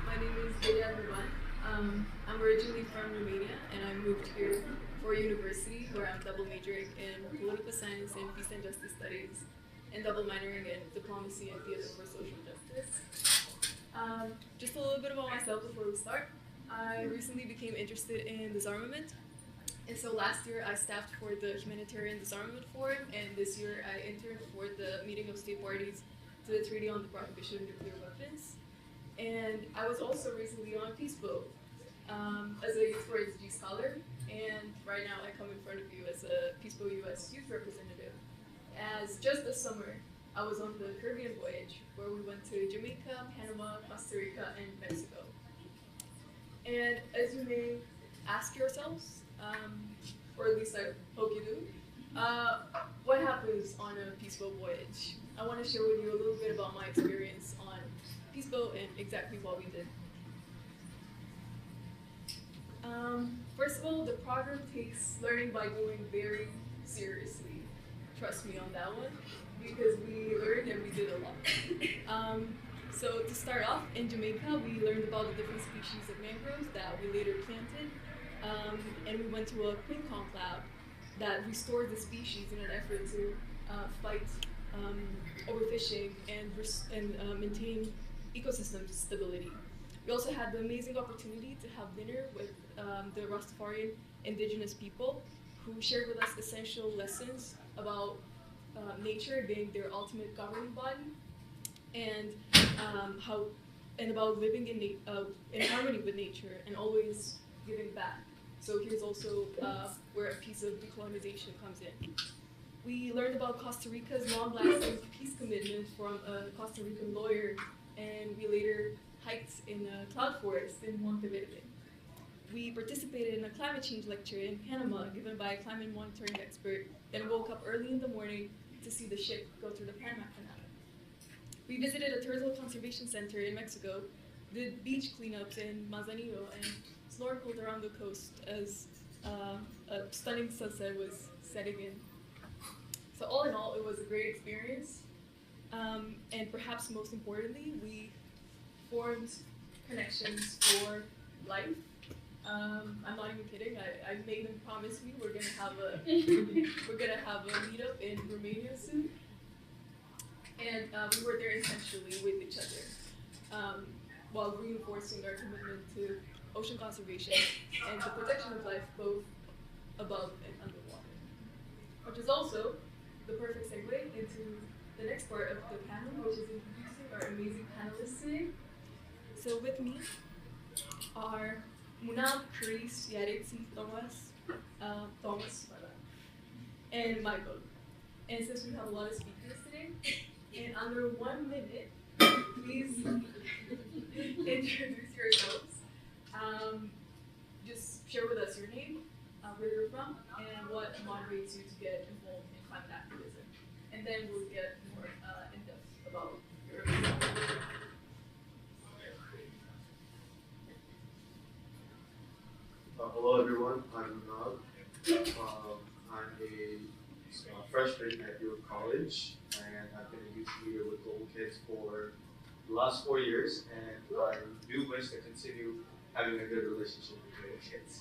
My name is Delia Ruban. I'm originally from Romania, and I moved here for university, where I'm double majoring in political science and peace and justice studies, and double minoring in diplomacy and theater for social justice. Just a little bit about myself before we start. I recently became interested in disarmament, and so last year I staffed for the Humanitarian Disarmament Forum, and this year I interned for the meeting of state parties to the Treaty on the Prohibition of Nuclear Weapons. And I was also recently on Peace Boat as a Youth for SDG scholar, and right now I come in front of you as a Peace Boat US youth representative. As just this summer, I was on the Caribbean voyage, where we went to Jamaica, Panama, Costa Rica, and Mexico. And as you may ask yourselves, or at least I hope you do, what happens on a Peace Boat voyage? I want to share with you a little bit about my experience on Peace Boat and exactly what we did. First of all, the program takes learning by doing very seriously. Trust me on that one, because we learned and we did a lot. So to start off, in Jamaica, we learned about the different species of mangroves that we later planted, and we went to a Queen conclave that restored the species in an effort to fight overfishing and maintain ecosystem stability. We also had the amazing opportunity to have dinner with the Rastafarian indigenous people, who shared with us essential lessons about nature being their ultimate governing body, and about living in harmony with nature and always giving back. So here's also where a piece of decolonization comes in. We learned about Costa Rica's long-lasting peace commitment from a Costa Rican lawyer, and we later hiked in a cloud forest in Monteverde. we participated in a climate change lecture in Panama given by a climate monitoring expert, then woke up early in the morning to see the ship go through the Panama Canal. We visited a turtle conservation center in Mexico, did beach cleanups in Manzanillo, and snorkeled around the coast as a stunning sunset was setting in. So all in all, it was a great experience. And perhaps most importantly, we formed connections for life. I'm not even kidding. I made them promise me we're gonna have a meetup in Romania soon. And we were there essentially with each other, while reinforcing our commitment to ocean conservation and the protection of life both above and underwater. Which is also the perfect segue into the next part of the panel, which is introducing our amazing panelists today. So with me are Munab, Chris, Yaretsi, Thomas, and Michael. And since we have a lot of speakers today, in under 1 minute, please introduce yourselves. Just share with us your name, where you're from, and what motivates you to get involved in climate activism. And then we'll get more in depth about your Hello everyone, I'm Munab. I'm a freshman at York College, and I've been a youth leader with Global Kids for the last 4 years, and I do wish to continue having a good relationship with Global Kids.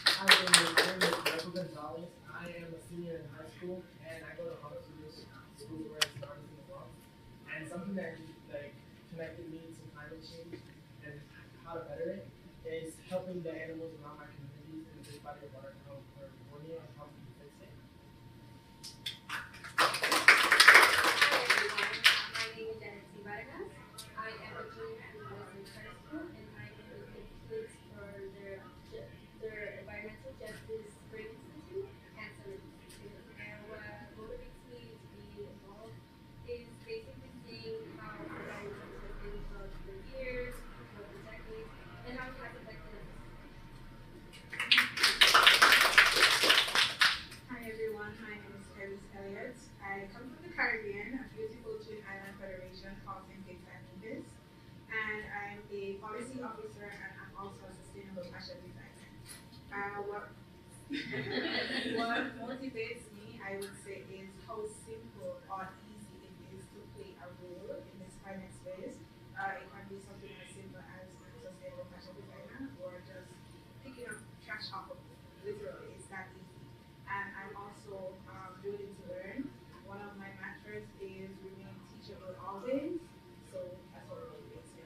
Hi, my name is Michael Gonzalez. I am a senior in high school, and I go to Bronx school where it's not in the Bronx. And something that connected me to climate change and how to better it is helping the animals around my communities in the big body of water from California and helping to fix it. Hi everyone, my name is Yaretsi Vargas. I am a junior at Luncheon High School, and I am with the kids for their Environmental Justice Spring Institute and Summer Institute. And what motivates me to be involved is basically seeing how society has been throughout the years, throughout the decades, and how it has affected us. Hi everyone, my name is Elise Elliott. I come from the Caribbean, a beautiful twin island federation called St. Kitts and Nevis, and I'm a policy officer and I'm also a sustainable fashion designer. What motivates me, I would say, is how simple or easy it is to play a role in this climate space. It can be something as simple as being a sustainable fashion designer or just picking up trash off of literally. It's that easy. And I'm also willing to learn. One of my mantras is remain teachable always. So that's what motivates me.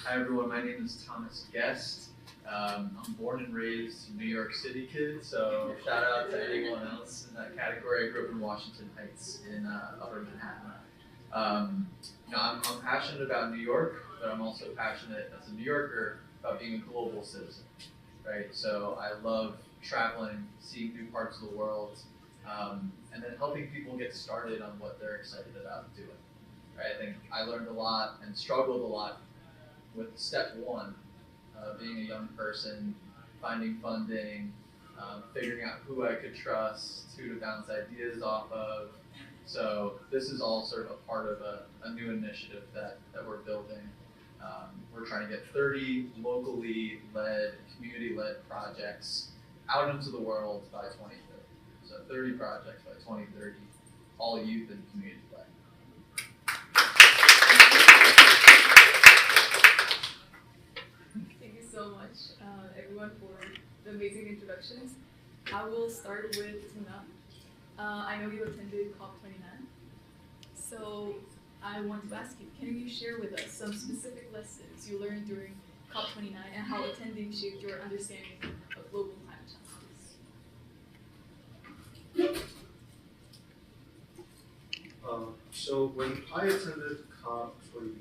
Hi everyone, my name is Thomas Guest. I'm born and raised New York City kid, so shout out to anyone else in that category. I grew up in Washington Heights in Upper Manhattan. I'm passionate about New York, but I'm also passionate as a New Yorker about being a global citizen, right? So I love traveling, seeing new parts of the world, and then helping people get started on what they're excited about doing. Right? I think I learned a lot and struggled a lot with step one, being a young person, finding funding, figuring out who I could trust, who to bounce ideas off of. So this is all sort of a part of a new initiative that we're building. We're trying to get 30 locally led, community-led projects out into the world by 2030. So 30 projects by 2030, all youth and community-led. Thank you so much, everyone, for the amazing introductions. I will start with Tuna. I know you attended COP29, so I want to ask you, can you share with us some specific lessons you learned during COP29 and how attending shaped your understanding of global climate challenges? So when I attended COP29,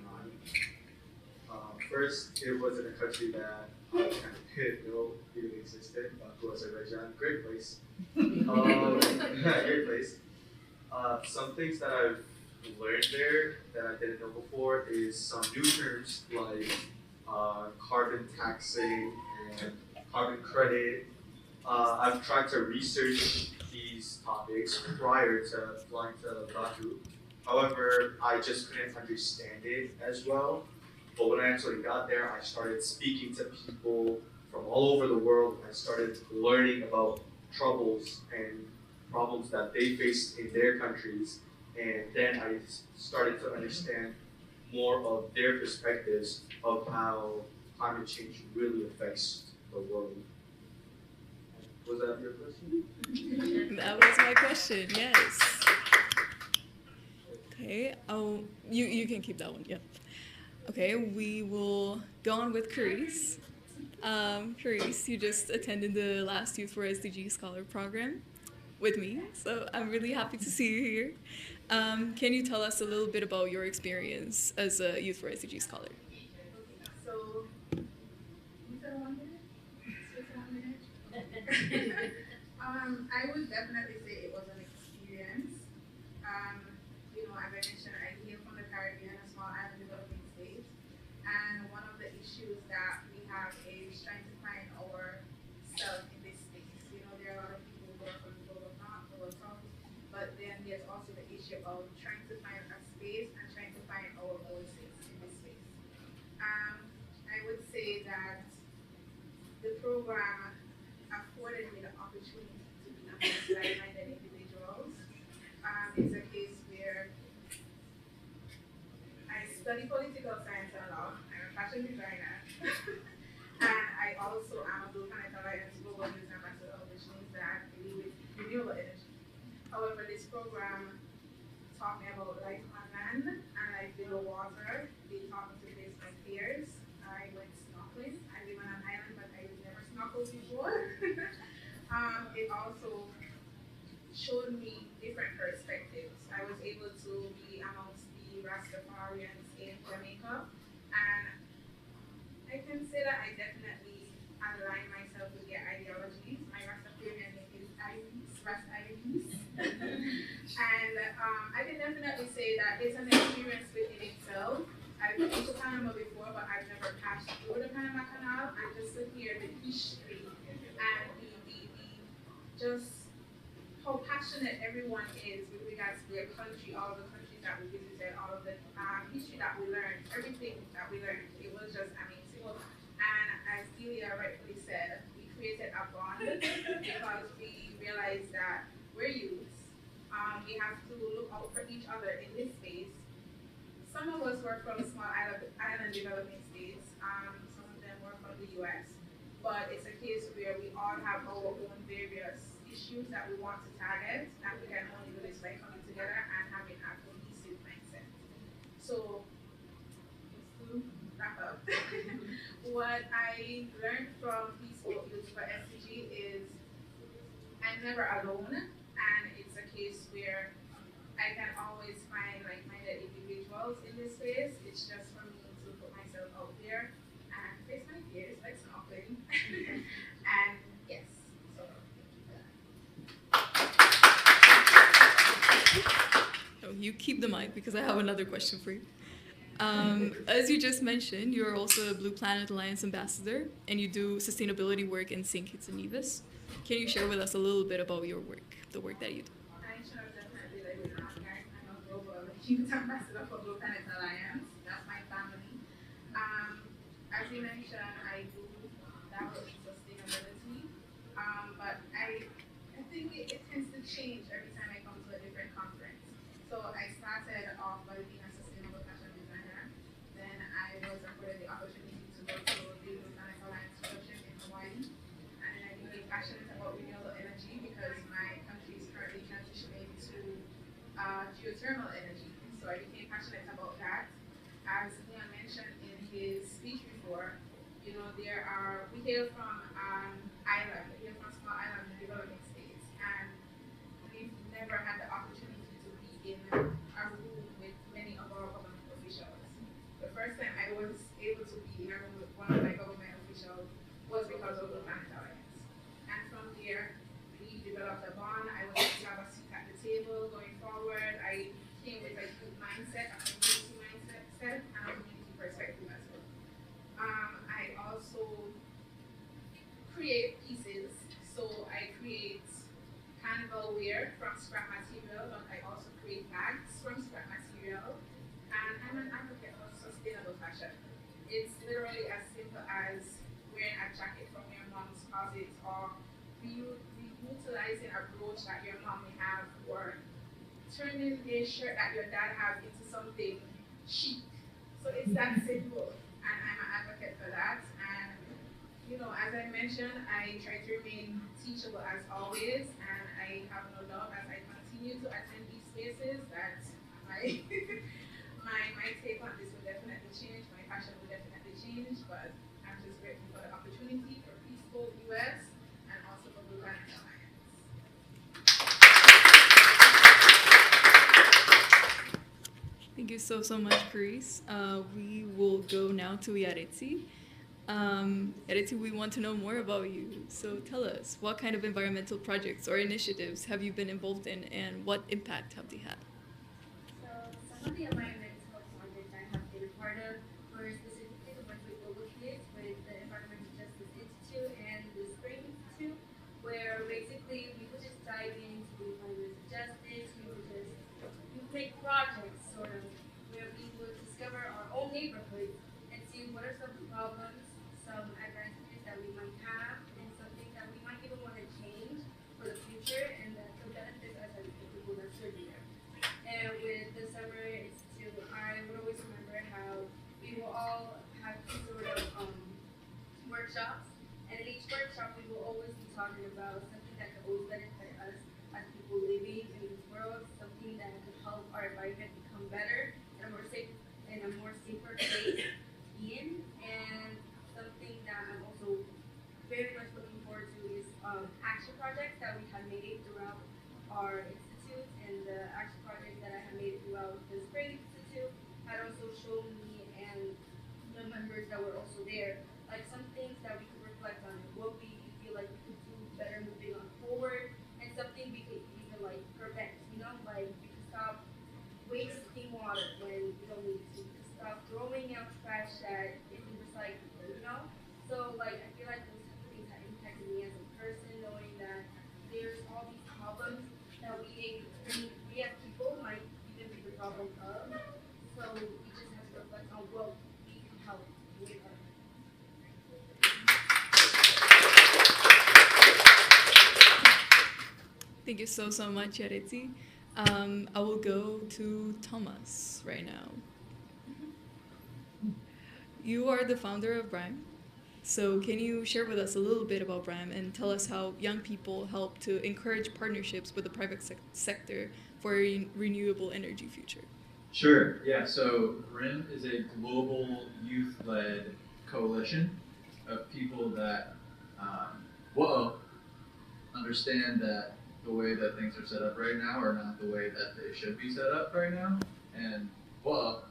first it was in a country that I kind of didn't know even existed, Azerbaijan. Great place. Great place. Some things that I've learned there that I didn't know before is some new terms like carbon taxing and carbon credit. I've tried to research these topics prior to flying to Batu. However, I just couldn't understand it as well. But when I actually got there, I started speaking to people from all over the world. I started learning about troubles and problems that they faced in their countries. And then I started to understand more of their perspectives of how climate change really affects the world. Was that your question? That was my question, yes. Okay, you can keep that one, yeah. Okay, we will go on with Carice. Carice, you just attended the last Youth for SDG Scholar program with me, so I'm really happy to see you here. Can you tell us a little bit about your experience as a Youth for SDG Scholar? So, you said 1 minute? Just 1 minute? I would definitely say it was an experience. You know, as I mentioned, I came from the Caribbean, a small island developing state, and one of the issues that we have is trying to find ourselves in this space. You know, there are a lot of people who are from the global north, global south, but then there's also the issue of trying to find a space and trying to find our voices in this space. I would say that the program afforded me the opportunity to be amongst like-minded individuals. It's a case where I study political science and law. I'm a fashion designer. And I also am a Blue Planet Alliance Global News Ambassador, which means that I deal with renewable energy. However, this program taught me about life on land and life below water. They taught me to face my fears. I went snorkeling. I live on an island, but I never snorkeled before. It also showed me different perspectives. I was able to be amongst the Rastafarians in Jamaica, and I can say that I definitely align myself with their ideologies. My Rastafarian name is Iris, Rast Iris. And I can definitely say that it's an experience within itself. I've been to Panama before, but I've never passed through the Panama Canal, and just to hear the history and the just how passionate everyone is with regards to their country, all of the countries that we visited, all of the history that we learned, everything that we learned. It was just amazing. And as Delia rightfully said, we created a bond because we realized that we're youths. We have to look out for each other in this space. Some of us were from small island developing states. Some of them were from the US. But it's a case where we all have our own various issues that we want to target, and we can only do this by coming together and having a cohesive mindset. So, just to wrap up, what I learned from Peaceful Youth for SDG is I'm never alone, and it's a case where I can always find like-minded individuals in this space. It's just for me to put myself out there and face my fears, like snorkeling. And yes, so Oh, you keep the mic because I have another question for you. As you just mentioned, you're also a Blue Planet Alliance ambassador, and you do sustainability work in St. Kitts and Nevis. Can you share with us a little bit about your work, the work that you do? I should have definitely let you know, guys. I'm a global youth ambassador for Blue Planet Alliance. That's my family. As you mentioned, I do dabble in sustainability, but I think it tends to change every time I come to a different conference. So I started off by being a sustainable fashion designer. Then I was afforded the opportunity to go to the Blue Planet Alliance fellowship in Hawaii. And then I became passionate about renewable energy because my country is currently transitioning to geothermal energy. So I became passionate about that. As Leon mentioned in his speech before, you know, we hail from island, we hail from small island developing states, and we've never had the opportunity to be in a room with many of our government officials. The first time I was able to be in a room with one of my government officials was because of the Planet Alliance. And from there, we developed a bond. I was able to have a seat at the table going forward. I came with a youth mindset and a community perspective as well. I also create pieces, so I create carnival wear from scrap material, but I also create bags from scrap material, and I'm an advocate of sustainable fashion. It's literally as simple as wearing a jacket from your mom's closet, or reutilizing a brooch that your mom may have, or turning a shirt that your dad has into something chic. So it's that simple, and I'm an advocate for that. And you know, as I mentioned, I try to remain teachable as always, and I have no doubt as I continue to attend these spaces that my my take on this will definitely change, my passion will definitely change, but I'm just grateful for the opportunity for Peaceful US and also for Blue Planet Alliance. Thank you so much, Chris. We will go now to Yaretsi. Yaretsi, we want to know more about you. So tell us, what kind of environmental projects or initiatives have you been involved in, and what impact have they had? So some of the environmental projects I have been a part of were specifically the ones with global kids, with the Environmental Justice Institute and the Spring Institute, where basically we would just dive into environmental justice. We would make projects sort of where we would discover our own neighborhoods and see what are some problems, some advantages that we might have, and some things that we might even want to change for the future, and that could benefit us as people that should be there. And with the Summer Institute, I would always remember how we will all have sort of workshops, and in each workshop we will always be talking about something that could always benefit us as people living in this world, something that could help our environment become better and a more safer place to be in. And something that I'm also very much looking forward to is action projects that we have made throughout our institute, and the action projects that I have made throughout the Spring Institute had also shown me and the members that were also there, like some things that we could reflect on, what we feel like we could do better moving on forward, and something we could even like prevent, you know, like we could stop wasting water when we don't need to, stop throwing out trash that isn't recyclable, you know? So like I feel like those type of things have impacted me as a person, knowing that there's all these problems that we as people might even be the problem of. So we just have to reflect on what we can help with our. Thank you so much, Yaretsi. I will go to Thomas right now. You are the founder of BRIME. So can you share with us a little bit about BRIME and tell us how young people help to encourage partnerships with the private sector for a renewable energy future? Sure, yeah, so BRIM is a global youth-led coalition of people that understand that the way that things are set up right now are not the way that they should be set up right now, and are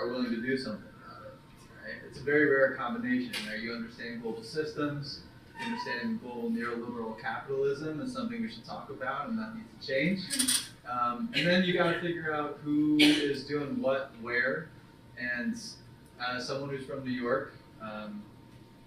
willing to do something about it. Right? It's a very rare combination. Right? You understand global systems, you understand global neoliberal capitalism is something we should talk about, and that needs to change. And then you got to figure out who is doing what, where. And as someone who's from New York,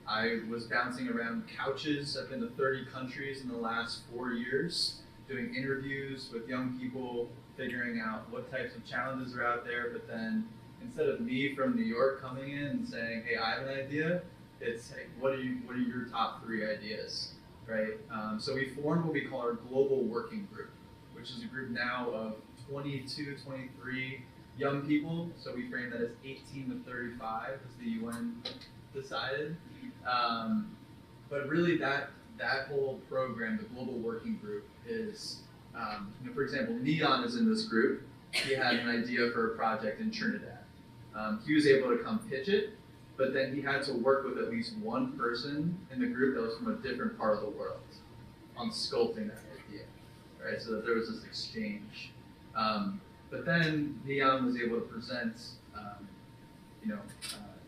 I was bouncing around couches. I've been to 30 countries in the last 4 years, doing interviews with young people, figuring out what types of challenges are out there. But then instead of me from New York coming in and saying, hey, I have an idea, it's, hey, what are your top 3 ideas, right? So we formed what we call our global working group, which is a group now of 22, 23 young people. So we frame that as 18 to 35, as the UN decided. But really that whole program, the global working group, is, for example, Neon is in this group. He had an idea for a project in Trinidad. He was able to come pitch it, but then he had to work with at least one person in the group that was from a different part of the world on sculpting that idea, right? So that there was this exchange. But then Neon was able to present,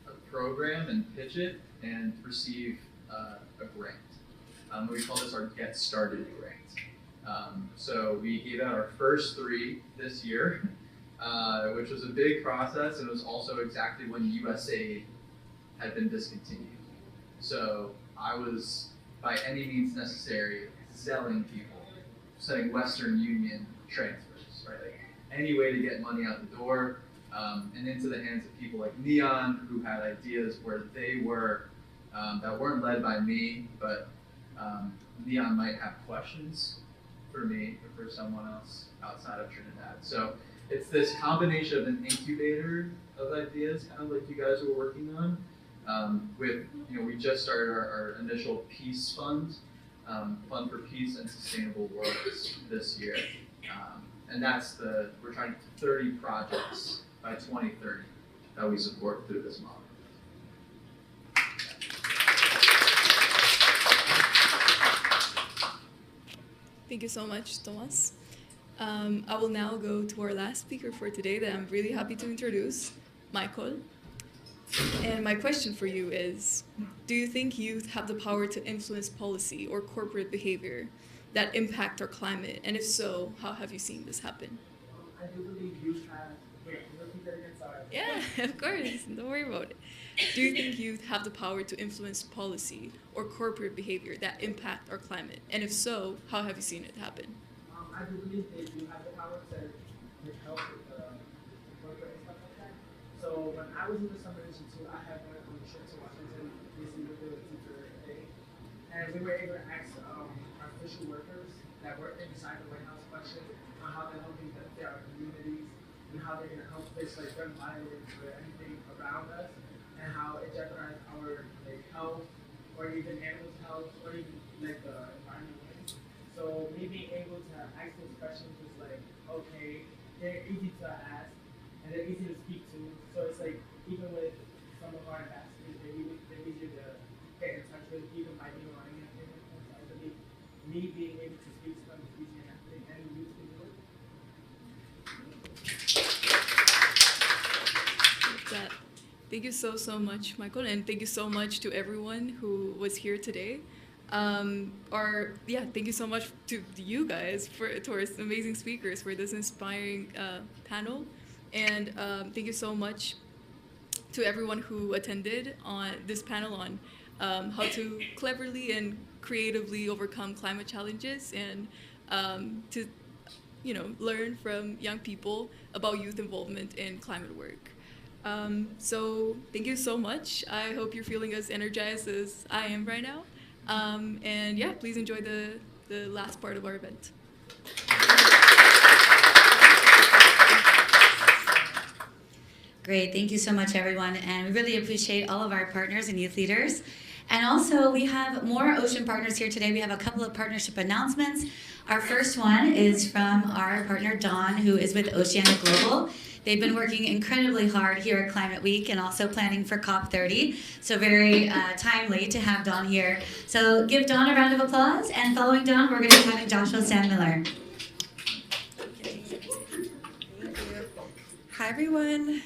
a program and pitch it and receive a grant. We call this our Get Started grant. So we gave out our first 3 this year, which was a big process, and it was also exactly when USAID had been discontinued. So I was, by any means necessary, selling people, sending Western Union transfers, right? Like any way to get money out the door, and into the hands of people like Neon, who had ideas where they were, that weren't led by me, but Neon might have questions for me or for someone else outside of Trinidad. So it's this combination of an incubator of ideas, kind of like you guys were working on. With, we just started our initial peace fund, Fund for Peace and Sustainable Worlds this year. And we're trying to 30 projects by 2030 that we support through this model. Thank you so much, Thomas. I will now go to our last speaker for today that I'm really happy to introduce, Michael. And my question for you is, do you think youth have the power to influence policy or corporate behavior that impact our climate? And if so, how have you seen this happen? I do believe youth have... Wait, repeat that again, sorry. Yeah, of course. Don't worry about it. Do you think youth have the power to influence policy or corporate behavior that impact our climate? And if so, how have you seen it happen? I do believe they do have the power to help with corporate and stuff like that. So when I was in the Summer Institute, I had went on a trip to Washington, D.C. with the teacher day, and we were able to ask our official workers that work inside the White House questions on how they're helping benefit our communities and how they're going to help fix like gun violence or anything around us, and how it jeopardizes our health or even animals' health or even like the environment. So me being able to ask those questions is like, okay, they're easy to ask and they're easy to speak to. So it's like even with some of our ambassadors, they're easier to get in touch with, even by me running it. So I believe me being able to speak to them is easier than I think any youth can do it. Thank you so much, Michael, and thank you so much to everyone who was here today. Thank you so much to you guys to our amazing speakers for this inspiring panel, and thank you so much to everyone who attended on this panel on how to cleverly and creatively overcome climate challenges and to learn from young people about youth involvement in climate work. So thank you so much. I hope you're feeling as energized as I am right now. Please enjoy the last part of our event. Great, thank you so much, everyone. And we really appreciate all of our partners and youth leaders. And also, we have more Ocean partners here today. We have a couple of partnership announcements. Our first one is from our partner, Dawn, who is with Oceanic Global. They've been working incredibly hard here at Climate Week and also planning for COP30. So very timely to have Dawn here. So give Dawn a round of applause. And following Dawn, we're going to be having Joshua Sandmiller. Hi, everyone.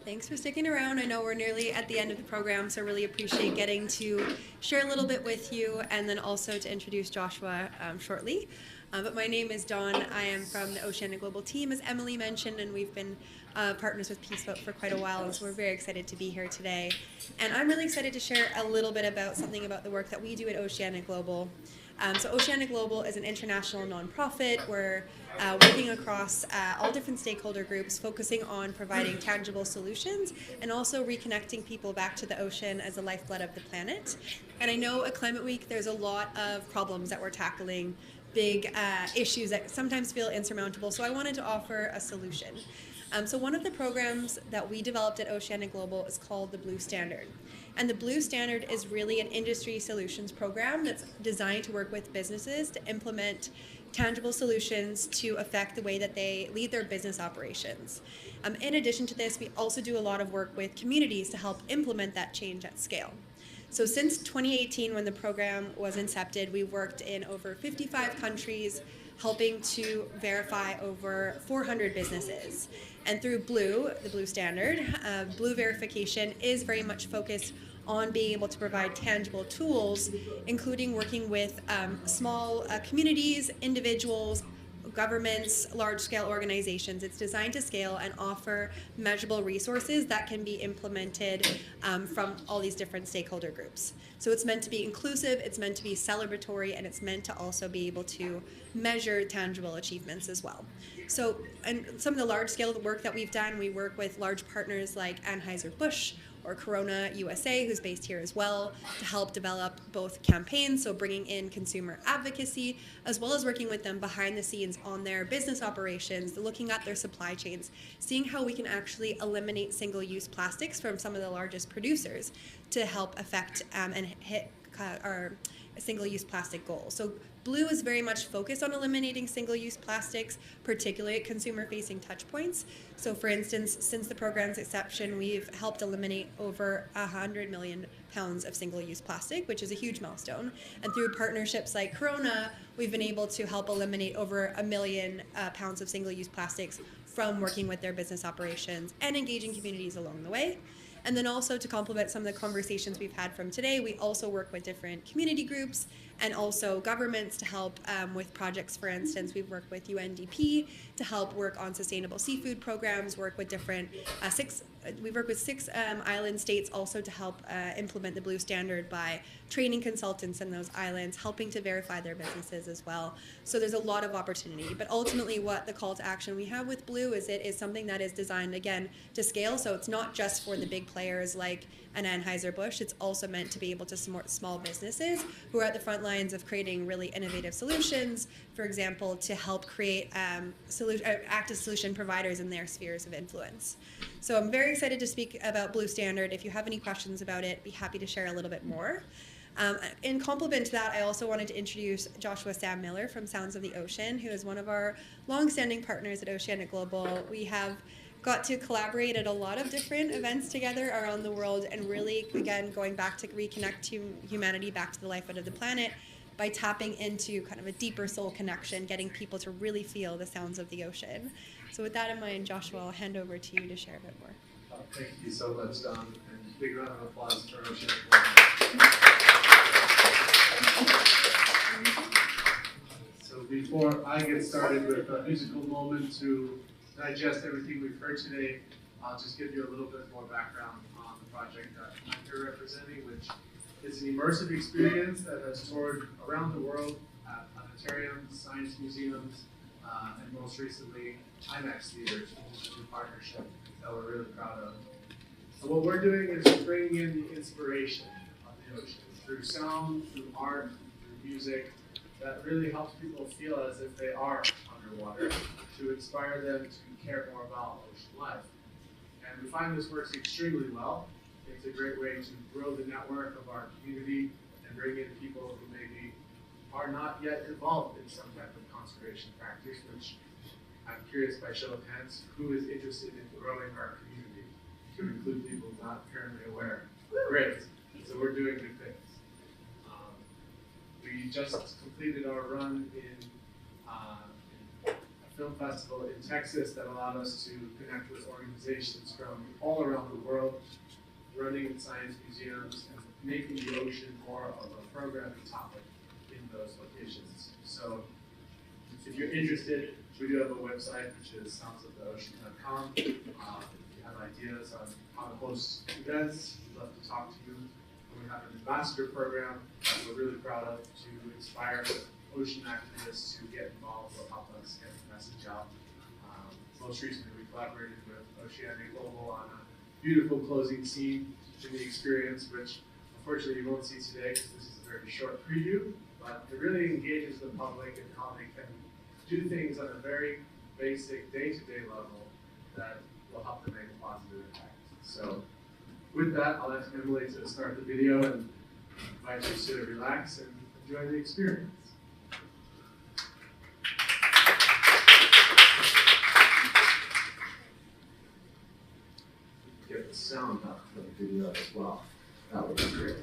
Thanks for sticking around. I know we're nearly at the end of the program, so I really appreciate getting to share a little bit with you and then also to introduce Joshua shortly. But my name is Dawn. I am from the Oceanic Global team, as Emily mentioned, and we've been partners with Peace Vote for quite a while, and so we're very excited to be here today. And I'm really excited to share a little bit about something about the work that we do at Oceanic Global. So Oceanic Global is an international nonprofit. We're working across all different stakeholder groups, focusing on providing tangible solutions and also reconnecting people back to the ocean as the lifeblood of the planet. And I know at Climate Week, there's a lot of problems that we're tackling, big issues that sometimes feel insurmountable. So I wanted to offer a solution. So one of the programs that we developed at Oceanic Global is called the Blue Standard. And the Blue Standard is really an industry solutions program that's designed to work with businesses to implement tangible solutions to affect the way that they lead their business operations. In addition to this, we also do a lot of work with communities to help implement that change at scale. So since 2018, when the program was incepted, we've worked in over 55 countries, helping to verify over 400 businesses. And through Blue, the Blue Standard, Blue verification is very much focused on being able to provide tangible tools, including working with small communities, individuals, governments, large-scale organizations. It's designed to scale and offer measurable resources that can be implemented from all these different stakeholder groups. So it's meant to be inclusive, it's meant to be celebratory, and it's meant to also be able to measure tangible achievements as well. So, and some of the large-scale work that we've done, we work with large partners like Anheuser-Busch or Corona USA, who's based here as well, to help develop both campaigns, so bringing in consumer advocacy, as well as working with them behind the scenes on their business operations, looking at their supply chains, seeing how we can actually eliminate single-use plastics from some of the largest producers to help affect and hit our single-use plastic goals. So Blue is very much focused on eliminating single-use plastics, particularly at consumer-facing touchpoints. So for instance, since the program's inception, we've helped eliminate over 100 million pounds of single-use plastic, which is a huge milestone. And through partnerships like Corona, we've been able to help eliminate over 1 million pounds of single-use plastics from working with their business operations and engaging communities along the way. And then also to complement some of the conversations we've had from today, we also work with different community groups and also governments to help with projects. For instance, we've worked with UNDP to help work on sustainable seafood programs, work with different we've worked with 6 island states also to help implement the Blue Standard by training consultants in those islands, helping to verify their businesses as well. So there's a lot of opportunity. But ultimately what the call to action we have with Blue is it is something that is designed, again, to scale. So it's not just for the big players like an Anheuser-Busch. It's also meant to be able to support small businesses who are at the front lines of creating really innovative solutions, for example, to help create active solution providers in their spheres of influence. So I'm very excited to speak about Blue Standard. If you have any questions about it, be happy to share a little bit more. In complement to that, I also wanted to introduce Joshua Sam Miller from Sounds of the Ocean, who is one of our longstanding partners at Oceanic Global. We have got to collaborate at a lot of different events together around the world and really, again, going back to reconnect humanity back to the life of the planet by tapping into kind of a deeper soul connection, getting people to really feel the sounds of the ocean. So with that in mind, Joshua, I'll hand over to you to share a bit more. Thank you so much, Don, and big round of applause for Oceanic. So before I get started with a musical moment to digest everything we've heard today, I'll just give you a little bit more background on the project that I'm here representing, which is an immersive experience that has toured around the world at planetariums, science museums, and most recently IMAX theaters, which is a new partnership that we're really proud of. So what we're doing is bringing in the inspiration of the ocean through sound, through art, through music, that really helps people feel as if they are underwater, to inspire them to care more about ocean life. And we find this works extremely well. It's a great way to grow the network of our community and bring in people who maybe are not yet involved in some type of conservation practice, which I'm curious by show of hands, who is interested in growing our community to include people not currently aware? Great, so we're doing good things. We just completed our run in a film festival in Texas that allowed us to connect with organizations from all around the world, running science museums and making the ocean more of a programming topic in those locations. So if you're interested, we do have a website, which is soundsoftheocean.com. If you have ideas on how to host events, we'd love to talk to you. And we have an ambassador program that we're really proud of to inspire ocean activists to get involved or help us get the message out. Most recently, we collaborated with Oceanic Global on a beautiful closing scene in the experience, which unfortunately you won't see today because this is a very short preview, but it really engages the public and how they can do things on a very basic day-to-day level that will help them make a positive impact. So with that, I'll ask Emily to start the video and invite you to relax and enjoy the experience. Get the sound up for the video as well. That would be great.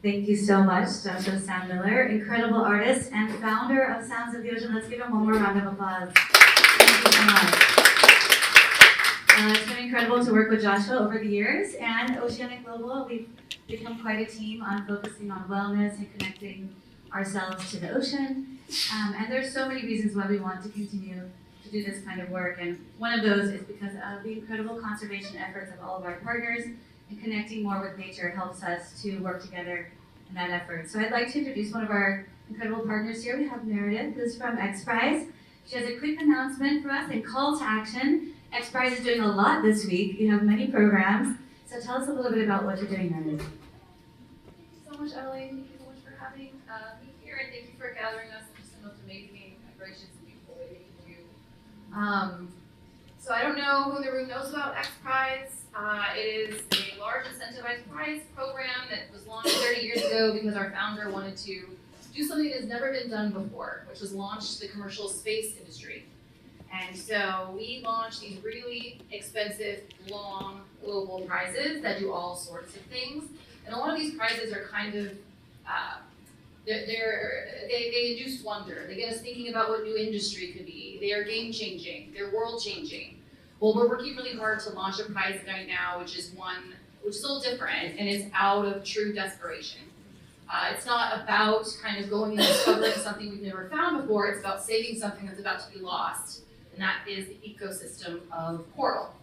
Thank you so much, Joshua Sam Miller, incredible artist and founder of Sounds of the Ocean. Let's give him one more round of applause. Thank you so much. It's been incredible to work with Joshua over the years, and Oceanic Global, we've become quite a team on focusing on wellness and connecting ourselves to the ocean. And there's so many reasons why we want to continue to do this kind of work, and one of those is because of the incredible conservation efforts of all of our partners, and connecting more with nature helps us to work together in that effort. So I'd like to introduce one of our incredible partners here. We have Meredith, who's from XPRIZE. She has a quick announcement for us and call to action. XPRIZE is doing a lot this week. You have many programs. So tell us a little bit about what you're doing, Meredith. Thank you so much, Emily. Thank you so much for having me here, and thank you for gathering us in just the most amazing, gracious, and beautiful way that you do. So I don't know who in the room knows about XPRIZE. It is a large incentivized prize program that was launched 30 years ago because our founder wanted to do something that has never been done before, which was launch the commercial space industry. And so we launched these really expensive, long, global prizes that do all sorts of things. And a lot of these prizes are kind of, they induce wonder. They get us thinking about what new industry could be. They are game-changing. They're world-changing. Well, we're working really hard to launch a prize right now, which is a little different, and it's out of true desperation. It's not about kind of going and discovering something we've never found before. It's about saving something that's about to be lost, and that is the ecosystem of coral.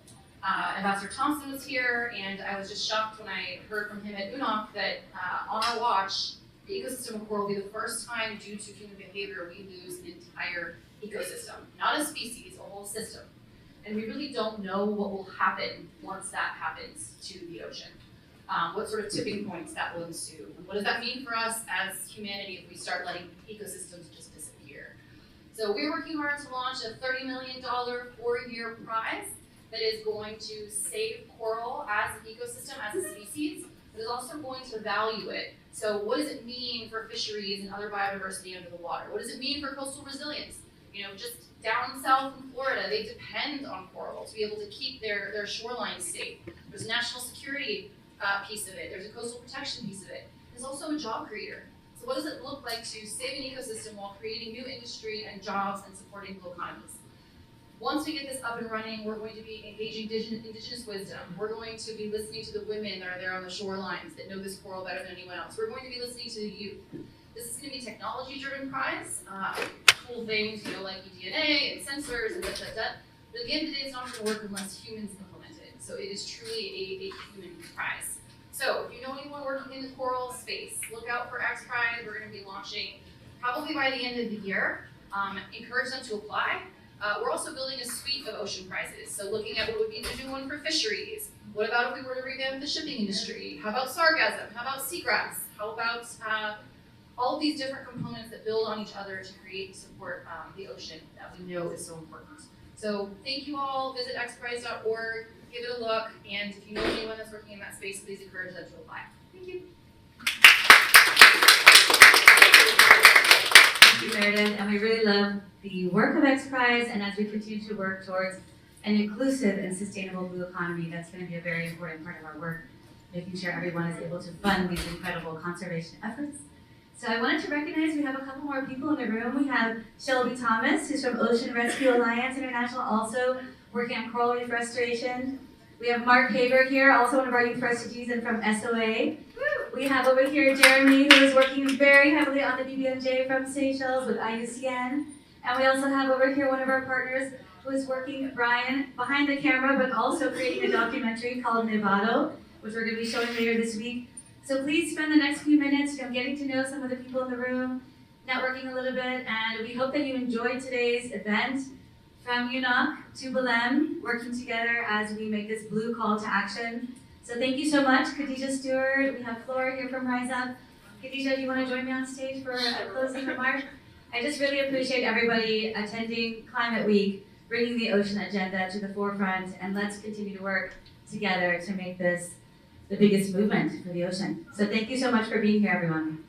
Ambassador Thompson was here, and I was just shocked when I heard from him at UNOC that on our watch, the ecosystem of coral will be the first time due to human behavior we lose an entire ecosystem. Not a species, a whole system. And we really don't know what will happen once that happens to the ocean. What sort of tipping points that will ensue. And what does that mean for us as humanity if we start letting ecosystems just disappear? So we're working hard to launch a $30 million 4-year prize that is going to save coral as an ecosystem, as a species, but is also going to value it. So what does it mean for fisheries and other biodiversity under the water? What does it mean for coastal resilience? You know, just down south in Florida, they depend on coral to be able to keep their shoreline safe. There's a national security piece of it. There's a coastal protection piece of it. There's also a job creator. So what does it look like to save an ecosystem while creating new industry and jobs and supporting local economies? Once we get this up and running, we're going to be engaging indigenous wisdom. We're going to be listening to the women that are there on the shorelines that know this coral better than anyone else. We're going to be listening to the youth. This is going to be a technology-driven prize. Cool things, you know, like eDNA and sensors and that. But at the end of the day, it's not going to work unless humans implement it. So it is truly a human prize. So if you know anyone working in the coral space, look out for XPRIZE. We're going to be launching probably by the end of the year. Encourage them to apply. We're also building a suite of ocean prizes. So looking at what would be the new one for fisheries. What about if we were to revamp the shipping industry? How about sargassum? How about seagrass? How about all of these different components that build on each other to create and support the ocean that we know is so important. So thank you all. Visit xprize.org, give it a look, and if you know anyone that's working in that space, please encourage them to apply. Thank you. Thank you, Meredith, and we really love the work of XPRIZE, and as we continue to work towards an inclusive and sustainable blue economy, that's going to be a very important part of our work, making sure everyone is able to fund these incredible conservation efforts. So I wanted to recognize we have a couple more people in the room. We have Shelby Thomas, who's from Ocean Rescue Alliance International, also working on coral reef restoration. We have Mark Haber here, also one of our youth refugees and from SOA. We have over here Jeremy, who is working very heavily on the BBNJ from Seychelles with IUCN. And we also have over here one of our partners who is working, Brian, behind the camera, but also creating a documentary called Nevado, which we're going to be showing later this week. So please spend the next few minutes getting to know some of the people in the room, networking a little bit, and we hope that you enjoyed today's event. From UNOC to Belém, working together as we make this blue call to action. So thank you so much, Khadija Stewart. We have Flora here from Rise Up. Khadija, do you want to join me on stage for a closing remark? I just really appreciate everybody attending Climate Week, bringing the ocean agenda to the forefront, and let's continue to work together to make this the biggest movement for the ocean. So thank you so much for being here, everyone.